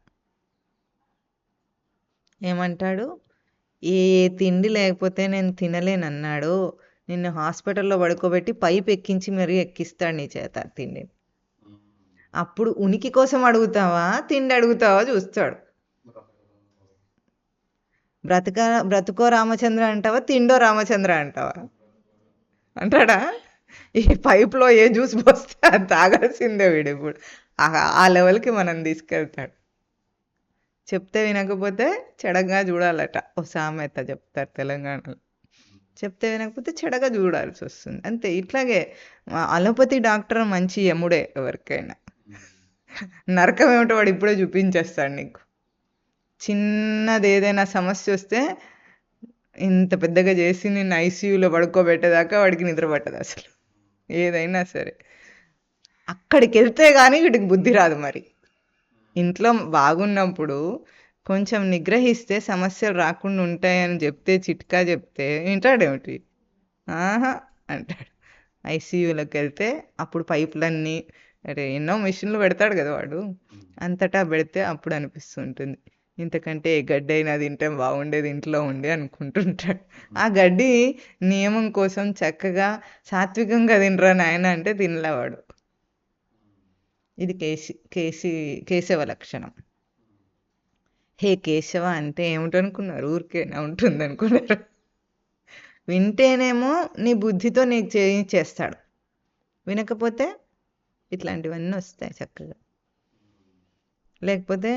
S1: ఏమంటాడు? ఏ తిండి లేకపోతే నేను తినలేనన్నాడు, నిన్ను హాస్పిటల్లో పడుకోబెట్టి పైపు ఎక్కించి మరీ ఎక్కిస్తాడు నీ చేత తిండి. అప్పుడు ఉనికి కోసం అడుగుతావా, తిండి అడుగుతావా చూస్తాడు. బ్రతుకో రామచంద్ర అంటావా, తిండో రామచంద్ర అంటావా అంటాడా? ఈ పైపులో ఏ జ్యూస్ పోస్తే అది తాగాల్సిందే వీడు. ఇప్పుడు ఆ లెవెల్కి మనం తీసుకెళ్తాడు. చెప్తే వినకపోతే చెడగా చూడాలట. ఓ సామెత చెప్తారు తెలంగాణలో. చెప్తే వినకపోతే చెడగా చూడాల్సి వస్తుంది. అంతే. ఇట్లాగే అలోపతి డాక్టర్ మంచి యముడే ఎవరికైనా. నరకం ఏమిటో వాడు ఇప్పుడే చూపించేస్తాడు నీకు. చిన్నది ఏదైనా సమస్య వస్తే ఇంత పెద్దగా చేసి నిన్ను ఐసీయూలో పడుకోబెట్టేదాకా వాడికి నిద్ర పట్టదు అసలు. ఏదైనా సరే అక్కడికి వెళ్తే కానీ వీడికి బుద్ధి రాదు. మరి ఇంట్లో బాగున్నప్పుడు కొంచెం నిగ్రహిస్తే సమస్యలు రాకుండా ఉంటాయని చెప్తే, చిట్కా చెప్తే వింటాడేమిటి? ఆహా అంటాడు. ఐసీయూలోకి వెళ్తే అప్పుడు పైపులన్నీ ఎన్నో మిషన్లు పెడతాడు కదా వాడు, అంతటా పెడితే అప్పుడు అనిపిస్తుంటుంది ఇంతకంటే ఏ గడ్డి అయినా తింటే బాగుండేది ఇంట్లో ఉండి అనుకుంటుంటాడు. ఆ గడ్డి నియమం కోసం చక్కగా సాత్వికంగా తినరా నాయన అంటే తినలేవాడు. ఇది కేశవ లక్షణం. హే కేశవ అంటే ఏమిటనుకున్నారు? ఊరికేనా ఉంటుంది అనుకున్నారు? వింటేనేమో నీ బుద్ధితో నీకు చేయించేస్తాడు, వినకపోతే ఇట్లాంటివన్నీ వస్తాయి చక్కగా. లేకపోతే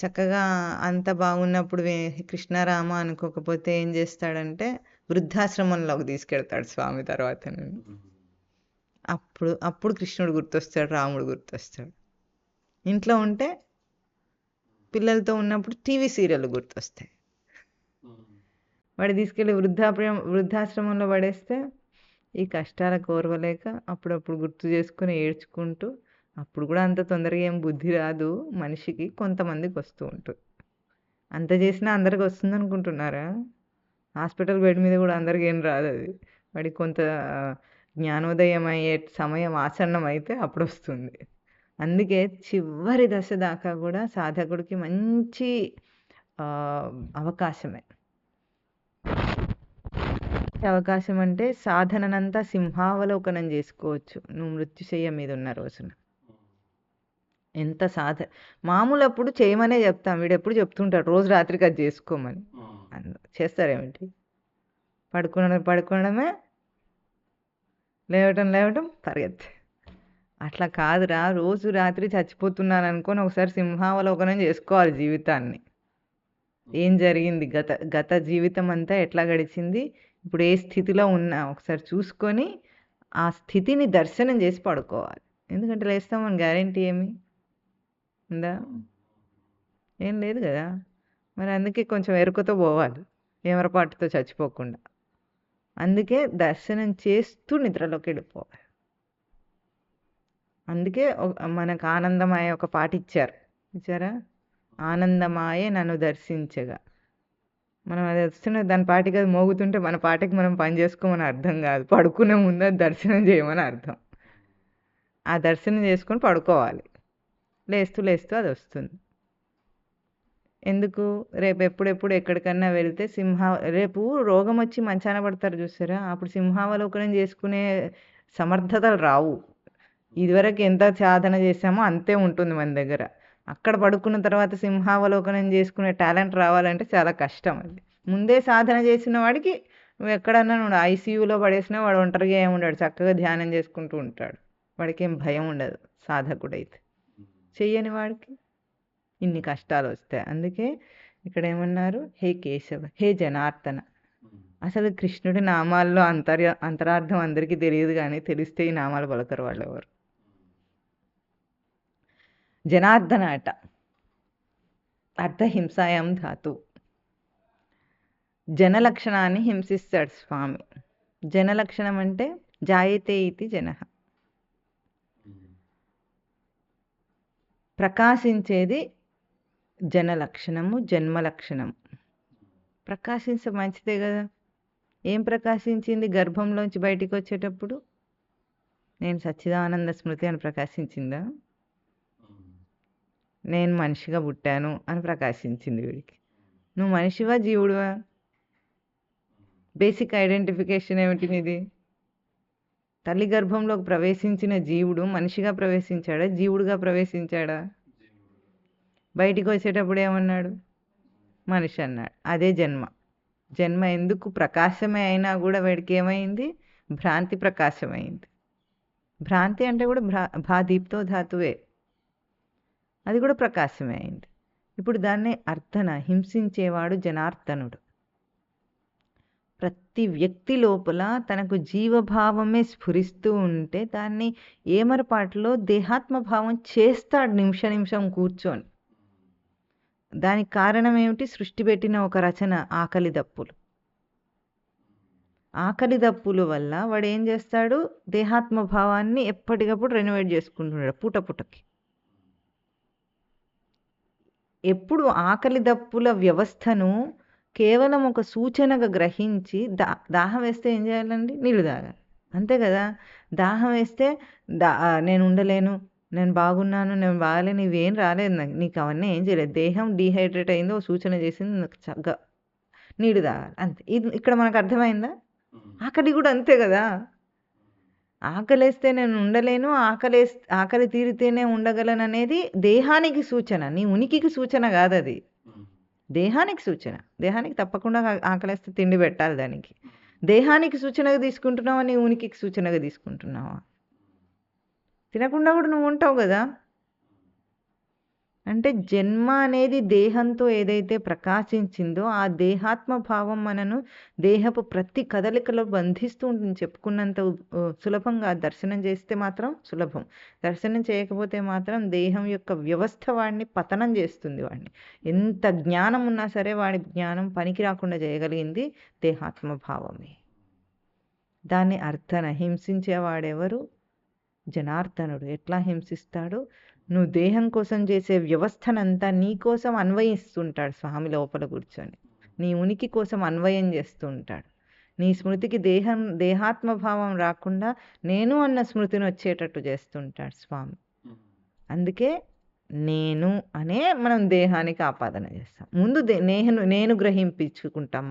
S1: చక్కగా అంత బాగున్నప్పుడు కృష్ణారామ అనుకోకపోతే ఏం చేస్తాడంటే వృద్ధాశ్రమంలోకి తీసుకెళ్తాడు స్వామి. తర్వాత అప్పుడు కృష్ణుడు గుర్తొస్తాడు, రాముడు గుర్తొస్తాడు. ఇంట్లో ఉంటే పిల్లలతో ఉన్నప్పుడు టీవీ సీరియల్ గుర్తొస్తాయి. వాడు తీసుకెళ్ళి వృద్ధాశ్రమంలో పడేస్తే ఈ కష్టాలకు ఓర్వలేక అప్పుడప్పుడు గుర్తు చేసుకుని ఏడ్చుకుంటూ, అప్పుడు కూడా అంత తొందరగా ఏం బుద్ధి రాదు మనిషికి, కొంతమందికి వస్తూ ఉంటుంది. అంత చేసినా అందరికి వస్తుంది అనుకుంటున్నారా? హాస్పిటల్ బెడ్ మీద కూడా అందరికి ఏం రాదు. అది వాడికి కొంత జ్ఞానోదయం అయ్యే సమయం ఆసన్నం అయితే అప్పుడు వస్తుంది. అందుకే చివరి దశ దాకా కూడా సాధకుడికి మంచి అవకాశమే. అవకాశం అంటే సాధననంతా సింహావలోకనం చేసుకోవచ్చు నువ్వు మృత్యుశయ్య మీద ఉన్న రోజున. ఎంత మామూలు అప్పుడు చేయమనే చెప్తాం, వీడెప్పుడు చెప్తుంటాడు రోజు రాత్రికి అది చేసుకోమని. చేస్తారేమిటి? పడుకోవడమే, లేవటం పరిగెత్తే. అట్లా కాదురా, రోజు రాత్రి చచ్చిపోతున్నాను అనుకొని ఒకసారి సింహావలోకనం చేసుకోవాలి జీవితాన్ని. ఏం జరిగింది, గత జీవితం అంతా ఎట్లా గడిచింది, ఇప్పుడు ఏ స్థితిలో ఉన్నా ఒకసారి చూసుకొని ఆ స్థితిని దర్శనం చేసి పడుకోవాలి. ఎందుకంటే లేస్తామని గ్యారెంటీ ఏమి ఉందా? ఏం లేదు కదా. మరి అందుకే కొంచెం ఎరుకతో పోవాలి, ఏమరపాటుతో చచ్చిపోకుండా. అందుకే దర్శనం చేస్తూ నిద్రలోకి వెళ్ళిపోవాలి. అందుకే మనకు ఆనందమాయ ఒక పాట ఇచ్చారా? ఆనందమాయే నన్ను దర్శించగా. మనం అది వస్తున్న దాని పాటికి అది మోగుతుంటే మన పాటికి మనం పని చేసుకోమని అర్థం కాదు, పడుకునే ముందు అది దర్శనం చేయమని అర్థం. ఆ దర్శనం చేసుకొని పడుకోవాలి, లేస్తూ అది వస్తుంది. ఎందుకు? రేపు ఎప్పుడెప్పుడు ఎక్కడికన్నా వెళ్తే రేపు రోగం వచ్చి మంచాన పడతారు చూసారా, అప్పుడు సింహావలోకనం చేసుకునే సమర్థతలు రావు. ఇదివరకు ఎంత సాధన చేసామో అంతే ఉంటుంది మన దగ్గర. అక్కడ పడుకున్న తర్వాత సింహావలోకనం చేసుకునే టాలెంట్ రావాలంటే చాలా కష్టం. అది ముందే సాధన చేసిన వాడికి నువ్వు ఎక్కడన్నా నువ్వు ఐసీయూలో పడేసినా వాడు ఒంటరిగా ఏముండాడు, చక్కగా ధ్యానం చేసుకుంటూ ఉంటాడు. వాడికి ఏం భయం ఉండదు సాధకుడైతే. చెయ్యని వాడికి ఇన్ని కష్టాలు వస్తాయి. అందుకే ఇక్కడ ఏమన్నారు? హే కేశవ, హే జనార్దన. అసలు కృష్ణుడి నామాల్లో అంతరార్థం అందరికీ తెలియదు, కానీ తెలిస్తే ఈ నామాలు పలకరు వాళ్ళు ఎవరు. జనార్దన అట అర్థహింసాయాం ధాతు. జనలక్షణాన్ని హింసిస్తాడు స్వామి. జనలక్షణం అంటే జాయతే ఇతి జనః. ప్రకాశించేది జనలక్షణము, జన్మలక్షణము. ప్రకాశించ మంచిదే కదా. ఏం ప్రకాశించింది గర్భంలోంచి బయటికి వచ్చేటప్పుడు? నేను సచ్చిదానంద స్మృతి అని ప్రకాశించిందా? నేను మనిషిగా పుట్టాను అని ప్రకాశించింది వీడికి. నువ్వు మనిషివా జీవుడువా? బేసిక్ ఐడెంటిఫికేషన్ ఏమిటి నీది? తల్లి గర్భంలోకి ప్రవేశించిన జీవుడు మనిషిగా ప్రవేశించాడా, జీవుడుగా ప్రవేశించాడా? బయటికి వచ్చేటప్పుడు ఏమన్నాడు? మనిషి అన్నాడు. అదే జన్మ. జన్మ ఎందుకు ప్రకాశమే అయినా కూడా వీడికి ఏమైంది? భ్రాంతి ప్రకాశమైంది. భ్రాంతి అంటే కూడా భాదీప్తో ధాతువే, అది కూడా ప్రకాశమే అయింది. ఇప్పుడు దాన్ని అర్థన, హింసించేవాడు జనార్దనుడు. ప్రతి వ్యక్తి లోపల తనకు జీవభావమే స్ఫురిస్తూ ఉంటే దాన్ని ఏమరపాటులో దేహాత్మభావం చేస్తాడు నిమిషం కూర్చొని. దానికి కారణం ఏమిటి? సృష్టి పెట్టిన ఒక రచన ఆకలి దప్పులు. ఆకలి దప్పుల వల్ల వాడు ఏం చేస్తాడు? దేహాత్మభావాన్ని ఎప్పటికప్పుడు రెనోవేట్ చేసుకుంటున్నాడు పుటకి. ఎప్పుడు ఆకలి దప్పుల వ్యవస్థను కేవలం ఒక సూచనగా గ్రహించి దాహం వేస్తే ఏం చేయాలండి? నీళ్ళు తాగాలి, అంతే కదా. దాహం వేస్తే నేను ఉండలేను, నేను బాగున్నాను, నేను బాగాలేను, ఇవేం రాలేదు నీకు, అవన్నీ ఏం చేయలేదు. దేహం డీహైడ్రేట్ అయిందో సూచన చేసింది, చక్కగా నీళ్ళు తాగాలి, అంతే. ఇది ఇక్కడ మనకు అర్థమైందా? ఆకలి కూడా అంతే కదా. ఆకలేస్తే నేను ఉండలేను, ఆకలి తీరితేనే ఉండగలను అనేది దేహానికి సూచన, నీ ఉనికికి సూచన కాదు. అది దేహానికి సూచన. దేహానికి తప్పకుండా ఆకలేస్తే తిండి పెట్టాలి దానికి. దేహానికి సూచనగా తీసుకుంటున్నావా, నీ ఉనికికి సూచనగా తీసుకుంటున్నావా? తినకుండా కూడా నువ్వు ఉంటావు కదా. అంటే జన్మ అనేది దేహంతో ఏదైతే ప్రకాశించిందో ఆ దేహాత్మ భావం మనను దేహపు ప్రతి కదలికలో బంధిస్తూ ఉంటుంది. చెప్పుకున్నంత సులభంగా దర్శనం చేస్తే మాత్రం సులభం, దర్శనం చేయకపోతే మాత్రం దేహం యొక్క వ్యవస్థ వాడిని పతనం చేస్తుంది. వాడిని ఎంత జ్ఞానం ఉన్నా సరే వాడి జ్ఞానం పనికి రాకుండా చేయగలిగింది దేహాత్మ భావమే. దాన్ని అర్థన, హింసించేవాడెవరు? జనార్దనుడు. ఎట్లా హింసిస్తాడు? నువ్వు దేహం కోసం చేసే వ్యవస్థనంతా నీ కోసం అన్వయిస్తుంటాడు స్వామి లోపల కూర్చొని. నీ ఉనికి కోసం అన్వయం చేస్తూ ఉంటాడు. నీ స్మృతికి దేహాత్మభావం రాకుండా నేను అన్న స్మృతిని వచ్చేటట్టు చేస్తుంటాడు స్వామి. అందుకే నేను అనే మనం దేహానికి ఆపాదన చేస్తాం. ముందు నేను గ్రహింపించుకుంటాం.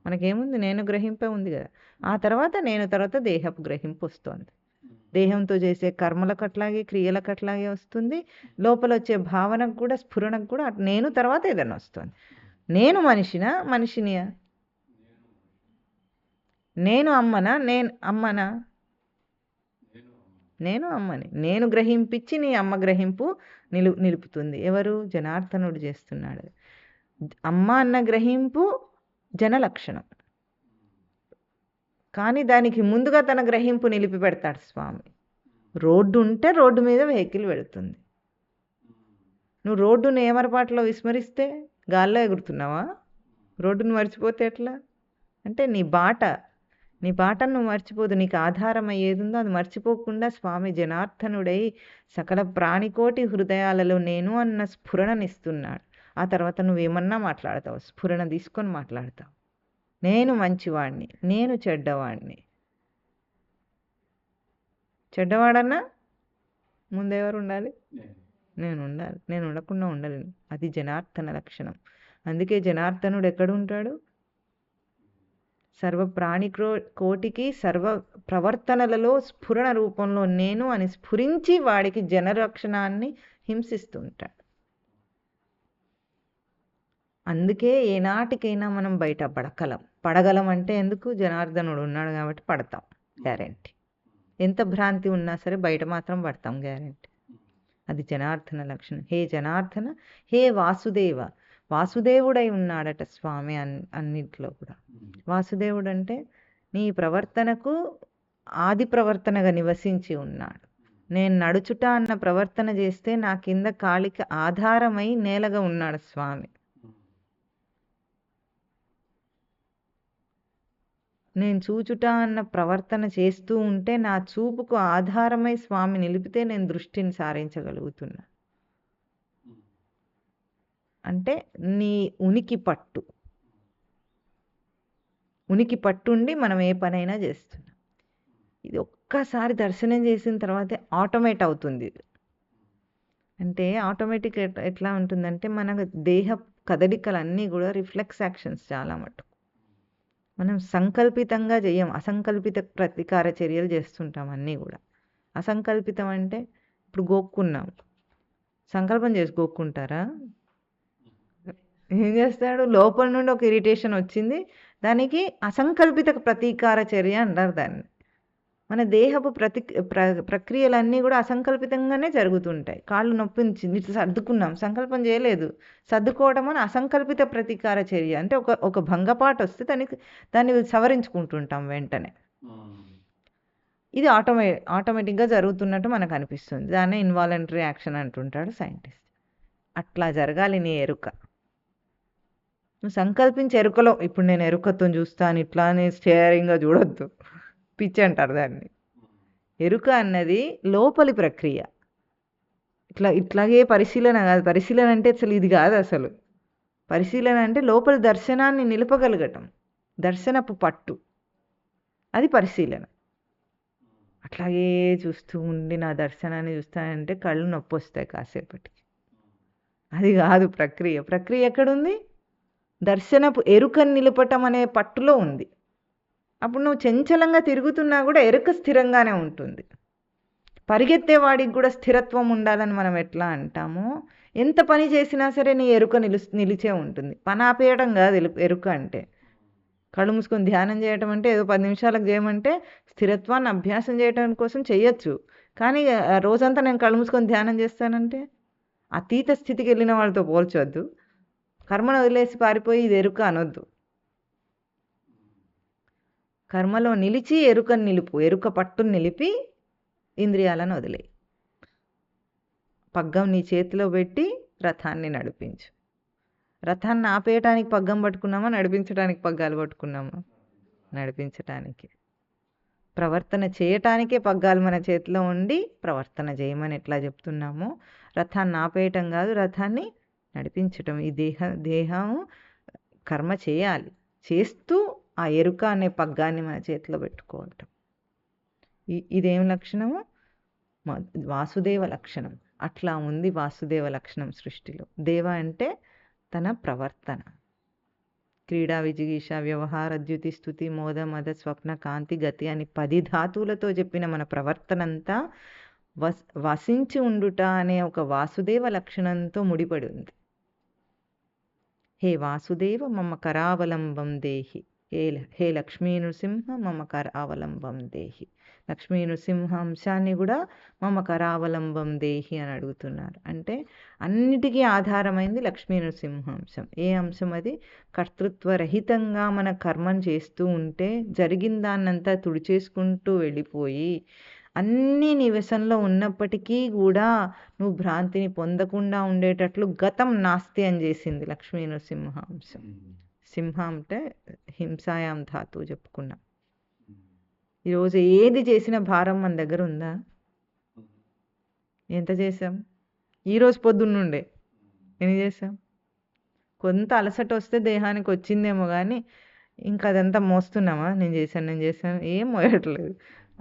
S1: మనకేముంది? నేను గ్రహింపే ఉంది కదా. ఆ తర్వాత దేహపు గ్రహింపు వస్తుంది. దేహంతో చేసే కర్మలకు అట్లాగే, క్రియలకు అట్లాగే వస్తుంది. లోపల వచ్చే భావనకు కూడా, స్ఫురణకు కూడా నేను తర్వాత ఏదైనా వస్తుంది. నేను మనిషినియా? నేను అమ్మనా? నేను అమ్మని. నేను గ్రహింపించి నీ అమ్మ గ్రహింపు నిలుపుతుంది. ఎవరు? జనార్దనుడు చేస్తున్నాడు. అమ్మ అన్న గ్రహింపు జనలక్షణం, కానీ దానికి ముందుగా తన గ్రహింపు నిలిపి పెడతాడు స్వామి. రోడ్డు ఉంటే రోడ్డు మీద వెహికల్ వెళుతుంది. నువ్వు రోడ్డును ఏమరపాటులో విస్మరిస్తే గాల్లో ఎగురుతున్నావా? రోడ్డును మర్చిపోతే ఎట్లా? అంటే నీ బాటను నువ్వు మర్చిపోదు. నీకు ఆధారం అయ్యేది ఉందో అది మర్చిపోకుండా స్వామి జనార్దనుడై సకల ప్రాణికోటి హృదయాలలో నేను అన్న స్ఫురణనిస్తున్నాడు. ఆ తర్వాత నువ్వేమన్నా మాట్లాడతావు, స్ఫురణ తీసుకొని మాట్లాడతావు. నేను మంచివాడిని, నేను చెడ్డవాడిని. చెడ్డవాడన్నా ముందెవరు ఉండాలి? నేను ఉండాలి. నేను ఉండకుండా ఉండలేను. అది జనార్దన లక్షణం. అందుకే జనార్దనుడు ఎక్కడుంటాడు? సర్వ ప్రాణి కోటికి సర్వ ప్రవర్తనలలో స్ఫురణ రూపంలో నేను అని స్ఫురించి వాడికి జనలక్షణాన్ని హింసిస్తూ ఉంటాడు. అందుకే ఏనాటికైనా మనం బయట పడగలం అంటే ఎందుకు? జనార్దనుడు ఉన్నాడు కాబట్టి పడతాం, గ్యారెంటీ. ఎంత భ్రాంతి ఉన్నా సరే బయట మాత్రం పడతాం, గ్యారెంటీ. అది జనార్దన లక్షణం. హే జనార్దన, హే వాసుదేవ. వాసుదేవుడై ఉన్నాడట స్వామి అన్నింటిలో కూడా. వాసుదేవుడు అంటే నీ ప్రవర్తనకు ఆది ప్రవర్తనగా నివసించి ఉన్నాడు. నేను నడుచుట అన్న ప్రవర్తన చేస్తే నా కింద కాలికి ఆధారమై నేలగా ఉన్నాడు స్వామి. నేను చూచుట అన్న ప్రవర్తన చేస్తూ ఉంటే నా చూపుకు ఆధారమై స్వామి నిలిపితే నేను దృష్టిని సారించగలుగుతున్నా. అంటే నీ ఉనికి పట్టు, ఉనికి పట్టుండి మనం ఏ పనైనా చేస్తున్నాం. ఇది ఒక్కసారి దర్శనం చేసిన తర్వాతే ఆటోమేట్ అవుతుంది ఇది. అంటే ఆటోమేటిక్ ఎట్లా ఉంటుందంటే మన దేహ కదలికలన్నీ కూడా రిఫ్లెక్స్ యాక్షన్స్ చాలా మటుకు. మనం సంకల్పితంగా చెయ్యం, అసంకల్పిత ప్రతీకార చర్యలు చేస్తుంటాం అన్నీ కూడా. అసంకల్పితం అంటే ఇప్పుడు గోక్కున్నాం, సంకల్పం చేసి గోక్కుంటారా? ఏం చేస్తాడు? లోపల నుండి ఒక ఇరిటేషన్ వచ్చింది, దానికి అసంకల్పిత ప్రతీకార చర్య అంటారు దాన్ని. మన దేహపు ప్రక్రియలన్నీ కూడా అసంకల్పితంగానే జరుగుతుంటాయి. కాళ్ళు నొప్పించింది, ఇట్లా సర్దుకున్నాం, సంకల్పం చేయలేదు. సర్దుకోవడం అని అసంకల్పిత ప్రతీకార చర్య. అంటే ఒక భంగపాటు వస్తే దాన్ని సవరించుకుంటుంటాం వెంటనే. ఇది ఆటోమేటిక్గా జరుగుతున్నట్టు మనకు అనిపిస్తుంది. దాన్ని ఇన్వాలంటరీ యాక్షన్ అంటుంటాడు సైంటిస్ట్. అట్లా జరగాలి నీ ఎరుక. నువ్వు సంకల్పించి ఎరుకలో, ఇప్పుడు నేను ఎరుకతో చూస్తాను ఇట్లా అని స్టేరింగ్గా చూడొద్దు, పిచ్చి అంటారు దాన్ని. ఎరుక అన్నది లోపలి ప్రక్రియ. ఇట్లాగే పరిశీలన కాదు. పరిశీలన అంటే అసలు ఇది కాదు. అసలు పరిశీలన అంటే లోపలి దర్శనాన్ని నిలపగలగటం, దర్శనపు పట్టు, అది పరిశీలన. అట్లాగే చూస్తూ ఉండి నా దర్శనాన్ని చూస్తానంటే కళ్ళు నొప్పి వస్తాయి కాసేపటికి. అది కాదు ప్రక్రియ. ప్రక్రియ ఎక్కడుంది? దర్శనపు ఎరుకను నిలపటం అనే పట్టులో ఉంది. అప్పుడు నువ్వు చంచలంగా తిరుగుతున్నా కూడా ఎరుక స్థిరంగానే ఉంటుంది. పరిగెత్తేవాడికి కూడా స్థిరత్వం ఉండాలని మనం ఎట్లా అంటామో, ఎంత పని చేసినా సరే నీ ఎరుక నిలిచే ఉంటుంది. పని ఆపేయడం కాదు ఎరుక అంటే. కళ్ళు మూసుకొని ధ్యానం చేయటం అంటే ఏదో 10 నిమిషాలకు చేయమంటే స్థిరత్వాన్ని అభ్యాసం చేయటం కోసం చేయొచ్చు. కానీ రోజంతా నేను కళ్ళు మూసుకొని ధ్యానం చేస్తానంటే అతీత స్థితికి వెళ్ళిన వాళ్ళతో పోల్చొద్దు. కర్మను వదిలేసి పారిపోయి ఇది ఎరుక అనొద్దు. కర్మలో నిలిచి ఎరుకను నిలుపు, ఎరుక పట్టును నిలిపి ఇంద్రియాలను వదిలేయి. పగ్గం నీ చేతిలో పెట్టి రథాన్ని నడిపించు. రథాన్ని ఆపేయటానికి పగ్గం పట్టుకున్నామా, నడిపించడానికి పగ్గాలు పట్టుకున్నామా? నడిపించటానికి. ప్రవర్తన చేయటానికే పగ్గాలు మన చేతిలో ఉండి ప్రవర్తన చేయమని ఎట్లా చెప్తున్నామో, రథాన్ని ఆపేయటం కాదు, రథాన్ని నడిపించటం. ఈ దేహం కర్మ చేయాలి, చేస్తూ ఆ ఎరుక అనే పగ్గాన్ని మన చేతిలో పెట్టుకోవటం. ఇదేం లక్షణము? వాసుదేవ లక్షణం. అట్లా ఉంది వాసుదేవ లక్షణం సృష్టిలో. దేవ అంటే తన ప్రవర్తన. క్రీడా, విజిగీష, వ్యవహార, ద్యుతి, స్తుతి, మోద, మద, స్వప్న, కాంతి, గతి అని 10 ధాతువులతో చెప్పిన మన ప్రవర్తనంతా వసించి ఉండుట అనే ఒక వాసుదేవ లక్షణంతో ముడిపడి ఉంది. హే వాసుదేవ మమ కరావలంబం దేహి, హే లక్ష్మీ నృసింహ మమ కరావలంబం దేహి. లక్ష్మీ నృసింహ అంశాన్ని కూడా మమ కరావలంబం దేహి అని అడుగుతున్నారు. అంటే అన్నిటికీ ఆధారమైంది లక్ష్మీ నృసింహ అంశం. ఏ అంశం అది? కర్తృత్వరహితంగా మన కర్మను చేస్తూ ఉంటే జరిగిన దాన్నంతా తుడిచేసుకుంటూ వెళ్ళిపోయి అన్నీ నీ వ్యసనంలో ఉన్నప్పటికీ కూడా నువ్వు భ్రాంతిని పొందకుండా ఉండేటట్లు గతం నాస్తి అని చేసింది లక్ష్మీ నృసింహ అంశం. సింహ అంటే హింసాయాం ధాతువు చెప్పుకున్నాం. ఈరోజు ఏది చేసిన భారం మన దగ్గర ఉందా? ఎంత చేసాం? ఈరోజు పొద్దున్నుండే ఎన్ని చేసాం? కొంత అలసట వస్తే దేహానికి వచ్చిందేమో కానీ ఇంకా అదంతా మోస్తున్నామా? నేను చేశాను ఏం మోయట్లేదు.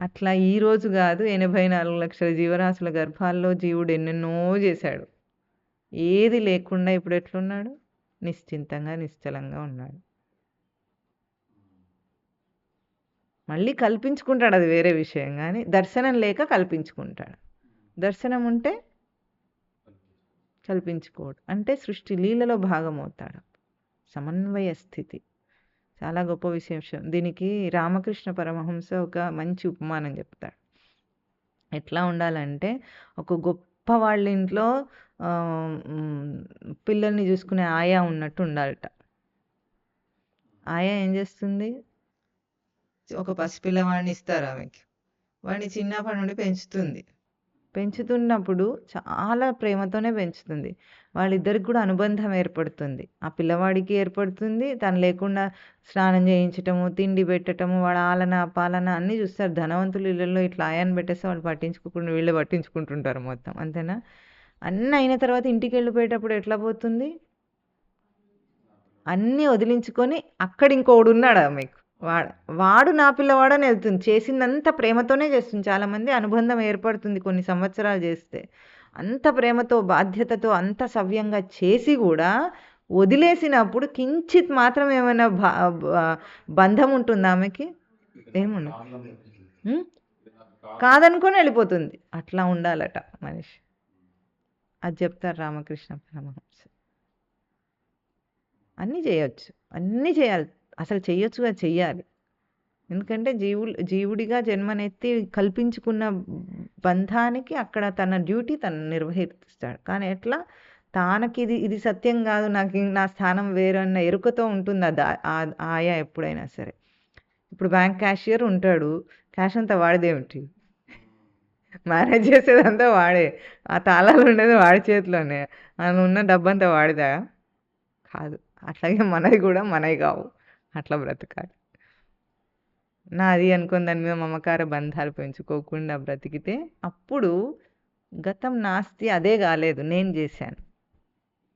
S1: అట్లా ఈరోజు కాదు, 84 లక్షల జీవరాశుల గర్భాల్లో జీవుడు ఎన్నెన్నో చేశాడు. ఏది లేకుండా ఇప్పుడు ఎట్లున్నాడు? నిశ్చింతంగా నిశ్చలంగా ఉన్నాడు. మళ్ళీ కల్పించుకుంటాడు, అది వేరే విషయం. కానీ దర్శనం లేక కల్పించుకుంటాడు. దర్శనం ఉంటే కల్పించుకోడు. అంటే సృష్టి లీలలో భాగమవుతాడు. సమన్వయ స్థితి చాలా గొప్ప విశేషం. దీనికి రామకృష్ణ పరమహంస ఒక మంచి ఉపమానం చెప్తాడు. ఎట్లా ఉండాలంటే, ఒక గొప్ప వాళ్ళ ఇంట్లో పిల్లల్ని చూసుకునే ఆయా ఉన్నట్టు ఉండాలట. ఆయా ఏం చేస్తుంది? ఒక పసిపిల్లవాడిని ఇస్తారు ఆమెకి, వాడిని చిన్నప్పటి నుండి పెంచుతుంది. పెంచుతున్నప్పుడు చాలా ప్రేమతోనే పెంచుతుంది. వాళ్ళిద్దరికి కూడా అనుబంధం ఏర్పడుతుంది. ఆ పిల్లవాడికి ఏర్పడుతుంది. తను లేకుండా స్నానం చేయించటము, తిండి పెట్టటము, వాడి ఆలన, పాలన అన్నీ చూస్తారు. ధనవంతుల ఇళ్ళల్లో ఇట్లా ఆయాన్ని పెట్టేస్తే వాళ్ళు పట్టించుకోకుండా వీళ్ళే పట్టించుకుంటుంటారు మొత్తం. అంతేనా? అన్నీ అయిన తర్వాత ఇంటికి వెళ్ళిపోయేటప్పుడు ఎట్లా పోతుంది? అన్నీ వదిలించుకొని అక్కడ ఇంకోడు ఉన్నాడా మీకు? వాడు నా పిల్లవాడని వెళ్తుంది. చేసిందంత ప్రేమతోనే చేస్తుంది. చాలామంది అనుబంధం ఏర్పడుతుంది కొన్ని సంవత్సరాలు చేస్తే. అంత ప్రేమతో, బాధ్యతతో, అంత సవ్యంగా చేసి కూడా వదిలేసినప్పుడు కించిత్ మాత్రం ఏమైనా బంధం ఉంటుందా ఆమెకి? ఏముండదు. కాదనుకొని వెళ్ళిపోతుంది. అట్లా ఉండాలట మనిషి. అది చెప్తారు రామకృష్ణ పరమహంస. అన్నీ చేయొచ్చు, అన్నీ చేయాలి. అసలు చెయ్యొచ్చుగా, చెయ్యాలి. ఎందుకంటే జీవుడిగా జన్మనెత్తి కల్పించుకున్న బంధానికి అక్కడ తన డ్యూటీ తను నిర్వహిస్తాడు. కానీ ఎట్లా? తానకి ఇది సత్యం కాదు, నాకు నా స్థానం వేరన్న ఎరుకతో ఉంటుంది ఆయా ఎప్పుడైనా సరే. ఇప్పుడు బ్యాంక్ క్యాషియర్ ఉంటాడు, క్యాష్ అంతా వాడిదేమిటి? మేనేజ్ చేసేదంతా వాడే, ఆ తాళాలు ఉండేది వాడి చేతిలోనే, ఆయన ఉన్న డబ్బంతా వాడిదా? కాదు. అట్లాగే మనది కూడా మనవి కావు. అట్లా బ్రతకాలి. నాది అనుకుని దాని మీద మమకార బంధాలు పెంచుకోకుండా బ్రతికితే అప్పుడు గతం నాస్తి, అదే కాలేదు, నేను చేశాను,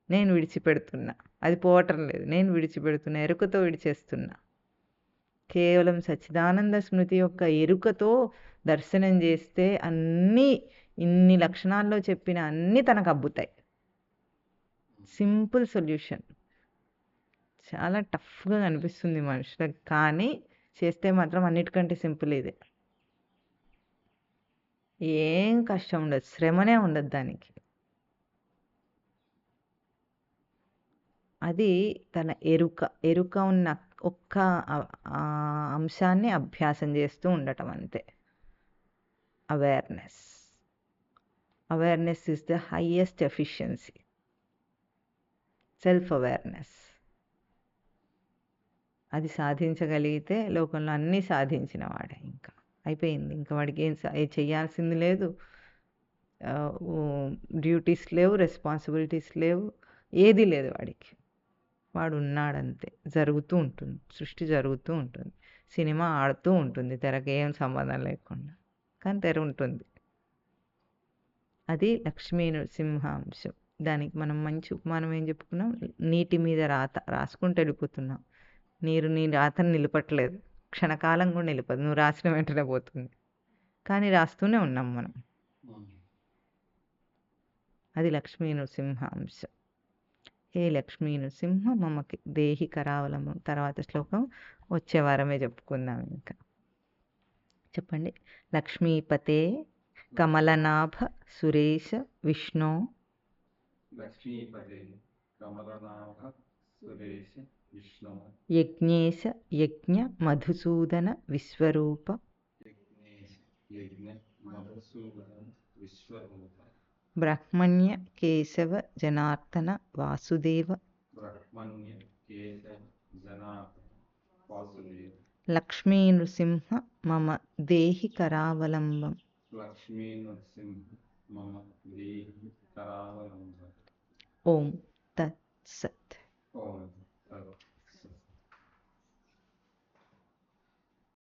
S1: నేను విడిచిపెడుతున్నా, అది పోవటం లేదు, నేను విడిచిపెడుతున్నా, ఎరుకతో విడిచేస్తున్నా. కేవలం సచ్చిదానంద స్మృతి యొక్క ఎరుకతో దర్శనం చేస్తే ఇన్ని లక్షణాల్లో చెప్పిన అన్నీ తనకు అబ్బుతాయి. Simple solution. చాలా టఫ్గా కనిపిస్తుంది మనుషులకు, కానీ చేస్తే మాత్రం అన్నిటికంటే సింపుల్ ఇదే. ఏం కష్టం ఉండదు, శ్రమనే ఉండదు దానికి. అది తన ఎరుక ఉన్న ఒక్క అంశాన్ని అభ్యాసం చేస్తూ ఉండటం అంతే. Awareness is the highest efficiency. Self awareness అది సాధించగలిగితే లోకంలో అన్నీ సాధించిన వాడే. ఇంకా అయిపోయింది. ఇంకా వాడికి ఏం చేయాల్సింది లేదు, డ్యూటీస్ లేవు, రెస్పాన్సిబిలిటీస్ లేవు, ఏది లేదు వాడికి. వాడు ఉన్నాడంతే. జరుగుతూ ఉంటుంది, సృష్టి జరుగుతూ ఉంటుంది, సినిమా ఆడుతూ ఉంటుంది, తెరకి ఏం సంబంధం లేకుండా, కానీ తెర ఉంటుంది. అది లక్ష్మీ నృసింహాంశం. దానికి మనం మంచి ఉపమానం ఏం చెప్పుకున్నాం? నీటి మీద రాసుకుంటూ వెళ్ళిపోతున్నాం. నీరు నీ రాతను నిలపట్లేదు, క్షణకాలం కూడా నిలపదు, నువ్వు రాసిన వెంటనే పోతుంది, కానీ రాస్తూనే ఉన్నాం మనం. అది లక్ష్మీ నృసింహాంశం. హే లక్ష్మీ నృసింహ మమకి దేహి కరావలము. తర్వాత శ్లోకం వచ్చే వారమే చెప్పుకుందాం. ఇంకా చెప్పండి. లక్ష్మీపతే కమలనాభ సురేశ విష్ణు యజ్ఞేశ యజ్ఞ మధుసూదన విశ్వరూప బ్రహ్మణ్య కేశవ జనార్దన వాసుదేవ లక్ష్మీ నృసింహ మమ దేహి కరావలంబం. ఓం తత్ సత్.